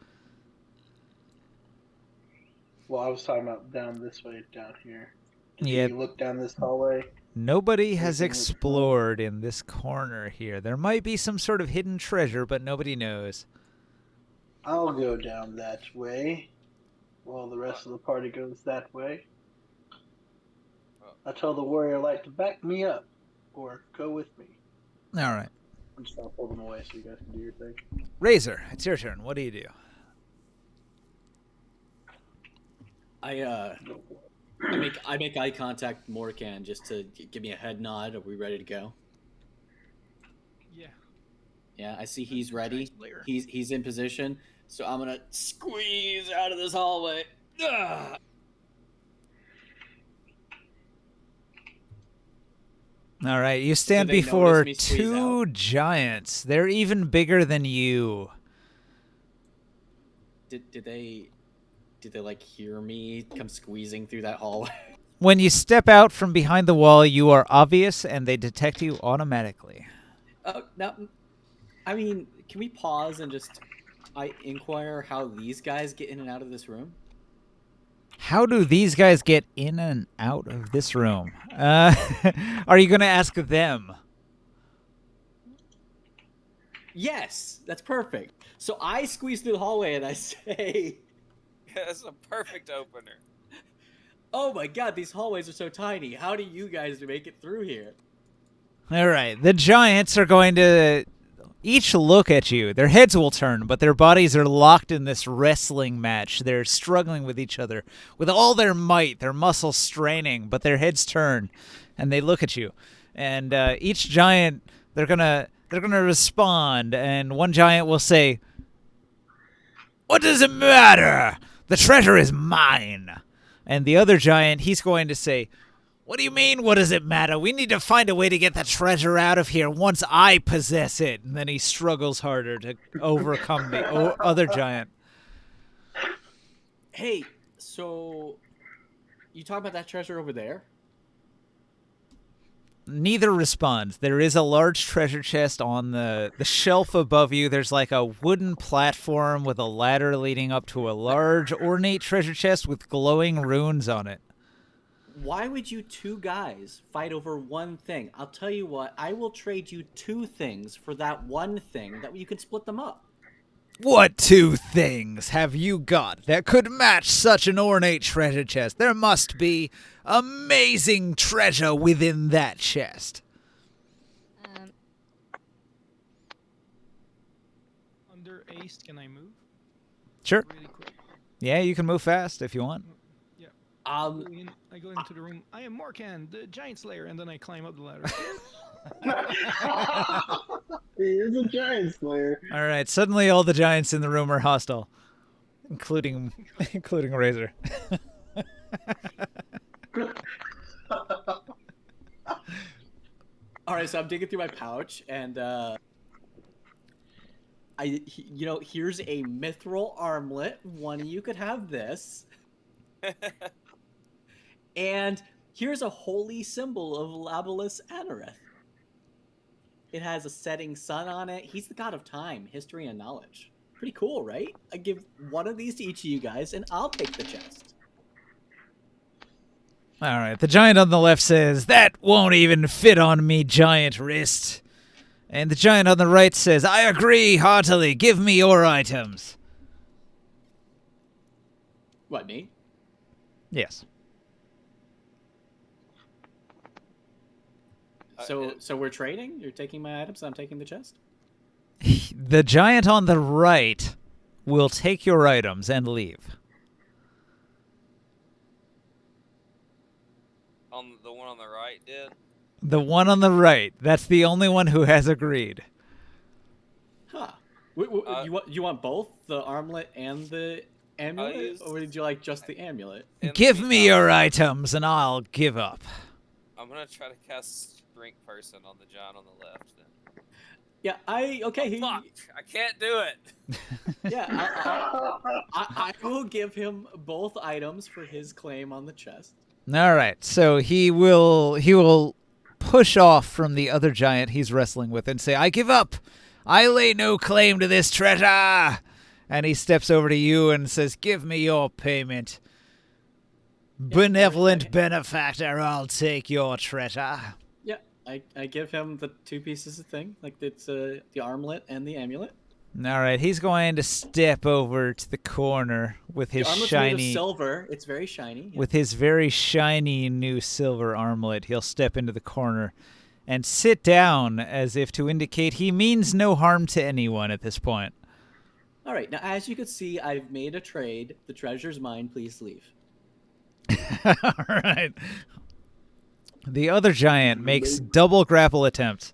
Well, I was talking about down this way, down here. Yeah. Did you look down this hallway? Nobody has Everything looks explored in this corner here. There might be some sort of hidden treasure, but nobody knows. I'll go down that way, while the rest of the party goes that way. I tell the Warrior Light to back me up, or go with me. All right. I'm just gonna pull them away so you guys can do your thing. Razor, it's your turn. What do you do? I make eye contact with Morkan just to give me a head nod. Are we ready to go? Yeah. Yeah, I see he's ready. Nice player. He's in position. So I'm gonna squeeze out of this hallway. Ugh. All right, you stand they before notice me squeeze two giants. They're even bigger than you. Did they like hear me come squeezing through that hallway? When you step out from behind the wall, you are obvious, and they detect you automatically. Now, I mean, can we pause and just I inquire how these guys get in and out of this room? How do these guys get in and out of this room? Are you going to ask them? Yes, that's perfect. So I squeeze through the hallway and I say, That's a perfect opener. "Oh my god, these hallways are so tiny. How do you guys make it through here?" All right, the giants are going to each look at you. Their heads will turn, but their bodies are locked in this wrestling match. They're struggling with each other with all their might, their muscles straining, but their heads turn, and they look at you. And each giant, they're gonna respond, and one giant will say, "What does it matter? The treasure is mine." And the other giant, he's going to say, "What do you mean, what does it matter? We need to find a way to get the treasure out of here once I possess it." And then he struggles harder to overcome the other giant. Hey, so you talk about that treasure over there? Neither responds. There is a large treasure chest on the shelf above you. There's like a wooden platform with a ladder leading up to a large, ornate treasure chest with glowing runes on it. Why would you two guys fight over one thing? I'll tell you what, I will trade you two things for that one thing. That way you can split them up. What two things have you got that could match such an ornate treasure chest? There must be amazing treasure within that chest. Under Ace, can I move? Sure. Really quick. Yeah, you can move fast if you want. I go into the room. I am Morkan, the giant slayer, and then I climb up the ladder. He is a giant slayer. All right, suddenly all the giants in the room are hostile, including Razor. All right, so I'm digging through my pouch, and here's a mithril armlet. One of you could have this. And here's a holy symbol of Labalus Anareth. It has a setting sun on it. He's the god of time, history, and knowledge. Pretty cool, right? I give one of these to each of you guys, and I'll take the chest. All right, the giant on the left says, "That won't even fit on me, giant wrist." And the giant on the right says, "I agree heartily. Give me your items." What, me? Yes. So we're trading? You're taking my items, I'm taking the chest? The giant on the right will take your items and leave. On the one on the right did? The one on the right, that's the only one who has agreed. Huh. You want both the armlet and the amulet? Or did you like just the amulet? Give me your items and I'll give up. I'm going to try to cast Drink Person on the giant on the left. Then. Yeah, Fuck! I can't do it! Yeah, I will give him both items for his claim on the chest. All right, so he will push off from the other giant he's wrestling with and say, "I give up. I lay no claim to this treasure." And he steps over to you and says, "Give me your payment. Benevolent benefactor, I'll take your treasure." Yeah, I give him the two pieces of thing, like it's the armlet and the amulet. All right, he's going to step over to the corner with his The armlet's shiny made of silver. It's very shiny. Yeah. with his very shiny new silver armlet. He'll step into the corner and sit down as if to indicate he means no harm to anyone at this point. All right, now as you can see, I've made a trade. The treasure's mine. Please leave. All right. The other giant makes double grapple attempts.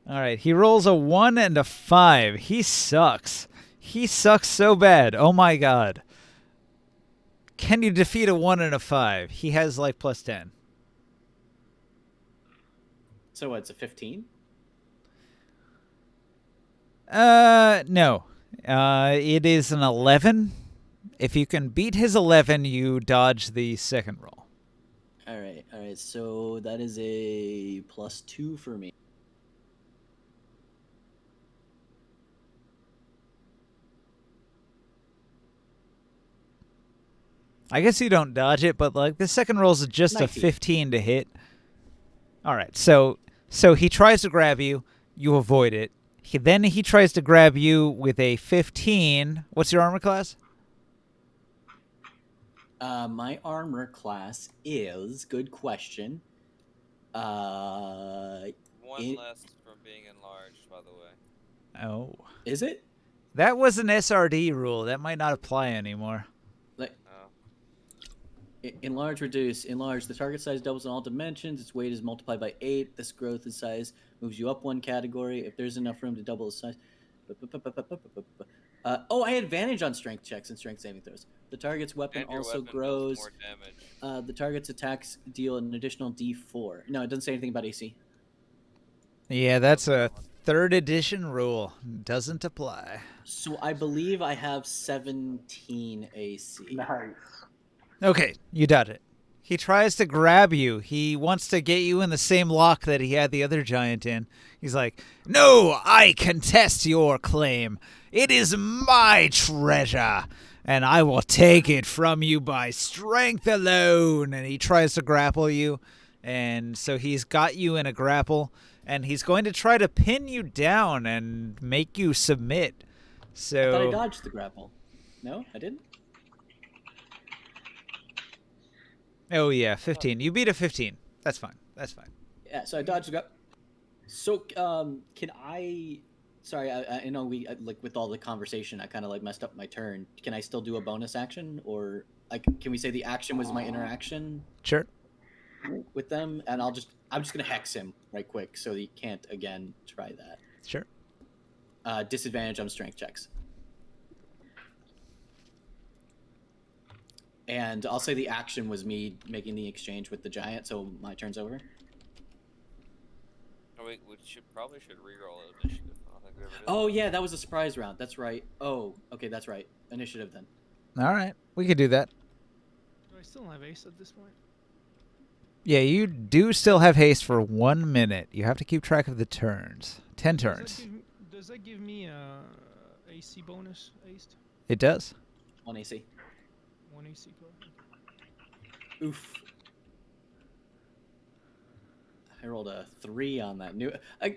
All right, he rolls a 1 and a 5. He sucks. He sucks so bad. Oh my god. Can you defeat a 1 and a 5? He has like +10. So what's a 15? No. It is an 11. If you can beat his 11, you dodge the second roll. All right. So that is a +2 for me. I guess you don't dodge it, but like the second roll is just 19. a 15 to hit. All right. So he tries to grab you, you avoid it. Then he tries to grab you with a 15. What's your armor class? My armor class is, good question. One less from being enlarged, by the way. Oh. Is it? That was an SRD rule. That might not apply anymore. Like, Oh. enlarge, reduce. Enlarge. The target size doubles in all dimensions. Its weight is multiplied by 8. This growth in size moves you up one category. If there's enough room to double the size. I had advantage on strength checks and strength saving throws. The target's weapon And your also weapon does grows. more damage. The target's attacks deal an additional D4. No, it doesn't say anything about AC. Yeah, that's a 3rd edition rule. Doesn't apply. So I believe I have 17 AC. Nice. Okay, you dodge it. He tries to grab you. He wants to get you in the same lock that he had the other giant in. He's like, "No, I contest your claim. It is my treasure, and I will take it from you by strength alone." And he tries to grapple you, and so he's got you in a grapple, and he's going to try to pin you down and make you submit. So I thought I dodged the grapple. No, I didn't? Oh yeah, 15. You beat a 15. That's fine. Yeah, so I dodged the grapple. So, can I... Sorry, I know we, like, with all the conversation, I kind of, like, messed up my turn. Can I still do a bonus action? Or, like, can we say the action was my interaction Sure. with them? And I'm just going to hex him right quick so he can't, again, try that. Sure. Disadvantage on strength checks. And I'll say the action was me making the exchange with the giant, so my turn's over. Oh, we probably should reroll initiative. I don't think we ever did. Oh, yeah, that was a surprise round. That's right. Oh, okay, that's right. Initiative then. All right. We could do that. Do I still have ace at this point? Yeah, you do still have haste for 1 minute. You have to keep track of the turns. 10 turns. Does that give me a AC bonus, ace? It does. 1 AC. 1 AC card. Oof. I rolled a 3 on that.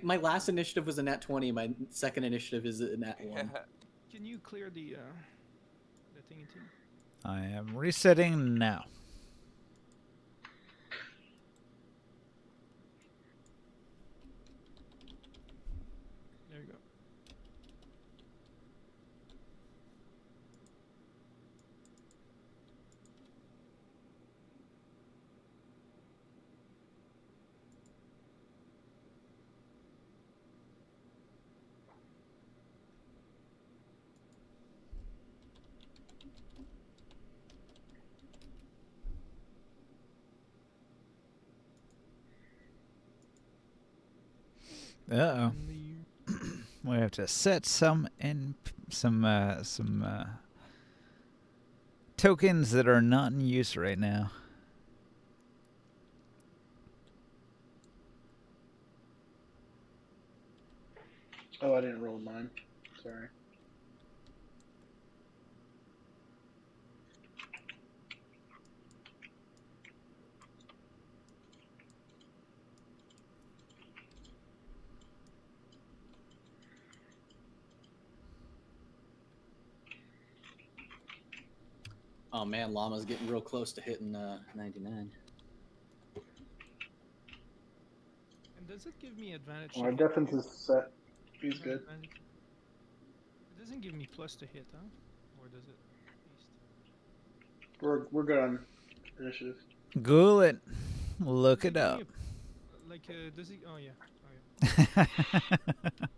My last initiative was a nat 20. My second initiative is a nat 1. Can you clear the thingy team? I am resetting now. There you go. Uh-oh. And We have to set some tokens that are not in use right now. Oh, I didn't roll mine. Sorry. Oh man, Llama's getting real close to hitting 99. and does it give me advantage? Our defense is set. He's good. Advantage? It doesn't give me plus to hit, huh? Or does it? We're good on initiative. Google it. Look Does it give up. me does he? Oh yeah. Oh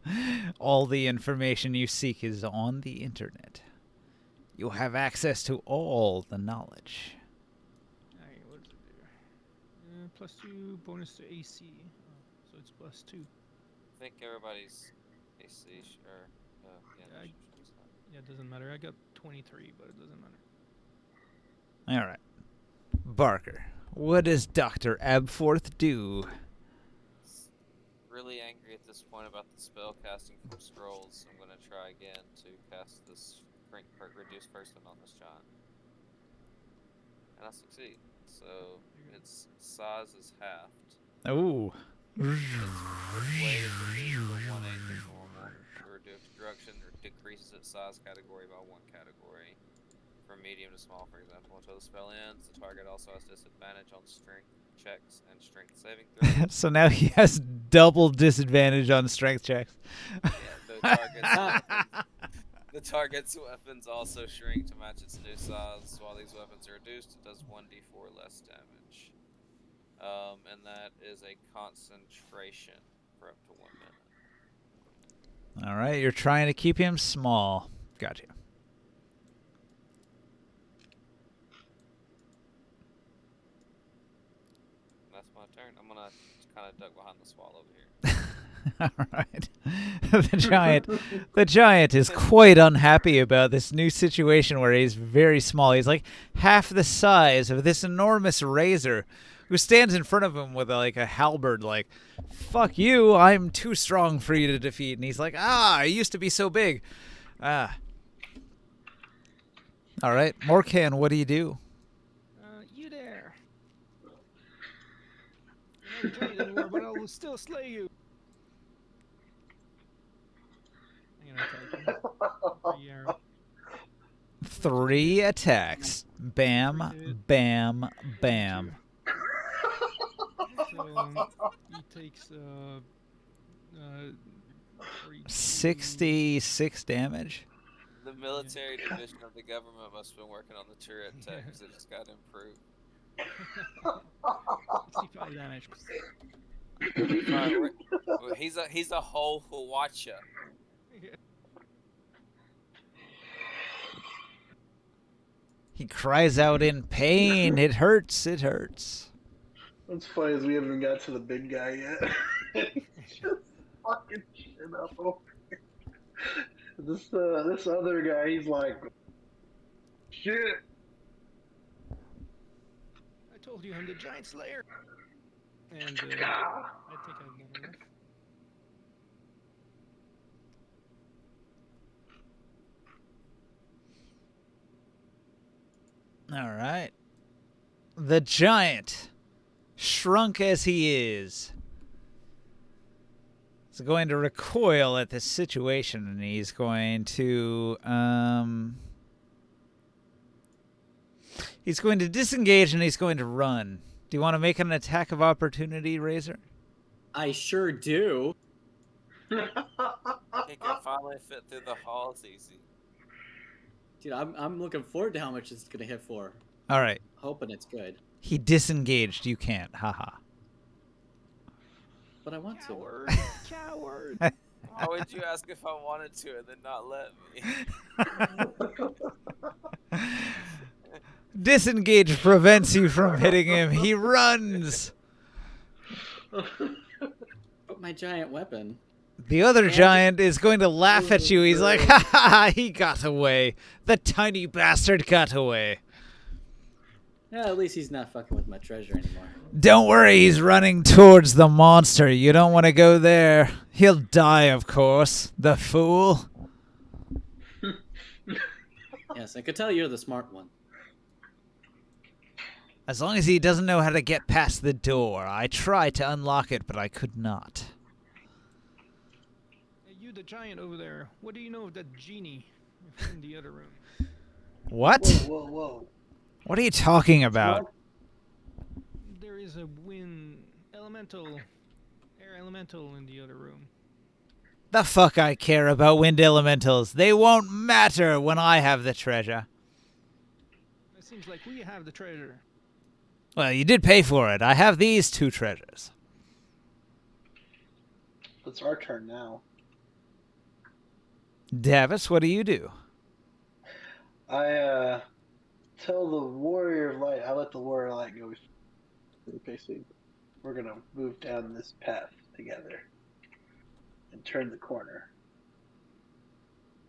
yeah. All the information you seek is on the internet. You have access to all the knowledge. Alright, what does it do? +2 bonus to AC. Oh, so it's +2. I think everybody's AC or yeah, Yeah, initial strength's high. Yeah, it doesn't matter. I got 23, but it doesn't matter. All right. Barker, what does Dr. Abforth do? Really angry at this point about the spell casting from scrolls. I'm gonna try again to cast this reduce person on this giant, and I succeed. So its size is halved. Oh. Its weight is reduced to 1/8 of normal. The destruction decreases its size category by 1 category, from medium to small, for example. Until the spell ends, the target also has disadvantage on strength checks and strength saving throws. So now he has double disadvantage on strength checks. Yeah, the target's weapons also shrink to match its new size. While these weapons are reduced, it does 1d4 less damage. And that is a concentration for up to 1 minute. All right, you're trying to keep him small. Gotcha. That's my turn. I'm gonna kind of duck behind this wall over here. All right. The giant is quite unhappy about this new situation where he's very small. He's like half the size of this enormous razor who stands in front of him with like a halberd like, fuck you, I'm too strong for you to defeat. And he's like, I used to be so big. All right, Morkan, what do you do? You there. You're not a giant anymore, but I will still slay you. I'm gonna attack you. 3 arrow. 3 attacks. Bam, bam, bam. So he takes 66 damage. The military division of the government must have been working on the turret tech because it just got improved. 65 damage. Well, he's a whole watcher. He cries out in pain. It hurts. It hurts. What's funny is we haven't even got to the big guy yet. He's just fucking shit up over here. This other guy, he's like, shit. I told you I'm the giant slayer. And I think I've done enough. All right. The giant, shrunk as he is going to recoil at this situation, and he's going to disengage, and he's going to run. Do you want to make an attack of opportunity, Razor? I sure do. He can finally fit through the halls easy. Dude, I'm looking forward to how much it's gonna hit for. All right. Hoping it's good. He disengaged. You can't. Haha. But I want Coward. Coward. Why would you ask if I wanted to and then not let me? Disengage prevents you from hitting him. He runs. But my giant weapon. The other giant is going to laugh at you. He's like, ha ha ha, he got away. The tiny bastard got away. Yeah, at least he's not fucking with my treasure anymore. Don't worry, he's running towards the monster. You don't want to go there. He'll die, of course. The fool. Yes, I could tell you're the smart one. As long as he doesn't know how to get past the door. I tried to unlock it, but I could not. Hey, you, the giant over there. What do you know of that genie in the other room? What? Whoa, whoa, whoa. What are you talking about? There is a air elemental in the other room. The fuck I care about wind elementals. They won't matter when I have the treasure. It seems like we have the treasure. Well, you did pay for it. I have these 2 treasures. It's our turn now. Davis, what do you do? I tell the warrior of light. I let the warrior of light go. Basically, we're gonna move down this path together and turn the corner.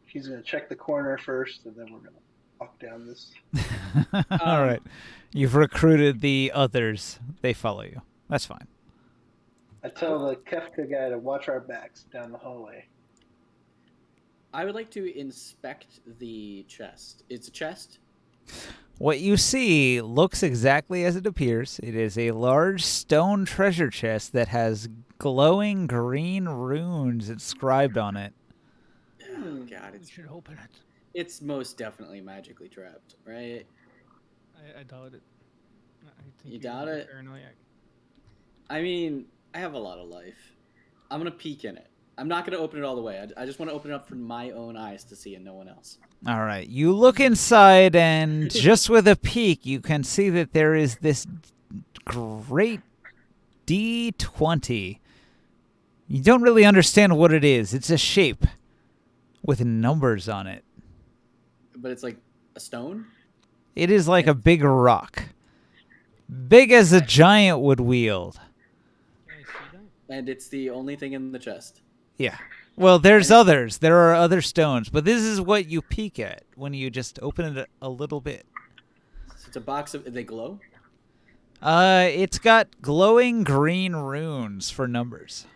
He's gonna check the corner first, and then we're gonna walk down this. All right. You've recruited the others. They follow you. That's fine. I tell the Kefka guy to watch our backs down the hallway. I would like to inspect the chest. It's a chest. What you see looks exactly as it appears. It is a large stone treasure chest that has glowing green runes inscribed on it. Oh, God, We should open it. it's most definitely magically trapped, right? I doubt it. I think You you're doubt a bit it? Paranoiac. I mean, I have a lot of life. I'm gonna peek in it. I'm not gonna open it all the way. I just want to open it up for my own eyes to see and no one else. All right. You look inside, and just with a peek, you can see that there is this great D20. You don't really understand what it is. It's a shape with numbers on it. But it's like a stone. It is like a big rock, big as a giant would wield. Can I see that? And it's the only thing in the chest. Yeah. Well, there's others. There are other stones, but this is what you peek at when you just open it a little bit. So it's a box of. They glow. It's got glowing green runes for numbers.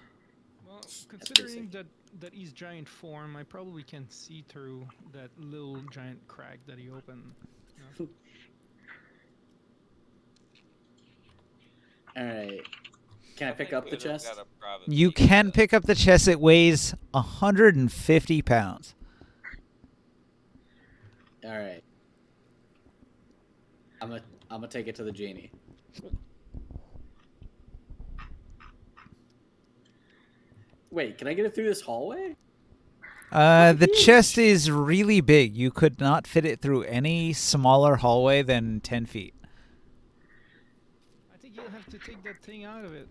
Well, pretty considering sick. that he's giant form, I probably can see through that little giant crack that he opened. You know? All right. Can I pick up the Could've chest? got a private You view, can but- pick up the chest. It weighs 150 pounds. All right. I'm gonna take it to the genie. Wait, can I get it through this hallway? The chest is really big. You could not fit it through any smaller hallway than 10 feet. I think you'll have to take that thing out of it.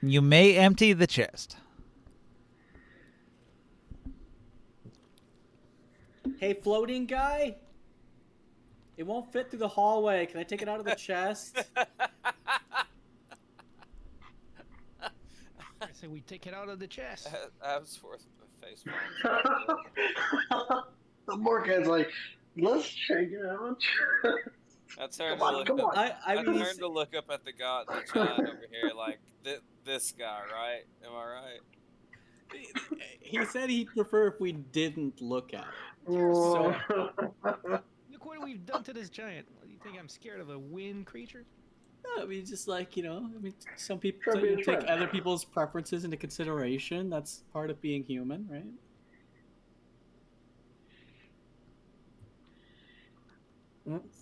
You may empty the chest. Hey, floating guy. It won't fit through the hallway. Can I take it out of the chest? I say we take it out of the chest. Absworth face palm. The Morgan's like, let's check it out. I turned Come on, to look come up. on. I mean, turned to look up at the giant over here, like this guy, right? Am I right? he said he'd prefer if we didn't look at it. Oh. Look what we've done to this giant. What, do you think I'm scared of a wind creature? No, I mean, just like, some people Try being take friends. other people's preferences into consideration. That's part of being human, right?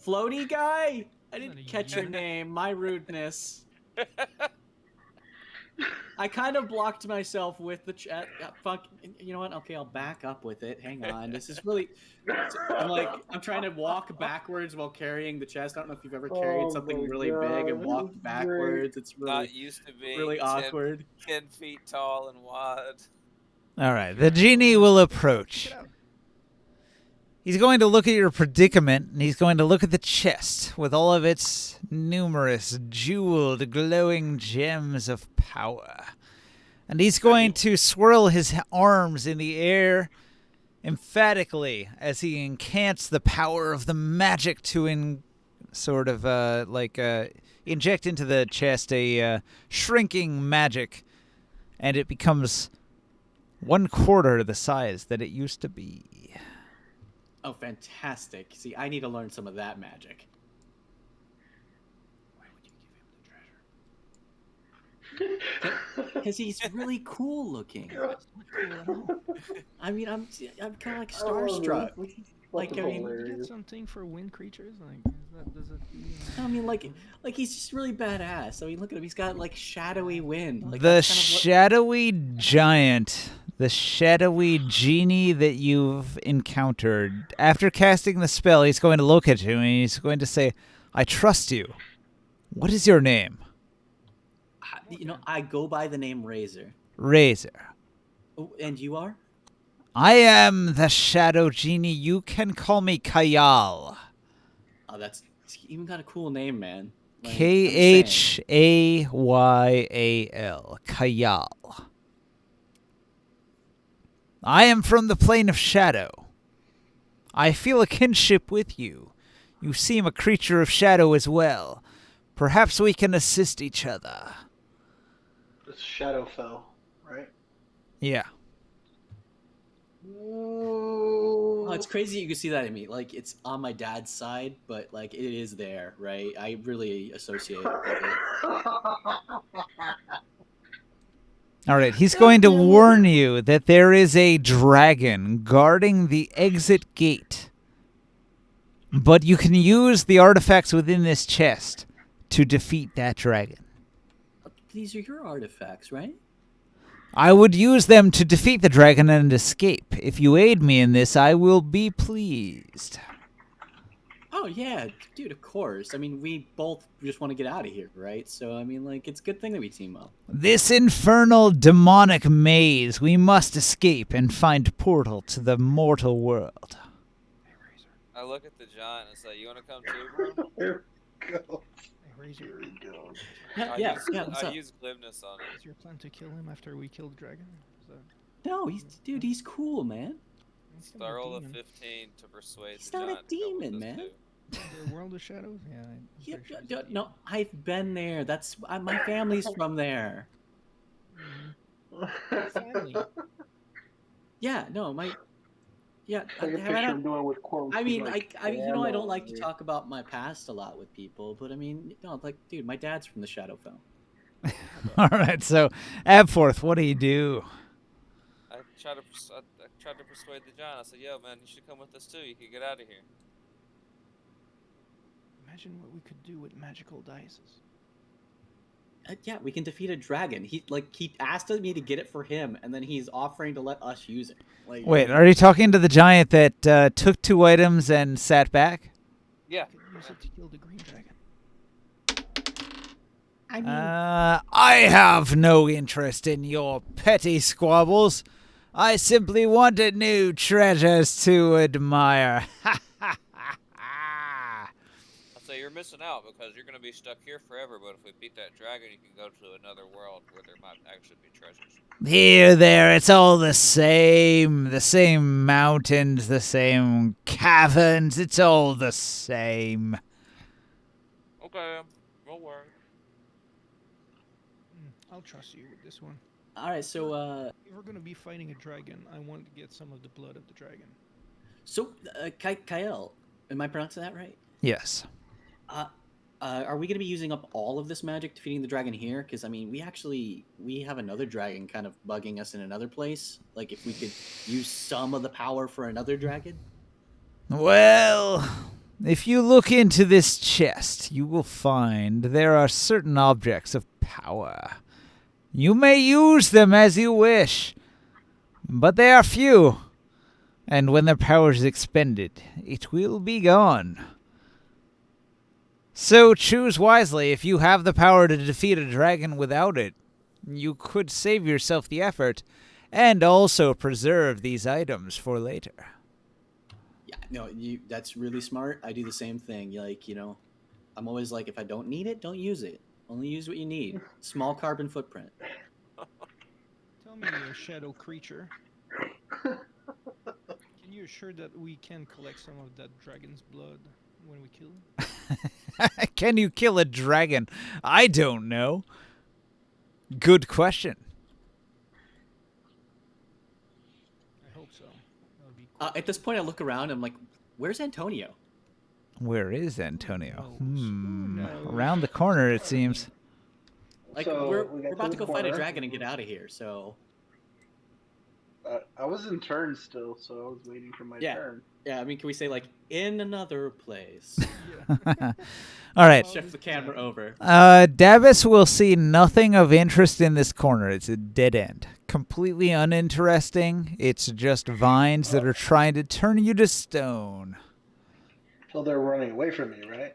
Floaty guy? I Not didn't a catch your you. name. My rudeness. I kind of blocked myself with the chat. Fuck. You know what? Okay, I'll back up with it. Hang on. This is really. I'm trying to walk backwards while carrying the chest. I don't know if you've ever carried Oh something my really God, big and this walked is great. backwards. It's really, Not used to being really 10 awkward. 10 feet tall and wide. All right. The genie will approach. Get out. He's going to look at your predicament, and he's going to look at the chest with all of its numerous jeweled, glowing gems of power. And he's going to swirl his arms in the air emphatically as he incants the power of the magic to inject into the chest a shrinking magic, and it becomes 1/4 the size that it used to be. Oh, fantastic. See, I need to learn some of that magic. Why would you give him the treasure? Because he's really cool looking. That's not cool at all. I mean, I'm kind of like Oh, starstruck. this is Like, fucking I mean, You get hilarious. something for wind creatures? Like, does it? I mean, like he's just really badass. I mean, look at him. He's got like shadowy wind. Like, The that's kind of what- shadowy giant, the shadowy genie that you've encountered. After casting the spell, he's going to look at you and he's going to say, "I trust you. What is your name?" I go by the name Razor. Razor. Oh, and you are? I am the shadow genie. You can call me Kayal. Oh, that's he's even got a cool name, man. Like, I'm just saying. Khayal. Khayal. I am from the plane of shadow. I feel a kinship with you. You seem a creature of shadow as well. Perhaps we can assist each other. It's Shadowfell, right? Yeah. Oh, it's crazy you can see that in me. Like, it's on my dad's side, but like it is there, right? I really associate it with it. All right, he's going to warn you that there is a dragon guarding the exit gate. But you can use the artifacts within this chest to defeat that dragon. These are your artifacts, right? I would use them to defeat the dragon and escape. If you aid me in this, I will be pleased. Oh yeah, dude, of course. I mean, we both just want to get out of here, right? So I mean, like, it's a good thing that we team up. This infernal demonic maze, we must escape and find portal to the mortal world. I look at the giant and say, "You want to come too, bro?" There we go. Hey, Razor, Yeah. What's I up? use glibness on is it. your plan to kill him after we kill the dragon? Is that... No, he's cool, man. He's kind of a Starroll of demon. 15 to persuade He's the not a giant to come with demon, us man. too. The world of shadows? Yeah. I'm Yeah, pretty sure he's a no, demon. I've been there. That's my family's from there. Family. Yeah, no, yeah. Take a have I picture not- of doing with quotes. I mean, like, I I don't like to family. talk about my past a lot with people, but I mean, no, like, dude, my dad's from the Shadowfell. All right, so Abforth, what do you do? I tried to persuade the giant. I said, "Yo, man, you should come with us too. You could get out of here." Imagine what we could do with magical dices. Yeah, we can defeat a dragon. He asked me to get it for him, and then he's offering to let us use it. Like, Wait, are you talking to the giant that took 2 items and sat back? Yeah. We could use it to kill the green dragon. I mean, I have no interest in your petty squabbles. I simply wanted new treasures to admire. I say you're missing out because you're gonna be stuck here forever. But if we beat that dragon, you can go to another world where there might actually be treasures. Here, there, it's all the same. The same mountains, the same caverns. It's all the same. Okay, don't worry. I'll trust you with this one. all right, so If we're gonna be fighting a dragon, I want to get some of the blood of the dragon. Kyle, am I pronouncing that right? Yes. Are we going to be using up all of this magic defeating the dragon here? Because I mean, we have another dragon kind of bugging us in another place. Like, if we could use some of the power for another dragon. Well, if you look into this chest, you will find there are certain objects of power. You may use them as you wish, but they are few, and when their power is expended, it will be gone. So choose wisely. If you have the power to defeat a dragon without it, you could save yourself the effort and also preserve these items for later. Yeah, no, that's really smart. I do the same thing. Like, I'm always like, if I don't need it, don't use it. Only use what you need. Small carbon footprint. Tell me, shadow creature. Can you assure that we can collect some of that dragon's blood when we kill him? Can you kill a dragon? I don't know. Good question. I hope so. That would be cool. At this point, I look around. I'm like, where's Antonio? Where is Antonio? Who knows? Around the corner, it seems. Like, So, we're we got about to to the go fight a corner. dragon and get out of here. So I was in turn still, so I was waiting for my Yeah. turn. yeah, I mean, can we say like in another place? Yeah. All right. Shift the camera over. Davis will see nothing of interest in this corner. It's a dead end. Completely uninteresting. It's just vines that are trying to turn you to stone. So they're running away from me, right?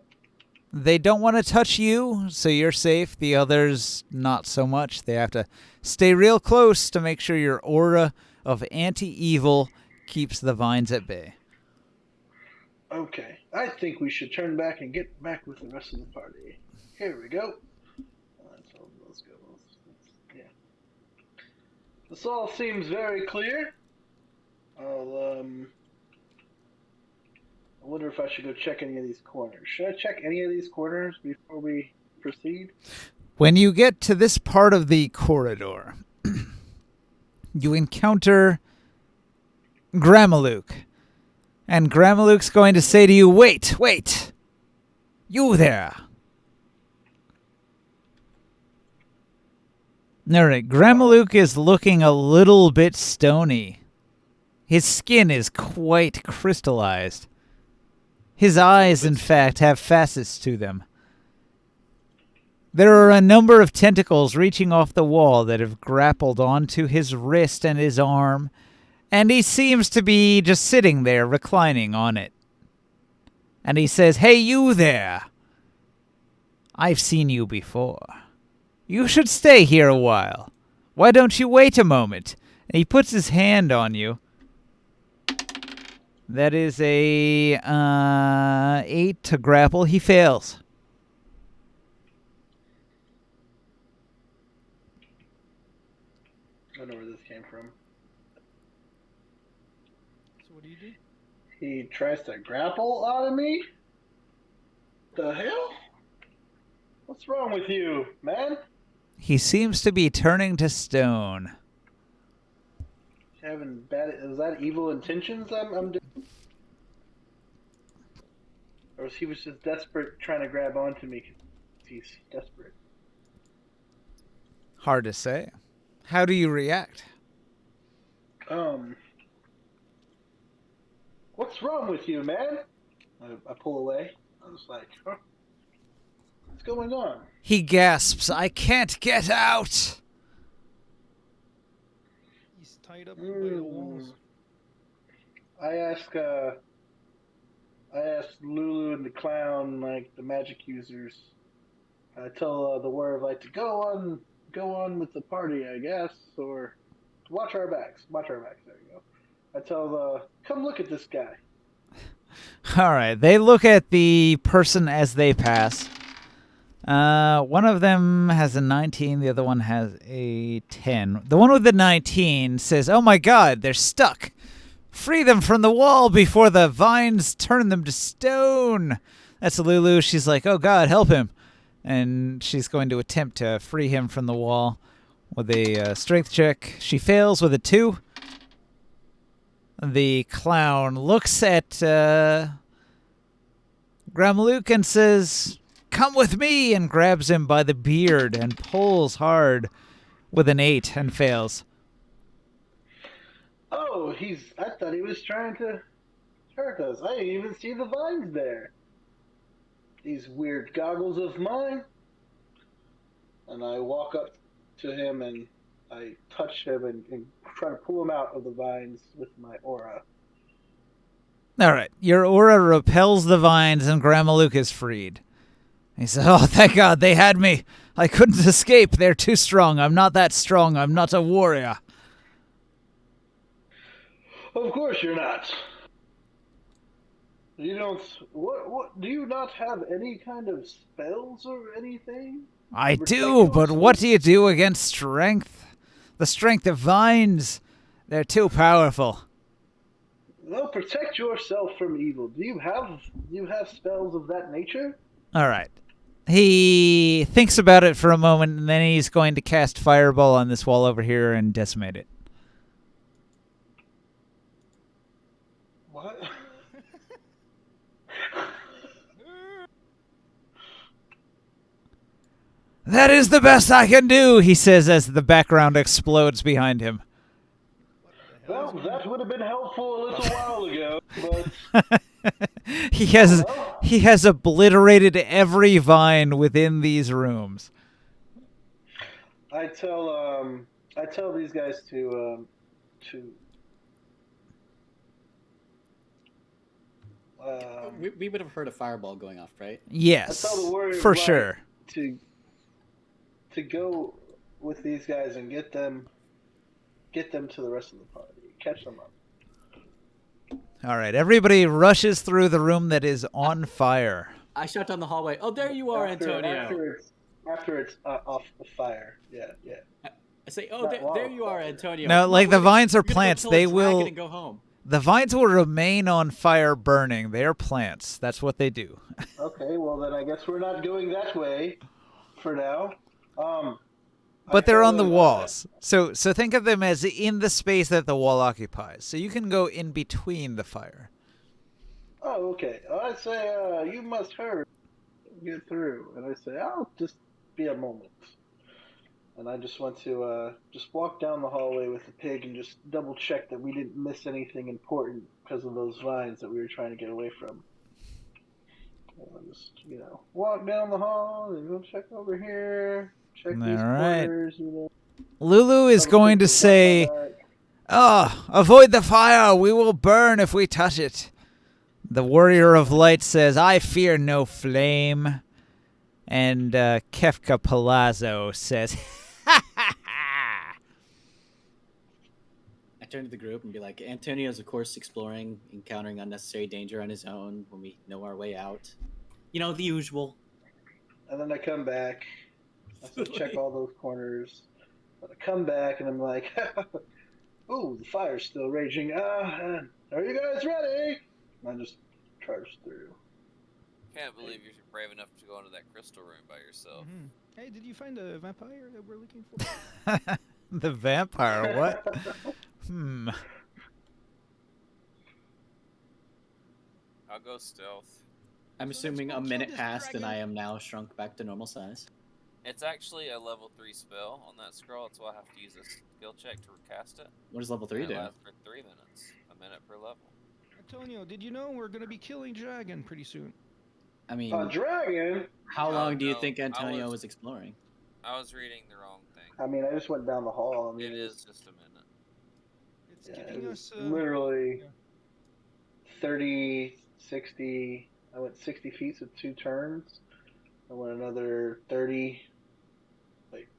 They don't want to touch you, so you're safe. The others, not so much. They have to stay real close to make sure your aura of anti-evil keeps the vines at bay. Okay, I think we should turn back and get back with the rest of the party. Here we go. Let's go. Yeah. This all seems very clear. I wonder if I should go check any of these corners. Should I check any of these corners before we proceed? When you get to this part of the corridor, you encounter Gramalook. And Gramalook's going to say to you, wait, wait. You there. Alright, Gramalook is looking a little bit stony. His skin is quite crystallized. His eyes, in fact, have facets to them. There are a number of tentacles reaching off the wall that have grappled onto his wrist and his arm, and he seems to be just sitting there, reclining on it. And he says, "Hey, you there! I've seen you before. You should stay here a while. Why don't you wait a moment?" And he puts his hand on you. That is a 8 to grapple. He fails. I don't know where this came from. So what do you do? He tries to grapple out of me? The hell? What's wrong with you, man? He seems to be turning to stone. Having bad... Is that evil intentions I'm doing? Or he was just desperate trying to grab onto me 'cause he's desperate? Hard to say. How do you react? What's wrong with you, man? I pull away. I was like, huh? What's going on? He gasps, "I can't get out!" He's tied up by the walls. I ask Lulu and the clown, like the magic users. I tell the word like to go on with the party, I guess, or watch our backs. Watch our backs. There you go. I tell come look at this guy. All right, they look at the person as they pass. One of them has a 19, the other one has a 10. The one with the 19 says, "Oh my god, they're stuck. Free them from the wall before the vines turn them to stone." That's Lulu. She's like, "Oh god, help him." And she's going to attempt to free him from the wall with a strength check. She fails with a 2. The clown looks at Gramalook and says, "Come with me," and grabs him by the beard and pulls hard with an 8 and fails. Oh, I thought he was trying to hurt us. I didn't even see the vines there. These weird goggles of mine. And I walk up to him and I touch him and try to pull him out of the vines with my aura. All right, your aura repels the vines and Gramalook is freed. He said, "Oh, thank God, they had me. I couldn't escape. They're too strong. I'm not that strong. I'm not a warrior." Of course you're not. You don't. What? Do you not have any kind of spells or anything? I do, but what do you do against strength? The strength of vines. They're too powerful. Well, protect yourself from evil. Do you have spells of that nature? All right. He thinks about it for a moment, and then he's going to cast Fireball on this wall over here and decimate it. What? "That is the best I can do," he says as the background explodes behind him. Well, that would have been helpful a little while ago, but He has obliterated every vine within these rooms. I tell these guys to We would have heard a fireball going off, right? Yes, I tell the warrior for right sure. to go with these guys and get them to the rest of the party. Catch them up. All right, everybody rushes through the room that is on fire. I shout down the hallway. Oh, there you are, Antonio. After it's off the fire. Yeah, yeah. I say, oh, Not there you are, wildfire. Antonio. No, Come like on, the we're gonna- vines are we're gonna go plants. kill a They dragon will. and go home. The vines will remain on fire burning. They are plants. That's what they do. Okay, well then I guess we're not going that way for now. But they're on the them, walls. So think of them as in the space that the wall occupies. So you can go in between the fire. Oh, okay. I say, you must hurry. Get through. And I say, I'll just be a moment. And I just went to just walk down the hallway with the pig and just double check that we didn't miss anything important because of those vines that we were trying to get away from. And I just, walk down the hall and go check over here, check these All right. corners, Lulu is double going check to the say, back. avoid the fire. We will burn if we touch it. The warrior of light says, I fear no flame. And Kefka Palazzo says, I turn to the group and be like, Antonio's, of course, exploring, encountering unnecessary danger on his own when we know our way out. You know, the usual. And then I come back. I still check all those corners. But I come back and I'm like, ooh, the fire's still raging. Are you guys ready? And I just charge through. Can't believe you're brave enough to go into that crystal room by yourself. Mhm. Hey, did you find the vampire that we're looking for? the vampire, what? I'll go stealth. I'm So let's assuming go a kill minute this passed and dragon. I am now shrunk back to normal size. It's actually a level 3 spell on that scroll. That's why I have to use a skill check to recast it. What does level 3 It do? lasts for 3 minutes. A minute per level. Antonio, did you know we're gonna be killing dragon pretty soon? I mean, A dragon? how Oh, long do you no, think I Antonio was- was exploring? I was reading the wrong thing. I mean, I just went down the hall. I mean, It is just a minute. It's Yeah, giving it us was literally yeah. 30, 60. I went 60 feet, so 2 turns. I went another 30, like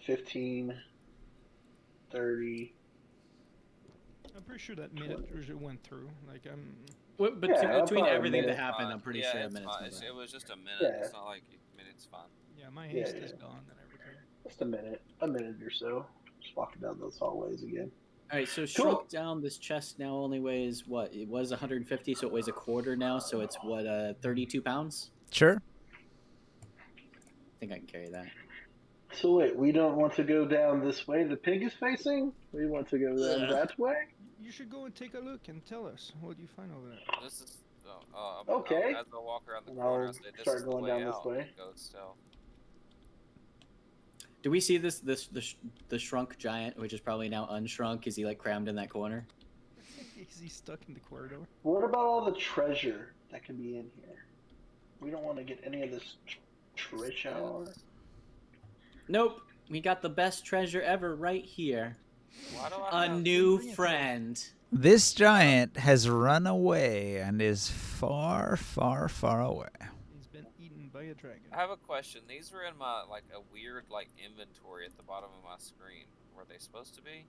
15, 30. I'm pretty sure that minute went through. Like But Yeah, between probably a everything that minute. happened, I'm pretty yeah, sure a it's minute's fine. not bad. It was just a minute. Yeah. It's not like a minute's fine. yeah, my Yeah, haste is yeah. gone and everything. Just a minute or so. Just walking down those hallways again. All right, so shrunk down. This chest now only weighs what? It was 150, so it weighs a quarter now. So it's what, 32 pounds? Sure. I think I can carry that. So wait, we don't want to go down this way the pig is facing? We want to go down that way? You should go and take a look and tell us what you find over there. This is. Okay. As I walk around the And corner, I'll I say, this start is the going way down this out. way. And go stealth. Do we see the shrunk giant, which is probably now unshrunk? Is he like crammed in that corner? Is he stuck in the corridor? What about all the treasure that can be in here? We don't want to get any of this treasure. Nope. We got the best treasure ever right here. Why do I A have- new bring it to friend. This giant has run away and is far, far, far away. He's been eaten by a dragon. I have a question. These were in my a weird inventory at the bottom of my screen. Were they supposed to be?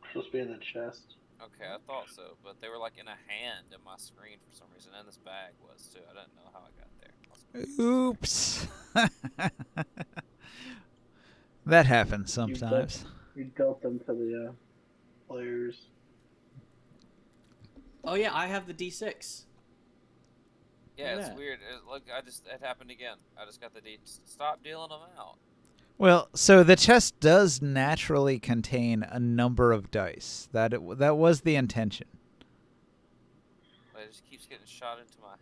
Supposed to be in the chest. Okay, I thought so, but they were in a hand in my screen for some reason, and this bag was too. I didn't know how I got there. Oops. That happens sometimes. You dealt them to the players. Oh yeah, I have the D6. Yeah, it's Yeah. weird. It happened again. I just got the D. Stop dealing them out. Well, so the chest does naturally contain a number of dice. That was the intention. But it just keeps getting shot into my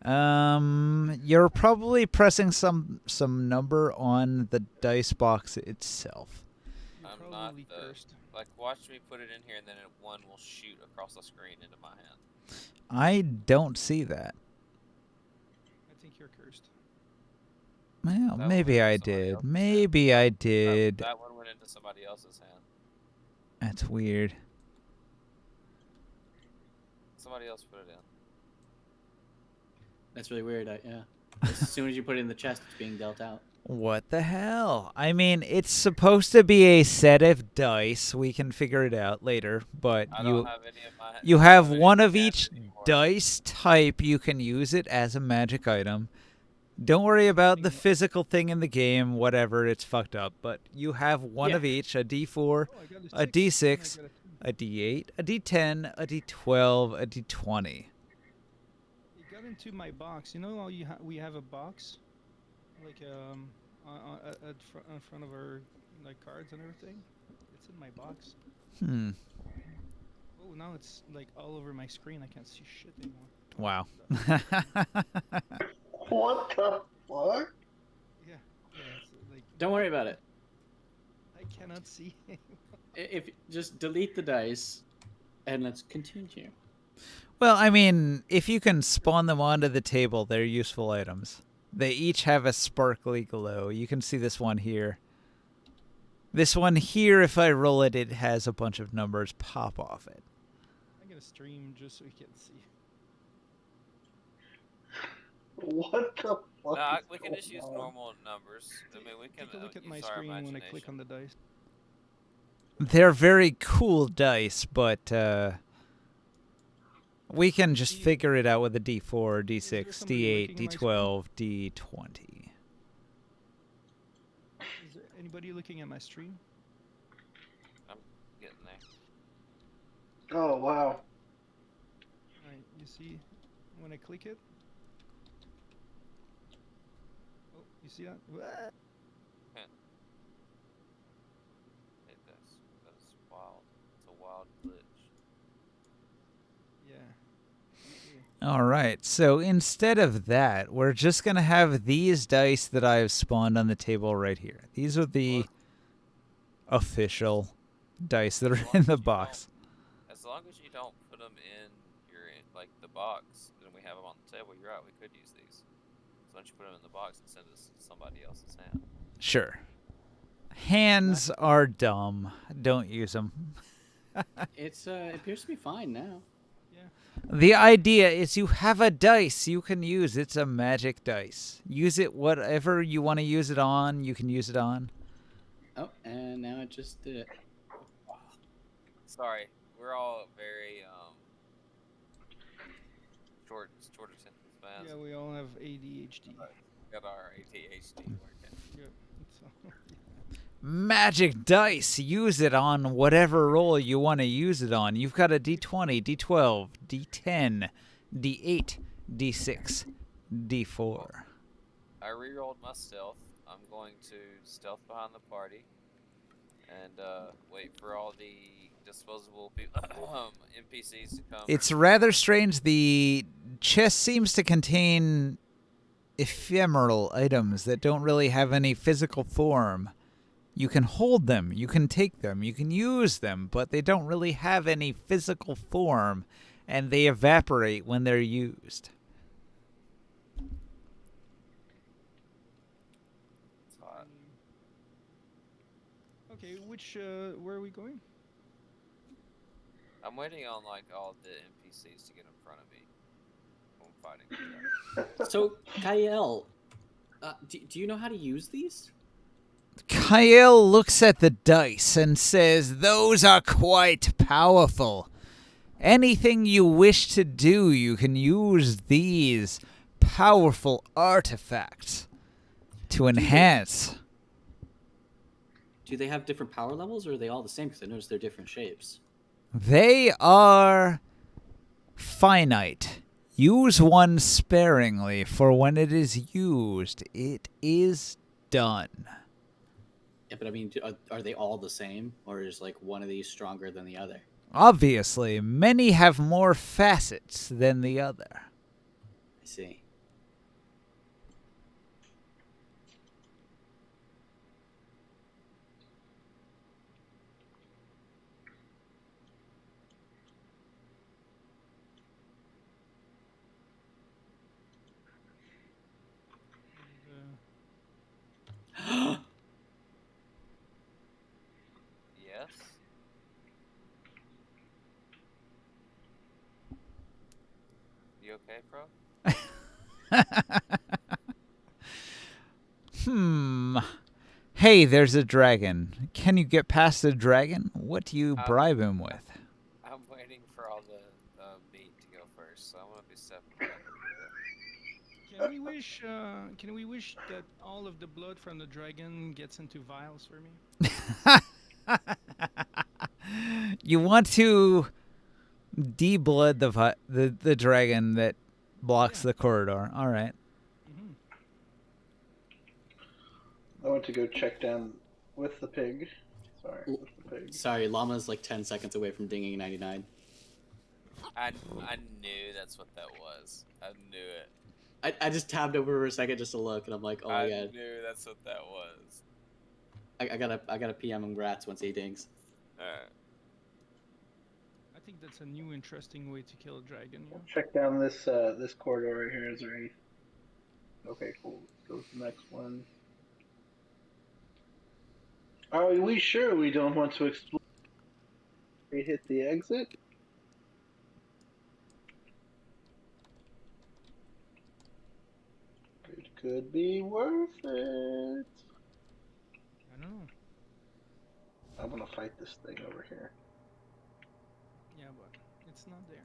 hand. You're probably pressing some number on the dice box itself. You're I'm probably not the- cursed. Watch me put it in here, and then one will shoot across the screen into my hand. I don't see that. I think you're cursed. Well, That maybe one I went to somebody did. else's hand. Maybe I did. That one went into somebody else's hand. That's weird. Somebody else put it in. That's really weird. Yeah. As soon as you put it in the chest, it's being dealt out. What the hell? I mean, it's supposed to be a set of dice. We can figure it out later, but I don't have any of my. you I don't have any one my of hands each anymore. dice type. You can use it as a magic item. Don't worry about the physical thing in the game, whatever, it's fucked up. But you have one of each, a D4, Oh, I got a six, and I D6, got a 2. a D8, a D10, a D12, a D20. It got into my box. You know how we have a box, like in front of our like cards and everything. It's in my box. Oh, now it's like all over my screen. I can't see shit anymore. Wow. What the fuck? Yeah, it's like Don't worry about it. I cannot see. If just delete the dice, and let's continue. Well, I mean, if you can spawn them onto the table, they're useful items. They each have a sparkly glow. You can see this one here. This one here, if I roll it, it has a bunch of numbers pop off it. I'm gonna stream just so you can see. What the fuck? We can just use normal numbers. I mean, we can Take a look at my use our screen when I click imagination. on the dice. They're very cool dice, but we can just figure it out with a D4, D6, somebody D8, looking at my D12, D20. Is there anybody looking at my stream? I'm getting there. Oh wow. Alright, you see when I click it? Oh, you see that? Wah! That's wild. It's a wild glitch. Yeah. All right, so instead of that, we're just going to have these dice that I've spawned on the table right here. These are the official dice that are in the box. As long as you don't put them in like the box, then we have them on the table. You're right. We could use these. So why don't you put them in the box and send us to somebody else's hand? Sure. Hands are dumb. Don't use them. It appears to be fine now. The idea is you have a dice you can use. It's a magic dice. Use it whatever you want to use it on. You can use it on. Oh, and now it just did it. Sorry, we're all very short attention spans. Yeah, we all have ADHD. Got our ADHD working. Yep. So, Magic dice. Use it on whatever roll you want to use it on. You've got a D20, D12, D10, D8, D6, D4. I rerolled my stealth. I'm going to stealth behind the party and wait for all the disposable NPCs to come. It's rather strange. The chest seems to contain ephemeral items that don't really have any physical form. You can hold them, you can take them, you can use them, but they don't really have any physical form, and they evaporate when they're used. It's hot. okay, where are we going? I'm waiting on like all the NPCs to get in front of me. I'm fighting. So, Kael, do you know how to use these? Kyle looks at the dice and says, "Those are quite powerful. Anything you wish to do, you can use these powerful artifacts to enhance." Do they have different power levels, or are they all the same? Because I noticed they're different shapes. They are finite. Use one sparingly, for when it is used, it is done. Yeah, but I mean, are they all the same, or is like one of these stronger than the other? Obviously, many have more facets than the other. I see. Yes. You okay, bro? hey, there's a dragon. Can you get past the dragon? What do you bribe him with? I'm waiting for all the meat to go first, so I'm gonna be stepping back a little bit. Can we wish that all of the blood from the dragon gets into vials for me? You want to de-blood the dragon that blocks the corridor. All right. Mm-hmm. I went to go check down with the pig. Sorry, with the pig. Sorry, Llama's like 10 seconds away from dinging 99. I knew that's what that was. I knew it. I just tabbed over for a second just to look, and I'm like, oh my I god. knew that's what that was. I gotta PM him grats once he dings. Alright. I think that's a new interesting way to kill a dragon. Yeah. Check down this this corridor right here. Is there any? Okay, cool. Let's go to the next one. Are we sure we don't want to explore? We hit the exit. It could be worth it. I don't know. I'm gonna fight this thing over here. Yeah, but it's not there.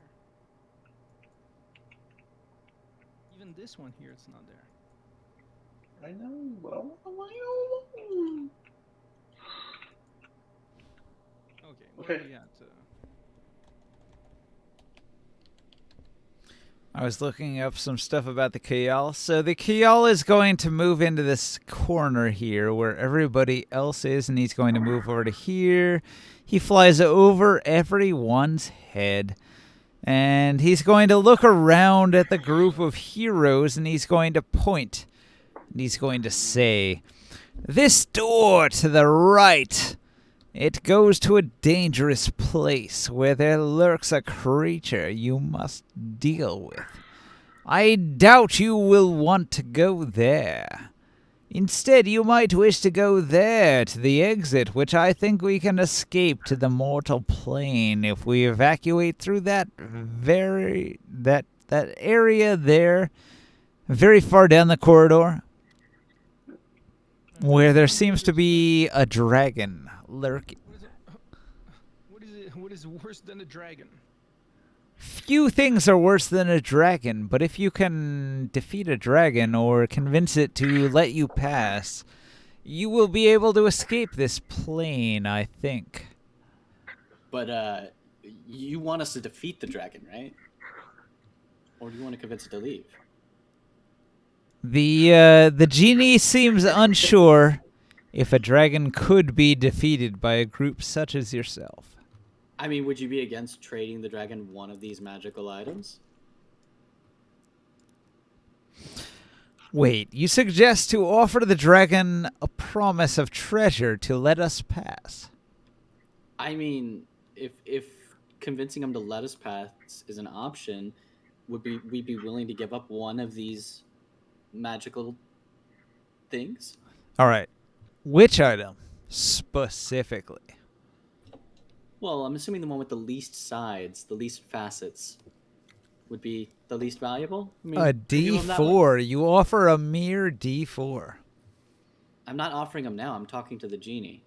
Even this one here, it's not there. I know, but I want my own. Okay, where are we at? I was looking up some stuff about the Kayal. So the Kayal is going to move into this corner here where everybody else is, and he's going to move over to here. He flies over everyone's head, and he's going to look around at the group of heroes, and he's going to point, and he's going to say, "This door to the right, it goes to a dangerous place where there lurks a creature you must deal with. I doubt you will want to go there. Instead, you might wish to go there to the exit, which I think we can escape to the mortal plane if we evacuate through that area there, very far down the corridor, where there seems to be a dragon lurking." What is worse than a dragon? Few things are worse than a dragon, but if you can defeat a dragon or convince it to let you pass, you will be able to escape this plane, I think. But you want us to defeat the dragon, right? Or do you want to convince it to leave? The genie seems unsure if a dragon could be defeated by a group such as yourself. I mean, would you be against trading the dragon one of these magical items? Wait, you suggest to offer the dragon a promise of treasure to let us pass? I mean, if convincing him to let us pass is an option, we'd be willing to give up one of these magical things? All right. Which item specifically? Well, I'm assuming the one with the least sides, the least facets, would be the least valuable. I mean, A could you give him that one? D4. You offer a mere D4. I'm not offering him now. I'm talking to the genie.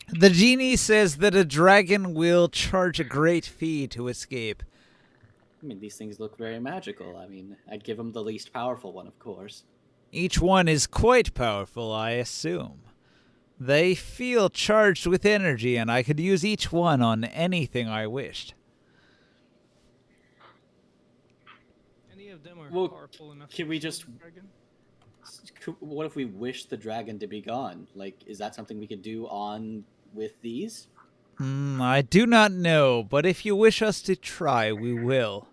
The genie says that a dragon will charge a great fee to escape. I mean, these things look very magical. I mean, I'd give him the least powerful one, of course. Each one is quite powerful, I assume. They feel charged with energy, and I could use each one on anything I wished. Any of them are Well, powerful enough. can to we kill just- the dragon? What if we wish the dragon to be gone? Like, is that something we could do on with these? I do not know, but if you wish us to try, we will.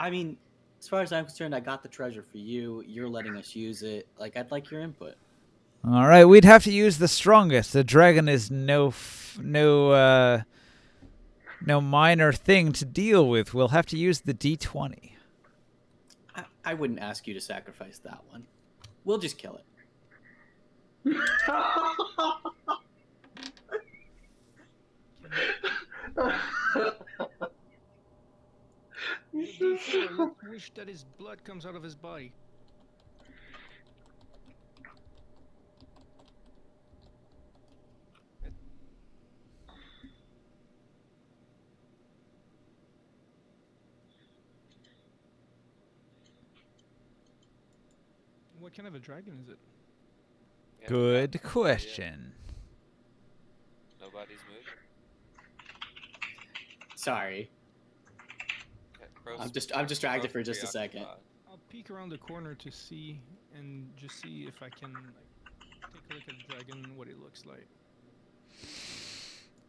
I mean, as far as I'm concerned, I got the treasure for you. You're letting us use it. Like, I'd like your input. All right, we'd have to use the strongest. The dragon is no minor thing to deal with. We'll have to use the D20. I wouldn't ask you to sacrifice that one. We'll just kill it. D4, let's wish that his blood comes out of his body. What kind of a dragon is it? Yeah, Good no idea. question. Nobody's moving. Sorry, Okay, I'm distracted for Bro's just a second. preoccupied. I'll peek around the corner to see and just see if I can take a look at the dragon, what it looks like.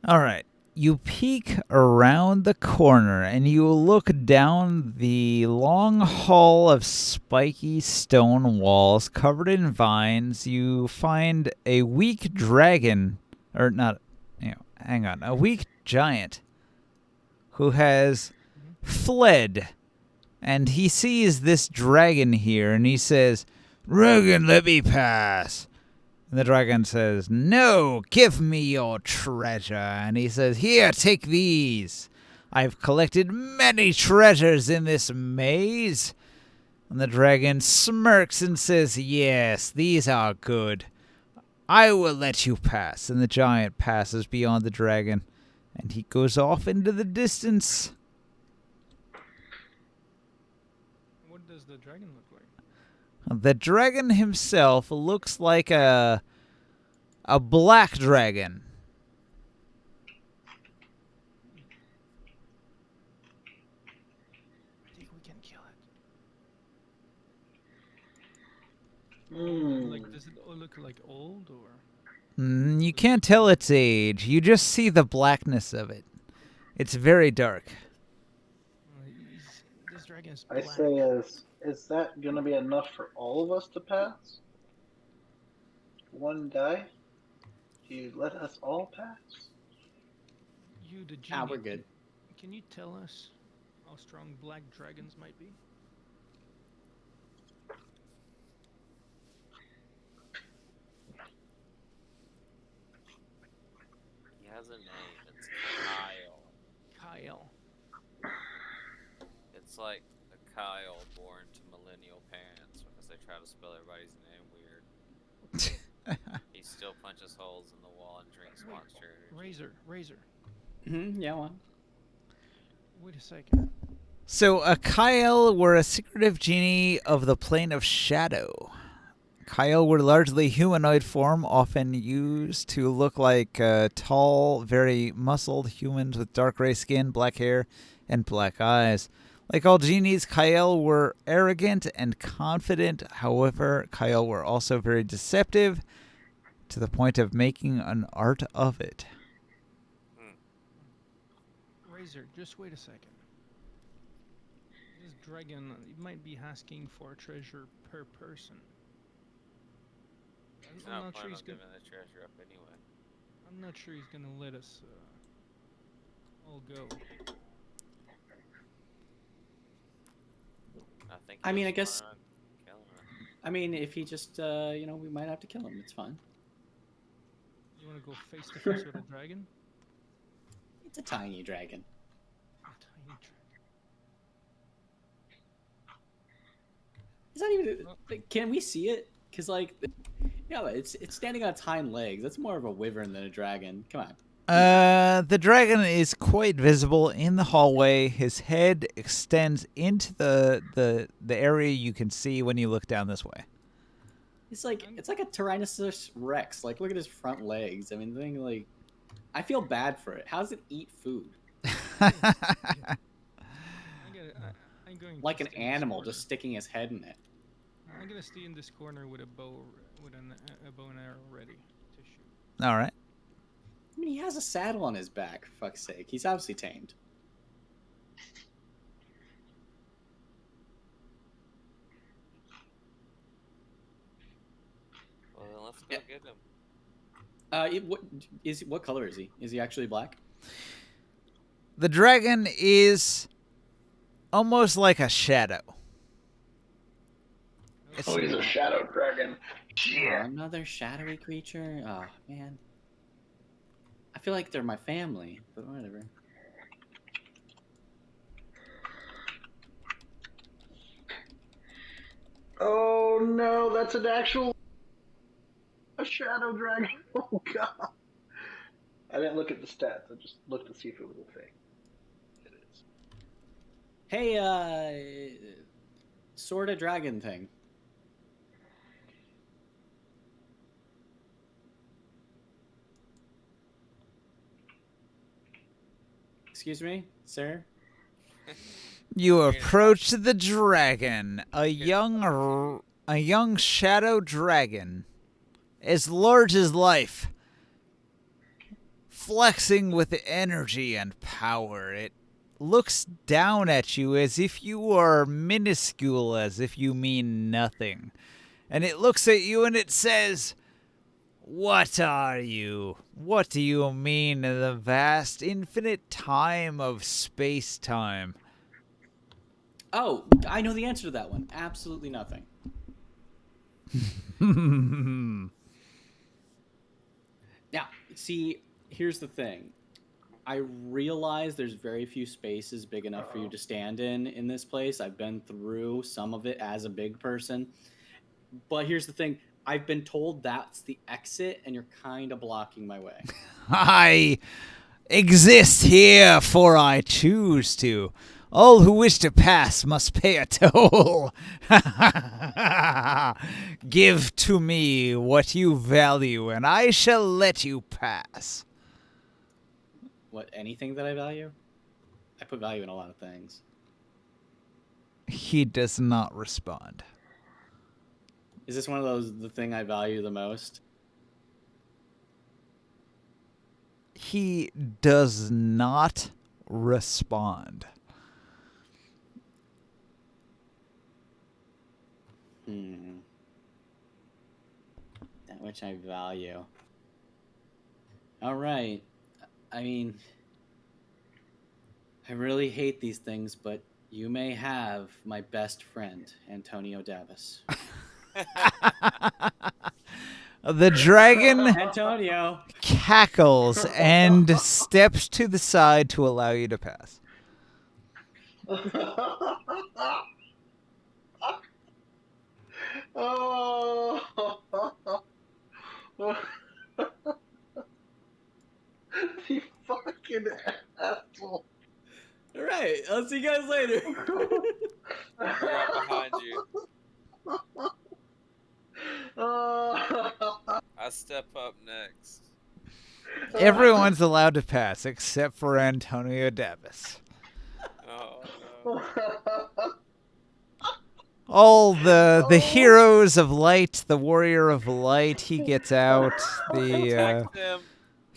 All right. You peek around the corner and you look down the long hall of spiky stone walls covered in vines. You find a weak dragon, or not, hang on, a weak giant who has fled. And he sees this dragon here and he says, "Dragon, let me pass." And the dragon says, "No, give me your treasure." And he says, "Here, take these. I've collected many treasures in this maze." And the dragon smirks and says, "Yes, these are good. I will let you pass." And the giant passes beyond the dragon, and he goes off into the distance. What does the dragon look like? The dragon himself looks like a black dragon. I think we can kill it. Hmm. Like, does it look like old or? You can't tell its age. You just see the blackness of it. It's very dark. This dragon is I black. say, is that gonna be enough for all of us to pass? One guy? Do you let us all pass? You, the genie. Ah, we're good. Can you tell us how strong black dragons might be? He has a name. It's Kyle. Kyle. It's like a Kyle born to millennial parents because they try to spell everybody's name weird. He still punches holes in the wall and drinks Monster Energy. Razor. Yeah, one. Wait a second. So a Kyle were a secretive genie of the plane of shadow. Kyle were largely humanoid form, often used to look like tall, very muscled humans with dark gray skin, black hair, and black eyes. Like all genies, Kyle were arrogant and confident. However, Kyle were also very deceptive to the point of making an art of it. Razor, just wait a second. This dragon, it might be asking for a treasure per person. He's I'm not not sure planning he's on gonna. giving the treasure up anyway. I'm not sure he's gonna let us all go. I mean, I he's guess- planning on killing her. I mean, if he just, we might have to kill him. It's fine. You wanna go face to face with a dragon? It's a tiny dragon. A tiny dragon. Is that even? Like, can we see it? Cause it's standing on its hind legs. That's more of a wyvern than a dragon. Come on. The dragon is quite visible in the hallway. His head extends into the area you can see when you look down this way. It's like a Tyrannosaurus Rex. Like, look at his front legs. I mean, the thing, like, I feel bad for it. How does it eat food? I'm going Like to an stay in this animal, corner. just sticking his head in it. I'm gonna stay in this corner with a bow, a bow and arrow ready to shoot. All right. I mean, he has a saddle on his back, for fuck's sake. He's obviously tamed. Well, then let's go get him. What color is he? Is he actually black? The dragon is almost like a shadow. Oh, he's a shadow dragon. Oh, Yeah. another shadowy creature? Oh, man. I feel like they're my family, but whatever. Oh no, that's an actual a shadow dragon. Oh god. I didn't look at the stats. I just looked to see if it was a thing. It is. Hey, sort of dragon thing. Excuse me, sir? You approach the dragon, a young shadow dragon, as large as life, flexing with energy and power. It looks down at you as if you are minuscule, as if you mean nothing. And it looks at you and it says, "What are you? What do you mean in the vast, infinite time of space-time?" Oh, I know the answer to that one. Absolutely nothing. Now, see, here's the thing. I realize there's very few spaces big enough for you to stand in this place. I've been through some of it as a big person. But here's the thing. I've been told that's the exit, and you're kind of blocking my way. I exist here, for I choose to. All who wish to pass must pay a toll. Give to me what you value, and I shall let you pass. What, anything that I value? I put value in a lot of things. He does not respond. Is this one of those, the thing I value the most? He does not respond. That which I value. All right. I mean, I really hate these things, but you may have my best friend, Antonio Davis. The dragon Antonio! cackles and steps to the side to allow you to pass. Oh. You fucking asshole. All right, I'll see you guys later. We're right behind you. I step up next. Everyone's allowed to pass except for Antonio Davis. Oh no. All the heroes of light, the warrior of light, he gets out. The Protect them.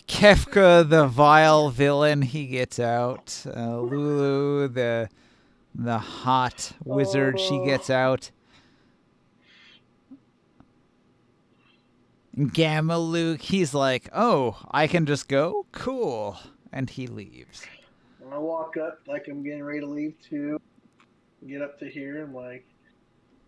Kefka, the vile villain, he gets out. Lulu, the hot wizard, she gets out. And Gamma Luke, he's like, "Oh, I can just go? Cool." And he leaves. I walk up like I'm getting ready to leave too. Get up to here and like,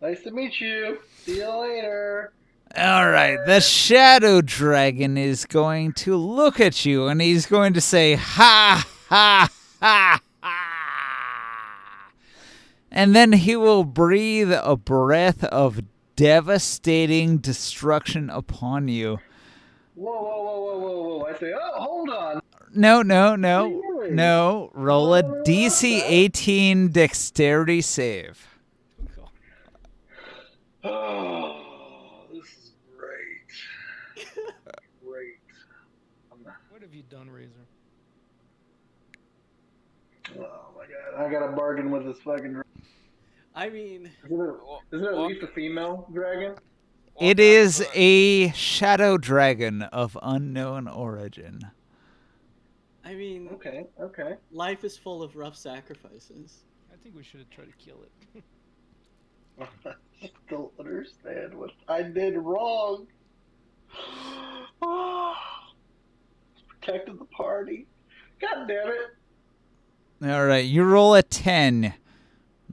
nice to meet you. See you later. All right, the shadow dragon is going to look at you and he's going to say, "Ha, ha, ha, ha." And then he will breathe a breath of devastating destruction upon you. Whoa. I say, oh, hold on. No. Really? Roll a DC 18 dexterity save. Oh, this is great. Great. What have you done, Razor? Oh my god, I got a bargain with this fucking. I mean, Isn't it at least a female dragon? It is a shadow dragon of unknown origin. Okay. Life is full of rough sacrifices. I think we should have tried to kill it. I just don't understand what I did wrong. Protected the party. God damn it. All right, you roll a 10.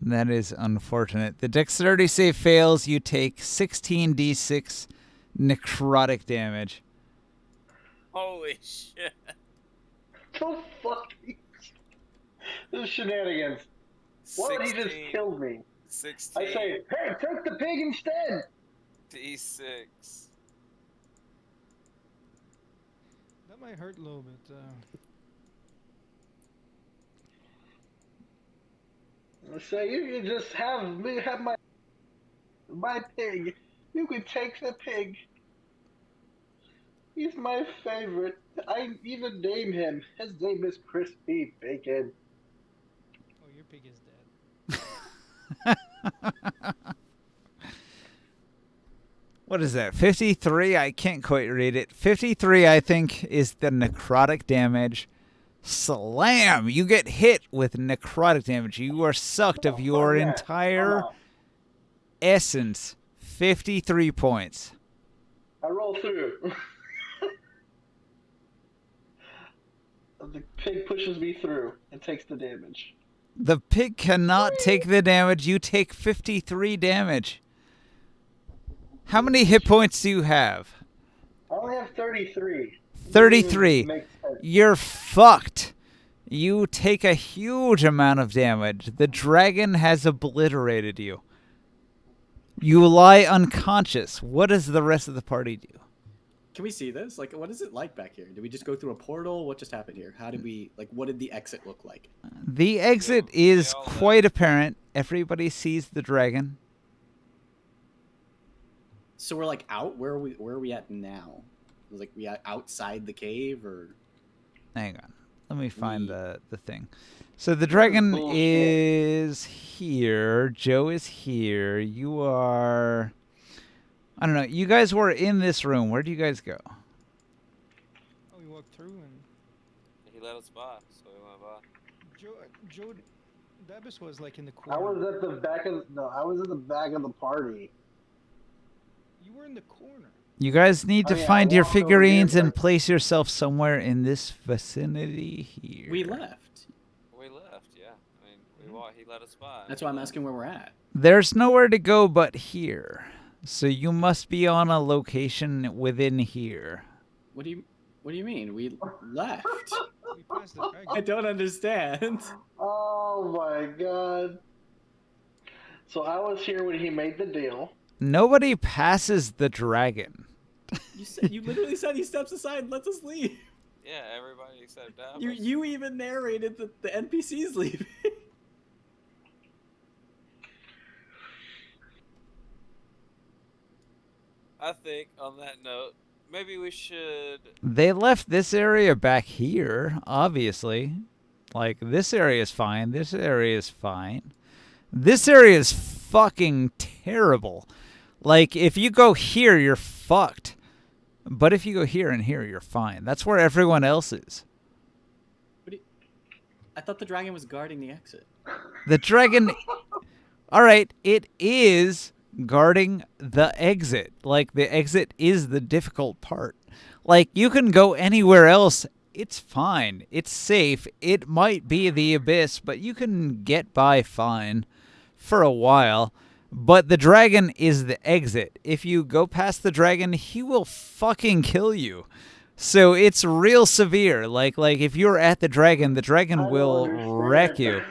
That is unfortunate. The dexterity save fails. You take 16d6 necrotic damage. Holy shit. Don't fucking. This is shenanigans. Why would he just kill me? 16 I say, hey, take the pig instead. D6. That might hurt a little bit. I say, you can just have my pig. You can take the pig. He's my favorite. I even name him. His name is Crispy Bacon. Oh, your pig is dead. What is that? 53? I can't quite read it. 53, I think, is the necrotic damage. Slam! You get hit with necrotic damage. You are sucked of your Yeah, I'm entire out. essence. 53 points. I roll through. The pig pushes me through and takes the damage. The pig cannot take the damage. You take 53 damage. How many hit points do you have? I only have 33. 33. Makes sense. You're fucked. You take a huge amount of damage. The dragon has obliterated you. You lie unconscious. What does the rest of the party do? Can we see this? Like, what is it like back here? Did we just go through a portal? What just happened here? How did we, like, what did the exit look like? The exit is quite apparent. Everybody sees the dragon. So we're like out. Where are we at now? Like, we outside the cave, or? Hang on. Let me find the thing. So the dragon bullshit. is here. Joe is here. You are... I don't know. You guys were in this room. Where do you guys go? Oh, we walked through and He let us by, so we went by. Joe Dabis was like in the I corner. was at the back of I was at the back of the party. You were in the corner. You guys need to Oh, yeah, find I your walked over figurines here, and but- place yourself somewhere in this vicinity here. We left. We left, yeah. I mean, we walked. He let us by. That's why I'm asking where we're at. There's nowhere to go but here. So you must be on a location within here. What do you mean? We left. We passed the dragon. I don't understand. Oh my god. So I was here when he made the deal. Nobody passes the dragon. You literally said he steps aside and lets us leave. Yeah, everybody except Davos. You even narrated that the NPCs leaving. I think on that note, maybe we should. They left this area back here, obviously. Like, this area is fine. This area is fine. This area is fucking terrible. Like, if you go here, you're fucked. But if you go here and here, you're fine. That's where everyone else is. I thought the dragon was guarding the exit. The dragon... All right, it is guarding the exit. Like, the exit is the difficult part. Like, you can go anywhere else. It's fine. It's safe. It might be the abyss, but you can get by fine for a while. But the dragon is the exit. If you go past the dragon, he will fucking kill you. So it's real severe. Like if you're at the dragon will wreck you.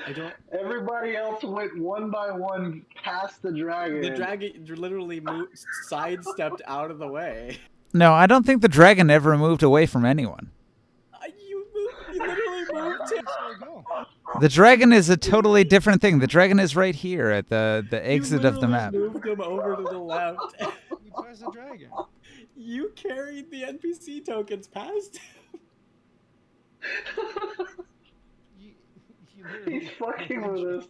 I don't. Everybody else went one by one past the dragon. The dragon literally sidestepped out of the way. No, I don't think the dragon ever moved away from anyone. You literally moved him. So go. The dragon is a totally different thing. The dragon is right here at the exit of the map. You moved him over to the left. We passed the dragon. You carried the NPC tokens past him. You literally- He's fucking with us.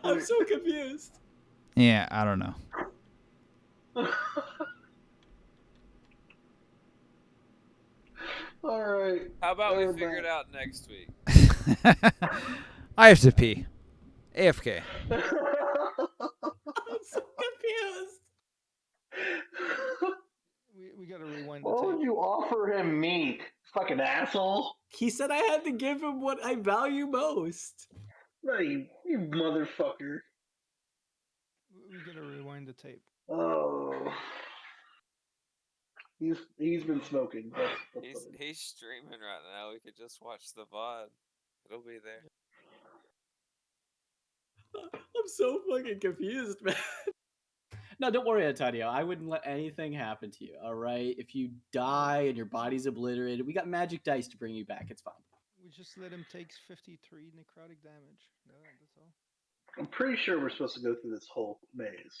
I'm so confused. Yeah, I don't know. All right. How about we We're figure it back. out next week? I have to pee. AFK. I'm so confused. we gotta rewind the Why would tape. you offer him meat? Fucking asshole. He said I had to give him what I value most. No, you motherfucker. We gotta rewind the tape. Oh. He's been smoking. That's fine. He's streaming right now. We could just watch the VOD. It'll be there. I'm so fucking confused, man. No, don't worry, Antonio. I wouldn't let anything happen to you, alright? If you die and your body's obliterated, we got magic dice to bring you back. It's fine. We just let him take 53 necrotic damage. No, that's all. I'm pretty sure we're supposed to go through this whole maze.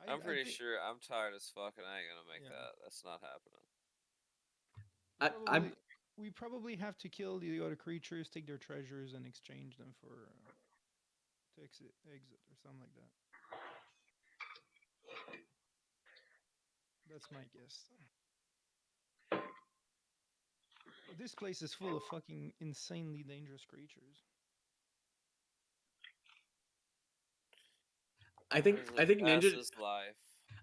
I'm pretty think sure I'm tired as fuck and I ain't gonna make Yeah. that. That's not happening. I'm we probably have to kill the other creatures, take their treasures, and exchange them for to exit or something like that. That's my guess. But this place is full of fucking insanely dangerous creatures. I think That's Ninja his life.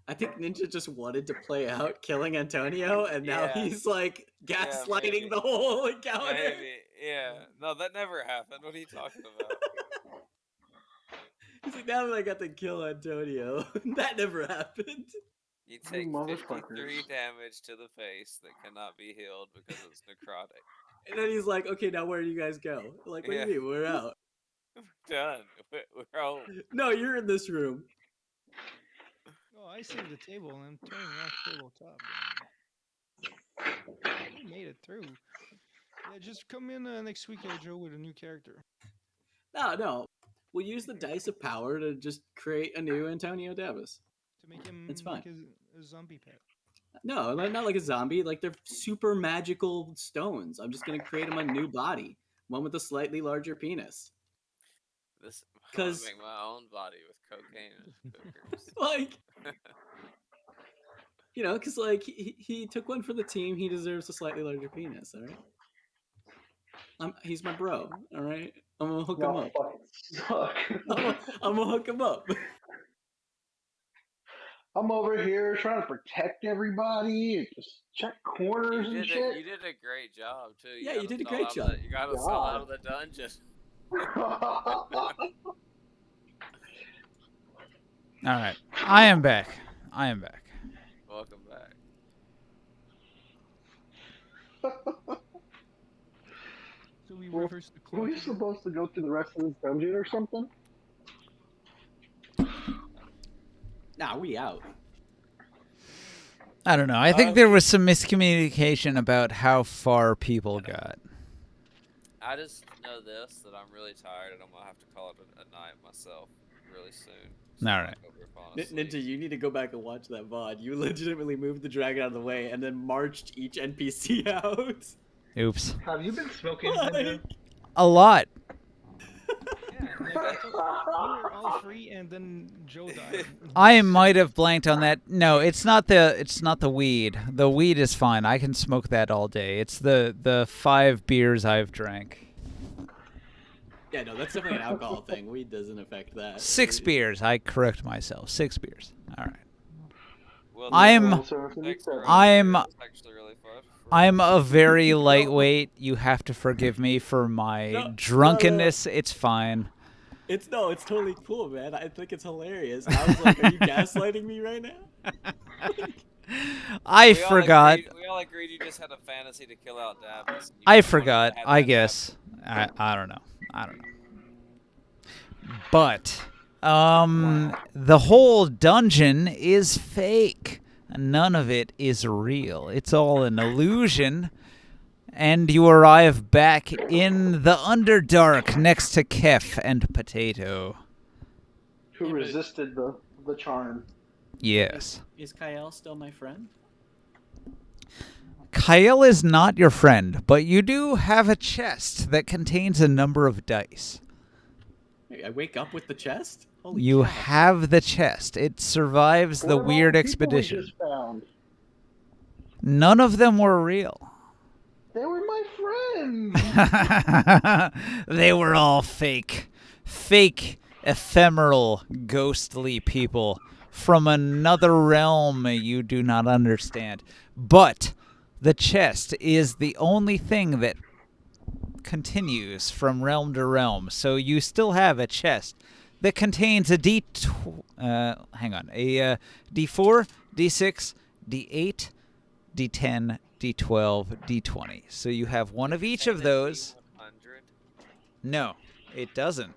I think Ninja just wanted to play out killing Antonio, and now Yeah. he's like Yeah, gaslighting maybe. the whole encounter. Maybe. Yeah. No, that never happened. What are you talking about? He's like, now that I got to kill Antonio, that never happened. You take motherfuckers. 53 damage to the face that cannot be healed because it's necrotic. And then he's like, okay, now where do you guys go? Like, what Yeah. do you mean? We're out. Done. We're home. No, you're in this room. Oh, I saved the table and I'm turning off tabletop. We made it through. Yeah, just come in next week, Joe, with a new character No. We'll use the dice of power to just create a new Antonio Davis. to make him It's like fine. a zombie pet. No, not like a zombie. Like they're super magical stones. I'm just gonna create him a new body, one with a slightly larger penis. This I'm gonna 'Cause- make my own body with cocaine and hookers. Like, you know, because like he took one for the team. He deserves a slightly larger penis. All right. He's my bro. All right. I'm gonna hook him Y'all up. fucking suck. I'm gonna hook him up. I'm over here trying to protect everybody and just check corners and shit. You did a great job too. Yeah, you gotta did a sell great out job. You gotta sell out of the dungeon. All right. I am back. Welcome back. So we Well, reverse the Were clock. we again? supposed to go through the rest of this dungeon or something? Nah, we out. I don't know. I think there was some miscommunication about how far people got. I just know this that I'm really tired and I'm gonna have to call it a night myself really soon. So All I'm right. gonna go fall asleep. Ninja, you need to go back and watch that VOD. You legitimately moved the dragon out of the way and then marched each NPC out. Oops. Have you been smoking, Like- Ninja? A lot. Yeah, like I thought we were all free, and then Joe died. I might have blanked on that. No, it's not the weed. The weed is fine. I can smoke that all day. It's the 5 beers I've drank. Yeah, no, that's definitely an alcohol thing. Weed doesn't affect that. 6 beers. I correct myself. 6 beers. All right. Well, I'm- thanks for I'm- it's actually really fun. I'm a very lightweight. You have to forgive me for my No. drunkenness. It's fine. It's totally cool, man. I think it's hilarious. I was like, are you gaslighting me right now? I forgot. We all agreed you just had a fantasy to kill out Davis. and you I just wanted to forgot. have I that guess. I don't know. But the whole dungeon is fake. None of it is real. It's all an illusion. And you arrive back in the Underdark next to Kef and Potato. Who resisted the charm? Yes. Is Kyle still my friend? Kyle is not your friend, but you do have a chest that contains a number of dice. Wait, I wake up with the chest? Holy You cow. have the chest. It survives the What about weird the people expedition. We just found? None of them were real. They were my friends. They were all fake. Fake, ephemeral, ghostly people from another realm you do not understand. But the chest is the only thing that continues from realm to realm. So you still have a chest that contains a D4, D6, D8, D10, D12, D20. So you have one of each of those. 100. No, it doesn't.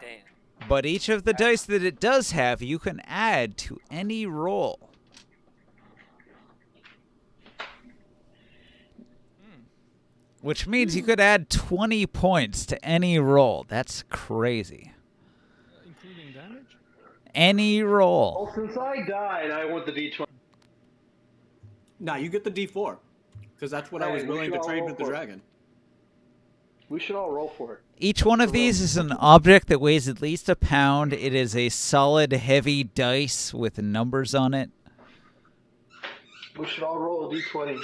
Damn. But each of the dice that it does have, you can add to any roll. Which means you could add 20 points to any roll. That's crazy. Including damage? any roll. Well, since I died, I want the D20. Nah, you get the D4. Because that's what I Hey, was we willing should to all trade roll with the for it. dragon. We should all roll for it. Each one of these is an object that weighs at least a pound. It is a solid, heavy dice with numbers on it. We should all roll a D20.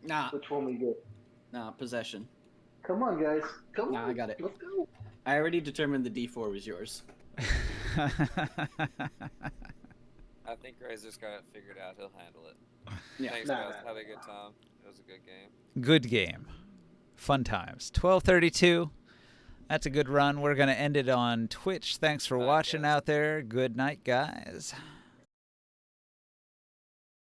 Nah, Which one we get? nah, possession. Come on, guys. Come Nah, on. I got it. Let's go. I already determined the D4 was yours. I think Razor's got it figured out. He'll handle it. Yeah. Thanks, Nah, guys. nah, Had a good time. It was a good game. Good game. Fun times. 12:32. That's a good run. We're going to end it on Twitch. Thanks for Night, watching guys. out there. Good night, guys.